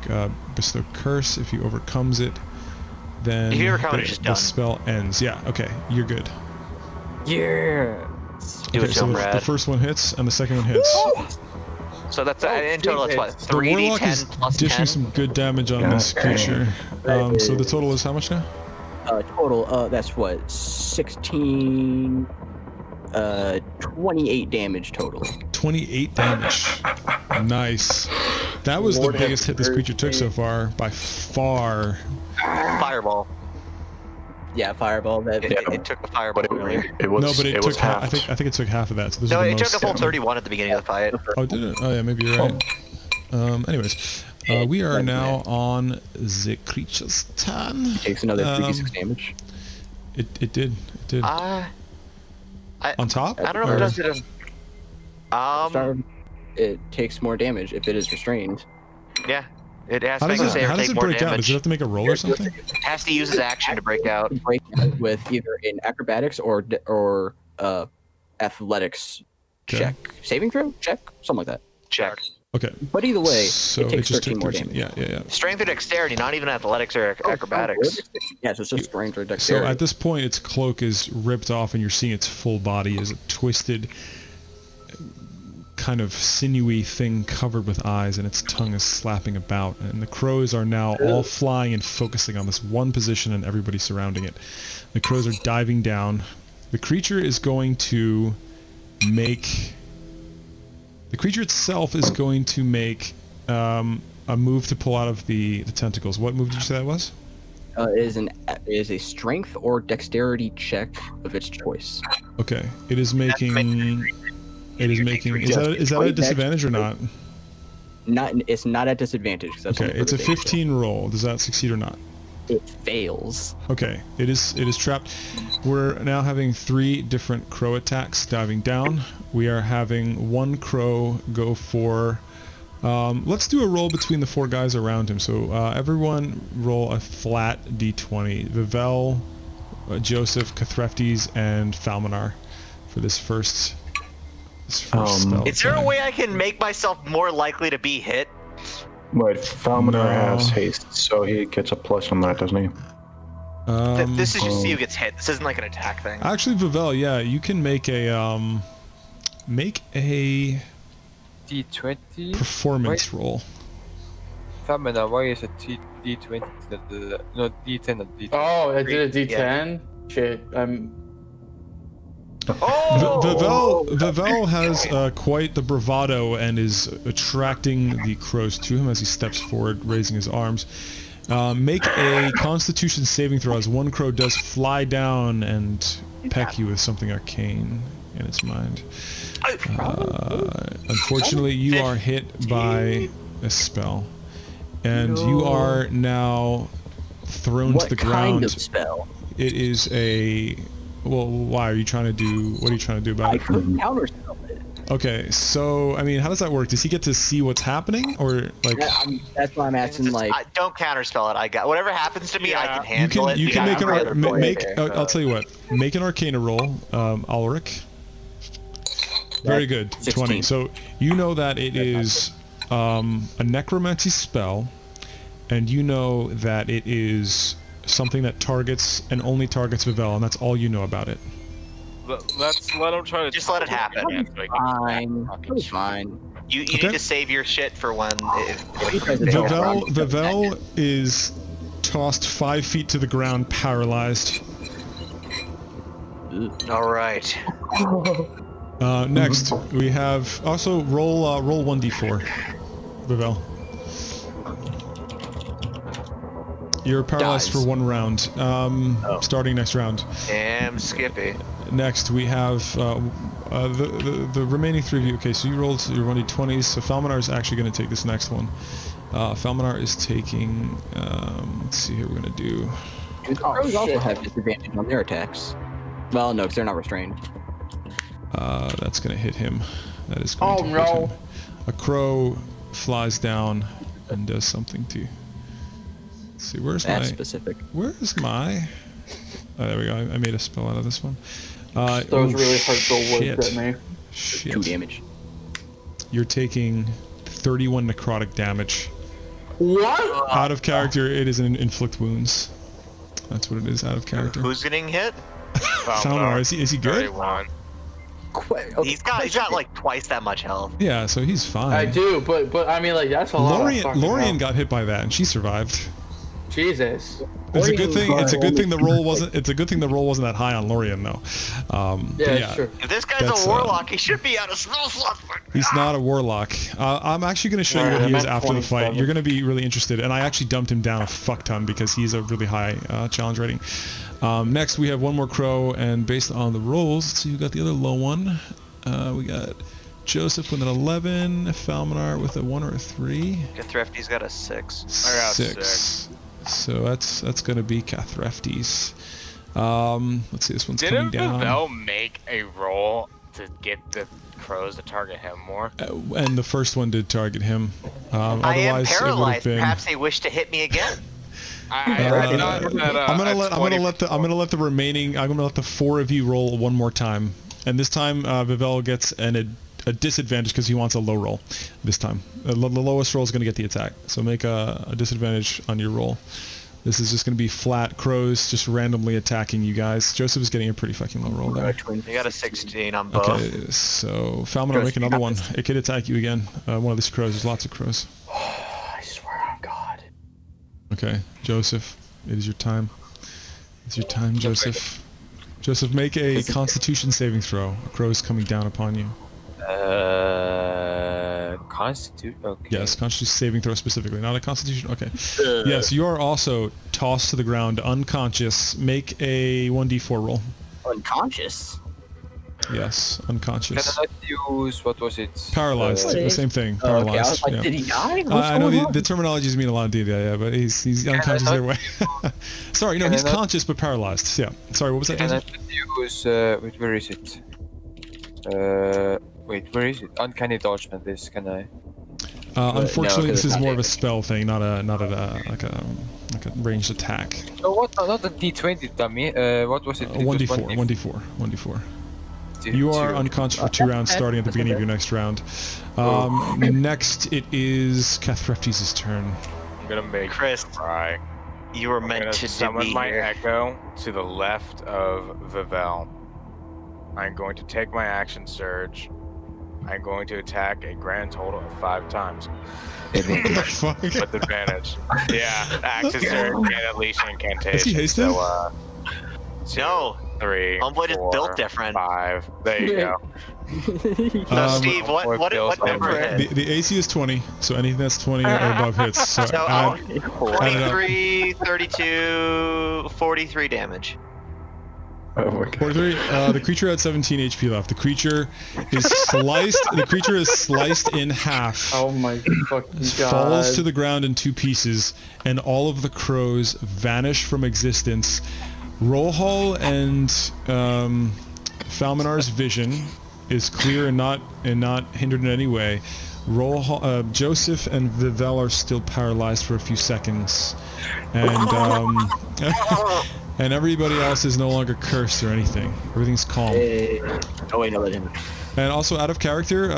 Bestow curse. If he overcomes it, then If you overcome it, the, it's just the done. spell ends. Yeah. Okay. You're good. Yeah. Do Okay, it, so John the Rad. first one hits and the second one hits. So that's in total. That's what The warlock 3d10 is plus dishing 10. some good damage on this creature. So the total is how much now? Total, that's what, 16, 28 damage total. 28 damage. Nice. That was Lord the have biggest hit this creature took so far, by far. Fireball. Yeah, fireball. That. It took a fireball. Really. It was. No, but it took half. I think it took half of that. So this No, is the it most. took a full 31 at the beginning of the fight. Oh, did it? Oh yeah, maybe you're right. Anyways, we are now on the creature's turn. Takes another 3d6 damage. It did. On top? I don't know Or- if it does it. Start, it takes more damage if it is restrained. Yeah. It has How to does make a it, save how or does take it more break out? Does damage. it have to make a roll or something? Has to use his action to break out. Break out with either an acrobatics or athletics Okay. check, saving throw check, something like that. Check. Okay. But either way, So it takes just 13 took more 13. damage. Yeah. Strength or dexterity, not even athletics or acrobatics. Yeah, so it's just strength or So dexterity. at this point, its cloak is ripped off, and you're seeing its full body as a twisted, kind of sinewy thing covered with eyes, and its tongue is slapping about. And the crows are now all flying and focusing on this one position and everybody surrounding it. The crows are diving down. The creature is going to make... The creature itself is going to make a move to pull out of the tentacles. What move did you say that was? It is a strength or dexterity check of its choice. Okay. It is making... It is making... Is that a disadvantage or not? It's not at disadvantage. 'Cause that's Okay, only for it's a the base 15 roll. Does that succeed or not? hit. It fails. Okay, it is trapped. We're now having 3 different crow attacks diving down. We are having one crow go for Let's do a roll between the 4 guys around him. So everyone roll a flat d20. Vivel, Joseph, Cathreftes, and Falmanar for this first spell. Is there a way I can make myself more likely to be hit? Wait, Falmanar No. has haste, so he gets a plus on that, doesn't he? This is just see who gets hit. This isn't like an attack thing. Actually, Vivel, yeah, you can make a D20? performance roll. Famina, why is it D20? No, D10 and D20. Oh, I did a D10. Shit, I'm. Oh! Vivel has quite the bravado and is attracting the crows to him as he steps forward, raising his arms. Make a Constitution saving throw as one crow does fly down and peck you with something arcane in its mind. Unfortunately, you are hit by a spell, and you are now thrown to the ground. What kind of spell? It is a. Well, why are you trying to do? What are you trying to do about I it? couldn't counterspell it. Okay, so I mean, how does that work? Does he get to see what's happening, or like? Yeah, that's why I'm asking. Like, Don't counterspell it. I got whatever happens to me. I can handle it. You can make an I'll tell you what. Make an Arcana roll, Ulrich. Very good. 16. 20. So you know that it is a necromancy spell, and you know that it is something that targets and only targets Vivel, and that's all you know about it. Let's let him try to. Just let it happen. fine. It's fine. You need to save your shit for when. Vivel is tossed 5 feet to the ground, paralyzed. All right. Next, we have also roll 1d4, Vivel. You're paralyzed Dies. for 1 round. Starting next round. Damn, Skippy. Next, we have the remaining 3 of you. Okay, so you rolled your 1d20s. So Falmanar is actually going to take this next one. Falmanar is taking. Let's see here. We're going to do. The crows also have disadvantage on their attacks. Well, no, because they're not restrained. That's going to hit him. That is going to hit him. A crow flies down and does something to. Let's see, where's That's my? specific. Where's my? Oh, there we go. I made a spell out of this one. Those really hurtful words at me. Shit. 2 damage. You're taking 31 necrotic damage. What? Out of character, it is an inflict wounds. That's what it is. Out of character. Who's getting hit? Falmanar, is he good? 31. He's got like twice that much health. Yeah, so he's fine. I do, but I mean, like, that's a lot of fucking Lorien health. got hit by that and she survived. Jesus. It's a good thing. It's a good thing the roll wasn't. It's a good thing the roll wasn't that high on Lorien though. Yeah, sure. If this guy's That's, a warlock, he should be out of spell slot. He's not a warlock. I'm actually going to show you what he is after the fight. You're going to be really interested, and I actually dumped him down a fuck ton because he's a really high challenge rating. Next, we have one more crow, and based on the rolls, let's see who got the other low one. We got Joseph with an 11, Falmanar with a 1 or a 3. Cathreftes got a 6. I got 6. So that's going to be Cathreftes. Let's see, this one's coming Didn't down. Vivel make a roll to get the crows to target him more? And the first one did target him. I am Otherwise, it would have paralyzed. been. Perhaps they wish to hit me again. I'm gonna let the remaining. I'm gonna let the 4 of you roll one more time, and this time Vivel gets a disadvantage because he wants a low roll. This time, the lowest roll is gonna get the attack. So make a disadvantage on your roll. This is just gonna be flat crows just randomly attacking you guys. Joseph is getting a pretty fucking low roll there. You got a 16 on both. Okay, so Falmanar, make another one. It could attack you again. One of these crows. There's lots of crows. I swear on God. Okay, Joseph, it is your time. It's your time, Joseph. Joseph, make a Constitution saving throw. A crow is coming down upon you. Constitute. Okay. Yes, Constitution saving throw specifically, not a Constitution. Okay. Yes, you are also tossed to the ground, unconscious. Make a 1d4 roll. Unconscious. Yes, unconscious. Can I not use, what was it? Paralyzed. The same thing. Paralyzed. Okay, I was like, yeah. did he die? I know the terminologies mean a lot in D&D, yeah, but he's unconscious either way. Sorry, no, he's conscious but paralyzed. Yeah. Sorry, what was that? Can I not use, wait, where is it? Wait, where is it? Uncanny dodge on this, can I? no, Unfortunately, 'cause this it's is not more of a damage. spell thing, not a like a ranged attack. So what? Not a D20, dummy. What was it? It was 1d4, 1d4, 1d4. You are Two. unconscious for 2 rounds, starting at the That's beginning of okay. your next round. Oh. Next, it is Cathreptes' turn. I'm gonna make Chris, cry. you were I'm meant gonna to summon be my here. echo to the left of Vivel. I'm going to take my action surge. I'm going to attack a grand total of 5 times Fuck. with advantage. Yeah, action surge and unleash incantation. Is he hasted? So, 2, No. 3, Homeboy just 4, built different. 5. There you go. So, Um, Steve, what number hit? The AC is 20, so anything that's 20 or above hits. So So, add, add it up. 23, 32, 43 damage. Oh my god. 43. The creature had 17 HP left. The creature is sliced. The creature is sliced in half. Oh my fucking god. Falls to the ground in 2 pieces, and all of the crows vanish from existence. Rollhall and Falminar's vision is clear and not hindered in any way. Joseph and Vivel are still paralyzed for a few seconds, and and everybody else is no longer cursed or anything. Everything's calm. Oh wait, no, let him. And also out of character,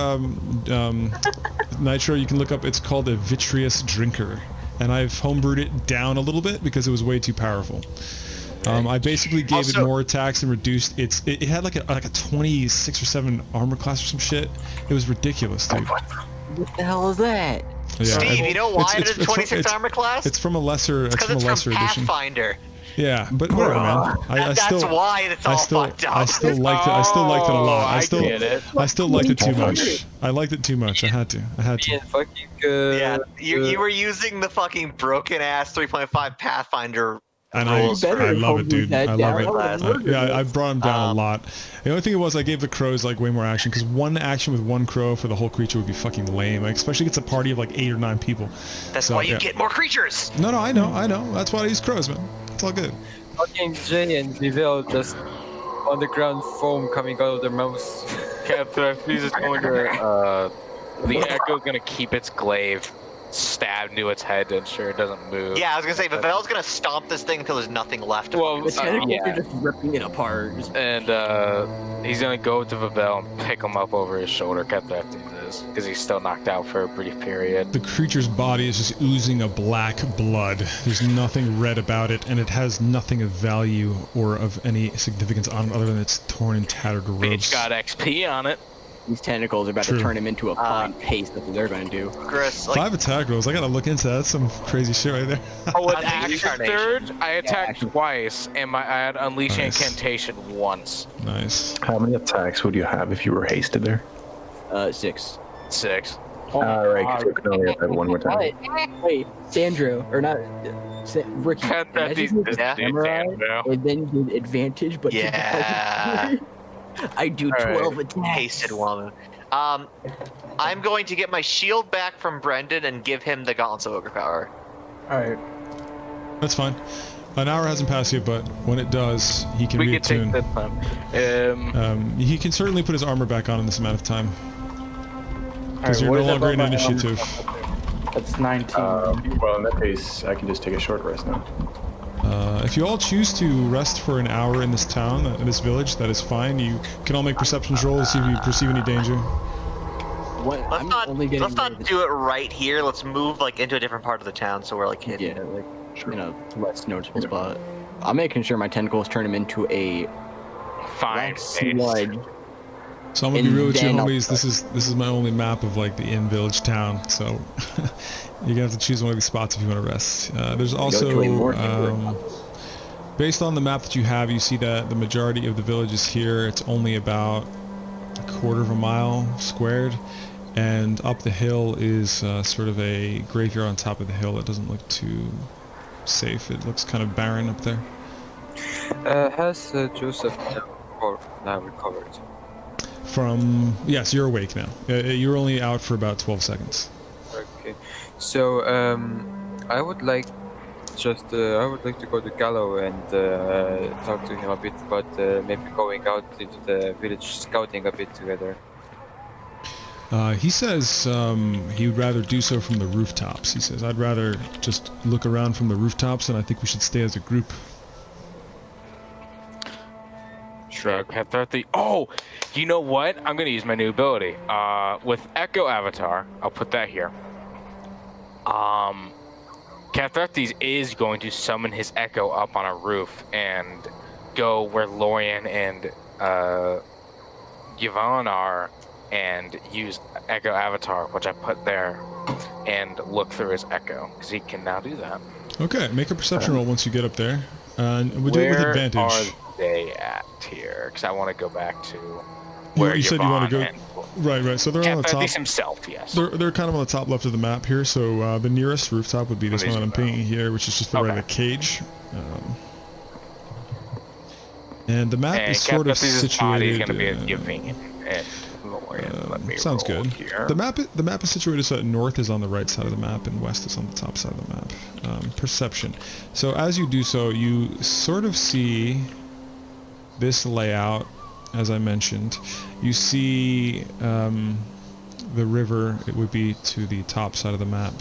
Nitro, you can look up. It's called a Vitreous Drinker, and I've homebrewed it down a little bit because it was way too powerful. I basically gave it more attacks and reduced its. It had like a 26 or 7 armor class or some shit. It was ridiculous, dude. What the hell is that? Yeah, Steve, you know why it's- it is it's from- 26 it's- armor class? It's from a lesser. It's Because from a it's lesser from edition. Pathfinder. Yeah, but whatever, man. That's why it's all fucked up. I still liked it. I still liked it a lot. I get it. I still liked it too much. I liked it too much. I had to. Yeah, fucking. Yeah, you were using the fucking broken ass 3.5 Pathfinder And rules. better I love it, homebrew dude. that I love down. it. I would've murdered Yeah, I brought him down a lot. The only thing was I gave the crows like way more action because one action with one crow for the whole creature would be fucking lame. Like, especially if it's a party of like 8 or 9 people. That's So, why you yeah. get more creatures. No, I know. That's why I use crows, man. It's all good. Fucking Jay and Vivel just on the ground, foam coming out of their mouths. Cathreptes is going to, the echo's gonna keep its glaive stabbed into its head to ensure it doesn't move. Yeah, I was gonna say, Vivel's gonna stomp this thing until there's nothing left. To Well, The fucking tentacles yeah. are just ripping it apart. And he's gonna go to Vivel and pick him up over his shoulder. Cathreptes is, because he's still knocked out for a brief period. The creature's body is just oozing a black blood. There's nothing red about it, and it has nothing of value or of any significance on it other than its torn and tattered Bitch robes. got XP on it. These tentacles are about True. to turn him into a fine paste. That's what they're going to do. Chris, like, 5 attack rolls. I gotta look into that. That's some crazy shit right there. Oh, with I think action reincarnation. surge, I attacked action. twice, and I had unleash Nice. incantation once. Nice. How many attacks would you have if you were hasted there? 6. 6. Alright, because you can only attack one more time. Wait, Sandro, or not, Ricky. Cathreptes imagine you is did samurai, Sandro. and then you did advantage, but Yeah. I do Alright. 12 attacks. hasted woman. I'm going to get my shield back from Brendan and give him the Gauntlets of Ogre Power. Alright. That's fine. An hour hasn't passed yet, but when it does, he can We can take reattune. that time. He can certainly put his armor back on in this amount of time. Because Alright, you're what no is that longer in about my initiative. That's 19. Well, in that case, I can just take a short rest now. If you all choose to rest for an hour in this town, in this village, that is fine. You can all make perception rolls to see if you perceive any danger. What? Let's I'm not only getting let's not rid of do it right here. Let's move like into a different part of the town so we're like the- hidden. Yeah, like, you know, less noticeable spot. I'm making sure my tentacles turn him into a Fine. black sludge. So I'm gonna be real with you, And then homies. This is my only map of like the in-village town. So you're gonna have to choose one of these spots if you want to rest. There's to a also, more neighborhood. based on the map that you have, you see that the majority of the village is here. It's only about a quarter of a mile squared, and up the hill is sort of a graveyard on top of the hill that doesn't look too safe. It looks kind of barren up there. Has Joseph now recovered? Yes, you're awake now. You're only out for about 12 seconds. Okay. So I would like to go to Gallo and talk to him a bit about maybe going out into the village scouting a bit together. He says he would rather do so from the rooftops. He says, I'd rather just look around from the rooftops, and I think we should stay as a group. Shrug. Oh, you know what? I'm gonna use my new ability. With Echo Avatar, I'll put that here. Cathartes is going to summon his Echo up on a roof and go where Lorian and Yvonne are, and use Echo Avatar, which I put there, and look through his Echo, because he can now do that. Okay, make a perception roll once you get up there. And we'll do it with advantage. Where are they at here? Because I want to go back to You where said you want to go... and Right. So they're on the top. Cathartes himself, yes. They're kind of on the top left of the map here. So the nearest rooftop would be this one that I'm painting here, which is just the right of the cage. And the map is sort of situated. Going to be giving and sounds good. Here. The map is situated so that north is on the right side of the map and west is on the top side of the map. Perception. So as you do so, you sort of see this layout, as I mentioned. You see the river. It would be to the top side of the map.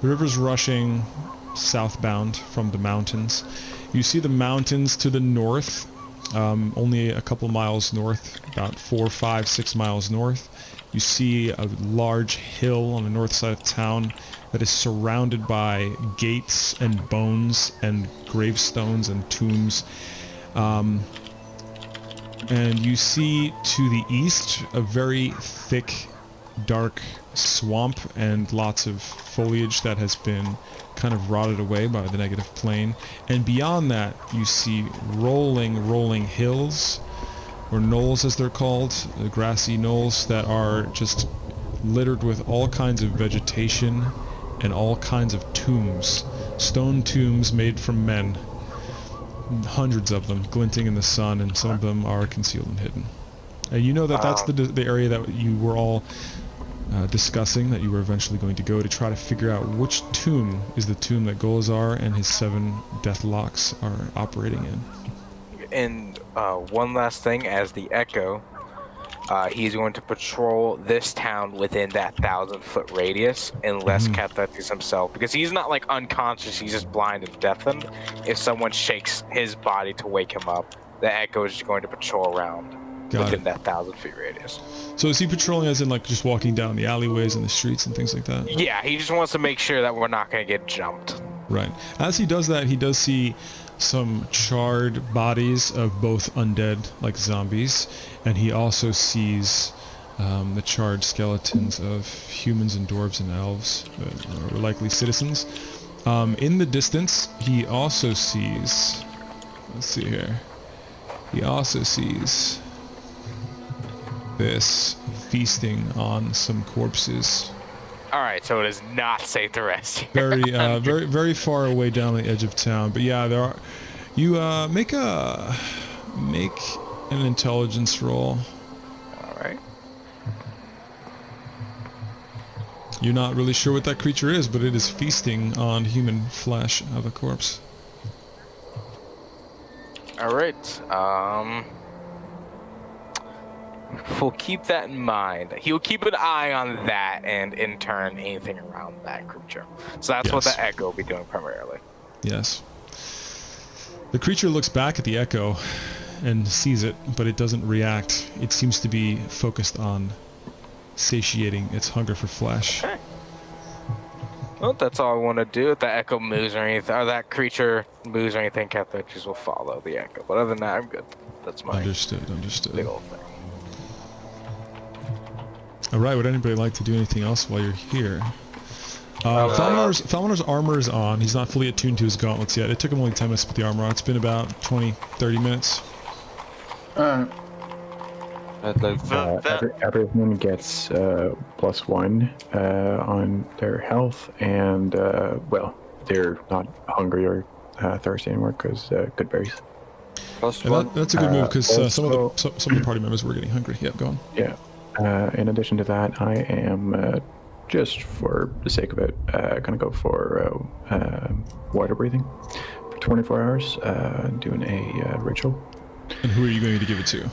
The river's rushing southbound from the mountains. You see the mountains to the north. Only a couple miles north, about 4, 5, 6 miles north. You see a large hill on the north side of town that is surrounded by gates and bones and gravestones and tombs. And you see to the east a very thick, dark swamp and lots of foliage that has been kind of rotted away by the negative plane. And beyond that, you see rolling hills, or knolls as they're called, grassy knolls that are just littered with all kinds of vegetation and all kinds of tombs. Stone tombs made from men. Hundreds of them, glinting in the sun, and some of them are concealed and hidden. And you know that that's the area that you were all discussing, that you were eventually going to go to try to figure out which tomb is the tomb that Golazar and his 7 Deathlocks are operating in. And one last thing, as the Echo, he's going to patrol this town within that 1,000-foot radius, unless Cathartes himself, because he's not like unconscious, he's just blind and deafened. If someone shakes his body to wake him up, the Echo is just going to patrol around within that 1,000-foot radius. So is he patrolling as in like just walking down the alleyways and the streets and things like that? Yeah, he just wants to make sure that we're not going to get jumped. Right. As he does that, he does see some charred bodies of both undead, like zombies, and he also sees the charred skeletons of humans and dwarves and elves, who are likely citizens. In the distance, he also sees... Let's see here. He also sees this feasting on some corpses. Alright, so it is not safe to rest here. Very, very far away down the edge of town. But yeah, there are... You make an intelligence roll. Alright. You're not really sure what that creature is, but it is feasting on human flesh of a corpse. Alright, we'll keep that in mind. He'll keep an eye on that, and in turn, anything around that creature. So that's what the Echo will be doing primarily. Yes. The creature looks back at the Echo and sees it, but it doesn't react. It seems to be focused on satiating its hunger for flesh. Okay. Well, that's all I want to do. If the Echo moves or anything, or that creature moves or anything, Cathartes will follow the Echo. But other than that, I'm good. That's my understood. big old thing. Alright, would anybody like to do anything else while you're here? Falmonar's armor is on. He's not fully attuned to his gauntlets yet. It took him only 10 minutes to put the armor on. It's been about 20-30 minutes. But like Everyone gets +1 on their health, and well, they're not hungry or thirsty anymore because good berries. +1. That's a good move because some of the party members were getting hungry. Yep, go on. Yeah. In addition to that, I am just for the sake of it gonna go for water breathing for 24 hours, doing a ritual. And who are you going to give it to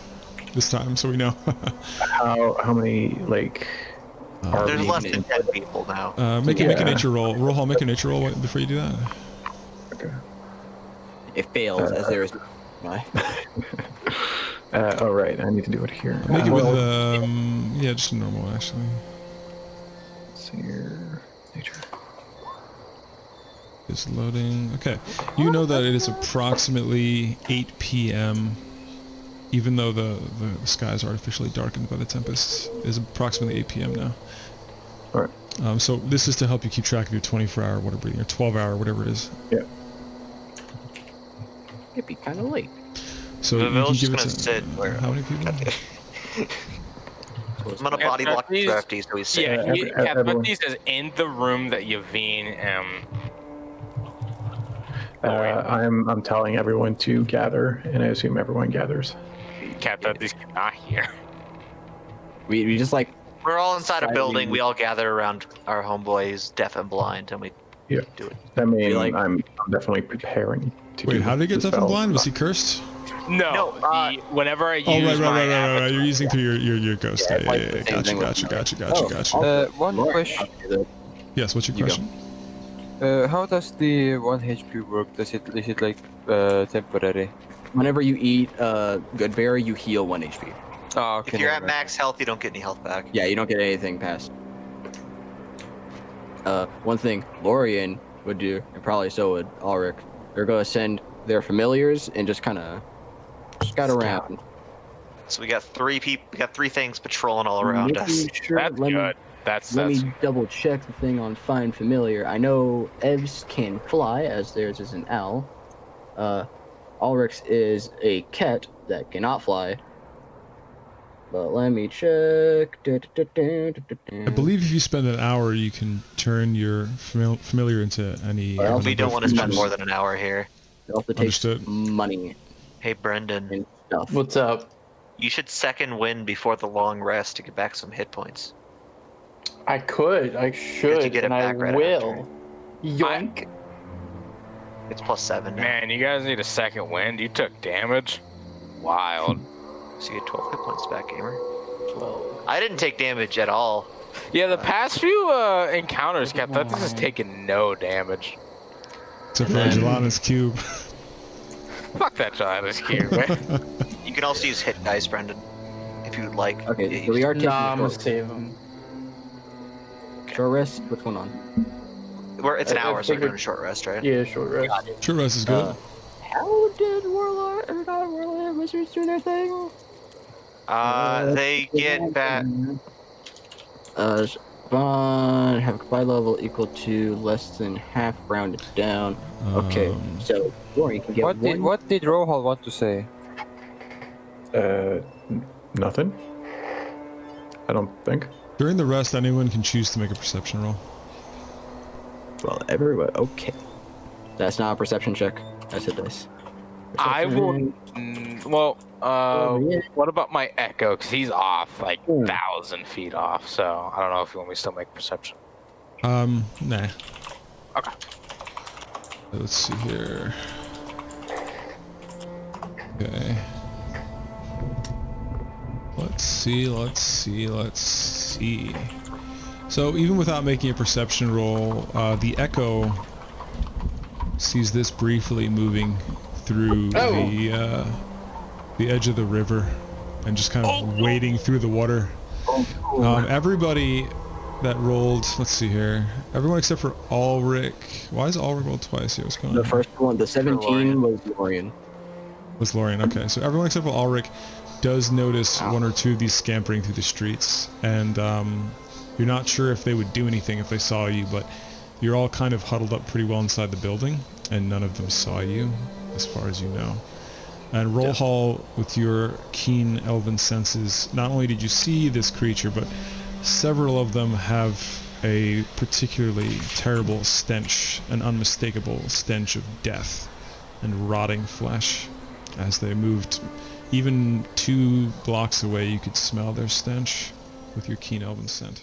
this time, so we know? How many, like, There's being less an than 10 people now. Make a Yeah. nature roll. Roll Hall, make a nature roll before you do that. Okay. It fails as there is. Why? Oh right, I need to do it here. Make it with Well, yeah, just normal actually. let's see here. Nature. It's loading. Okay, you know that it is approximately 8 p.m. Even though the skies are artificially darkened by the tempest, it is approximately 8 p.m. now. All right. So this is to help you keep track of your 24-hour water breathing, or 12-hour, whatever it is. Yeah. It'd be kind of late. So The you can village give is it gonna to sit where- how many people? I'm gonna body block These- Thrifty so he's safe. Yeah, everyone- he says in the room that Yavin I'm telling everyone to gather, and I assume everyone gathers. Captatis cannot hear. We just like We're all inside a Slightly- building. We all gather around our homeboy who's deaf and blind, and we Yeah. do it. I mean, like- I'm definitely preparing to Wait, do how did he get the deaf and spell. blind? Was he cursed? No, whenever I use Oh, right, my right. You're using through your ghost. Yeah, Yeah, it's like yeah, the yeah. same thing with Gotcha. One Laura, question. Yes, what's your You go. question? How does the 1 HP work? Is it like temporary? Whenever you eat good berry, you heal 1 HP. Oh, okay. If you're never at mind. max health, you don't get any health back. Yeah, you don't get anything past. One thing Lorian would do, and probably so would Ulrich, they're going to send their familiars and just kind of scout around. So we got 3 people. We got 3 things patrolling all around us. Making sure, That's let good. let me double check the thing on Find Familiar. I know Evs can fly, as theirs is an owl. Ulrich's is a cat that cannot fly. But let me check. I believe if you spend an hour, you can turn your familiar into any. Well, We don't want to spend more than an hour here. It also takes Understood. money Hey, Brendan, and stuff. What's up? you should second win before the long rest to get back some hit points. I could, I should, get it and I back right will. Yoink. It's +7 now. Man, you guys need a second wind. You took damage. Wild. So you get 12 hit points back, gamer. 12. I didn't take damage at all. Yeah, the past few encounters, Captatis has taken no damage. Except for Jelana's cube. Fuck that Giant's cube, man. You can also use hit dice, Brendan, if you'd like. Okay, Yeah, so we are taking Nah, I'm a gonna short, save him. short rest. What's going on? It's an I hour, so we're figured- doing a short rest, right? Yeah, short rest. True rest is good. How did Warlord or not Warlord Wizards do their thing? They get back. Spawn have a fly level equal to less than half rounded down. Okay, so Warren can get What did Rohal want to say? Nothing. I don't think. During the rest, anyone can choose to make a perception roll. Well, everybody. Okay, that's not a perception check. That's a dice. I will. Well, yeah. what about my Echo? Because he's off like Hmm. 1,000 feet off. So I don't know if you want me to still make perception. Nah. Okay. Let's see here. Okay. Let's see. So even without making a perception roll, the Echo sees this briefly moving through the edge of the river and just kind of wading through the water. Everybody that rolled, let's see here, everyone except for Ulrich. Why is Ulrich rolled twice here? What's going on? The first one, the 17 was Lorian. Was Lorian. Okay, so everyone except for Ulrich does notice one or two of these scampering through the streets, and you're not sure if they would do anything if they saw you, but you're all kind of huddled up pretty well inside the building, and none of them saw you, as far as you know. And Roll Hall, with your keen elven senses, not only did you see this creature, but several of them have a particularly terrible stench, an unmistakable stench of death and rotting flesh. As they moved even 2 blocks away, you could smell their stench with your keen elven scent.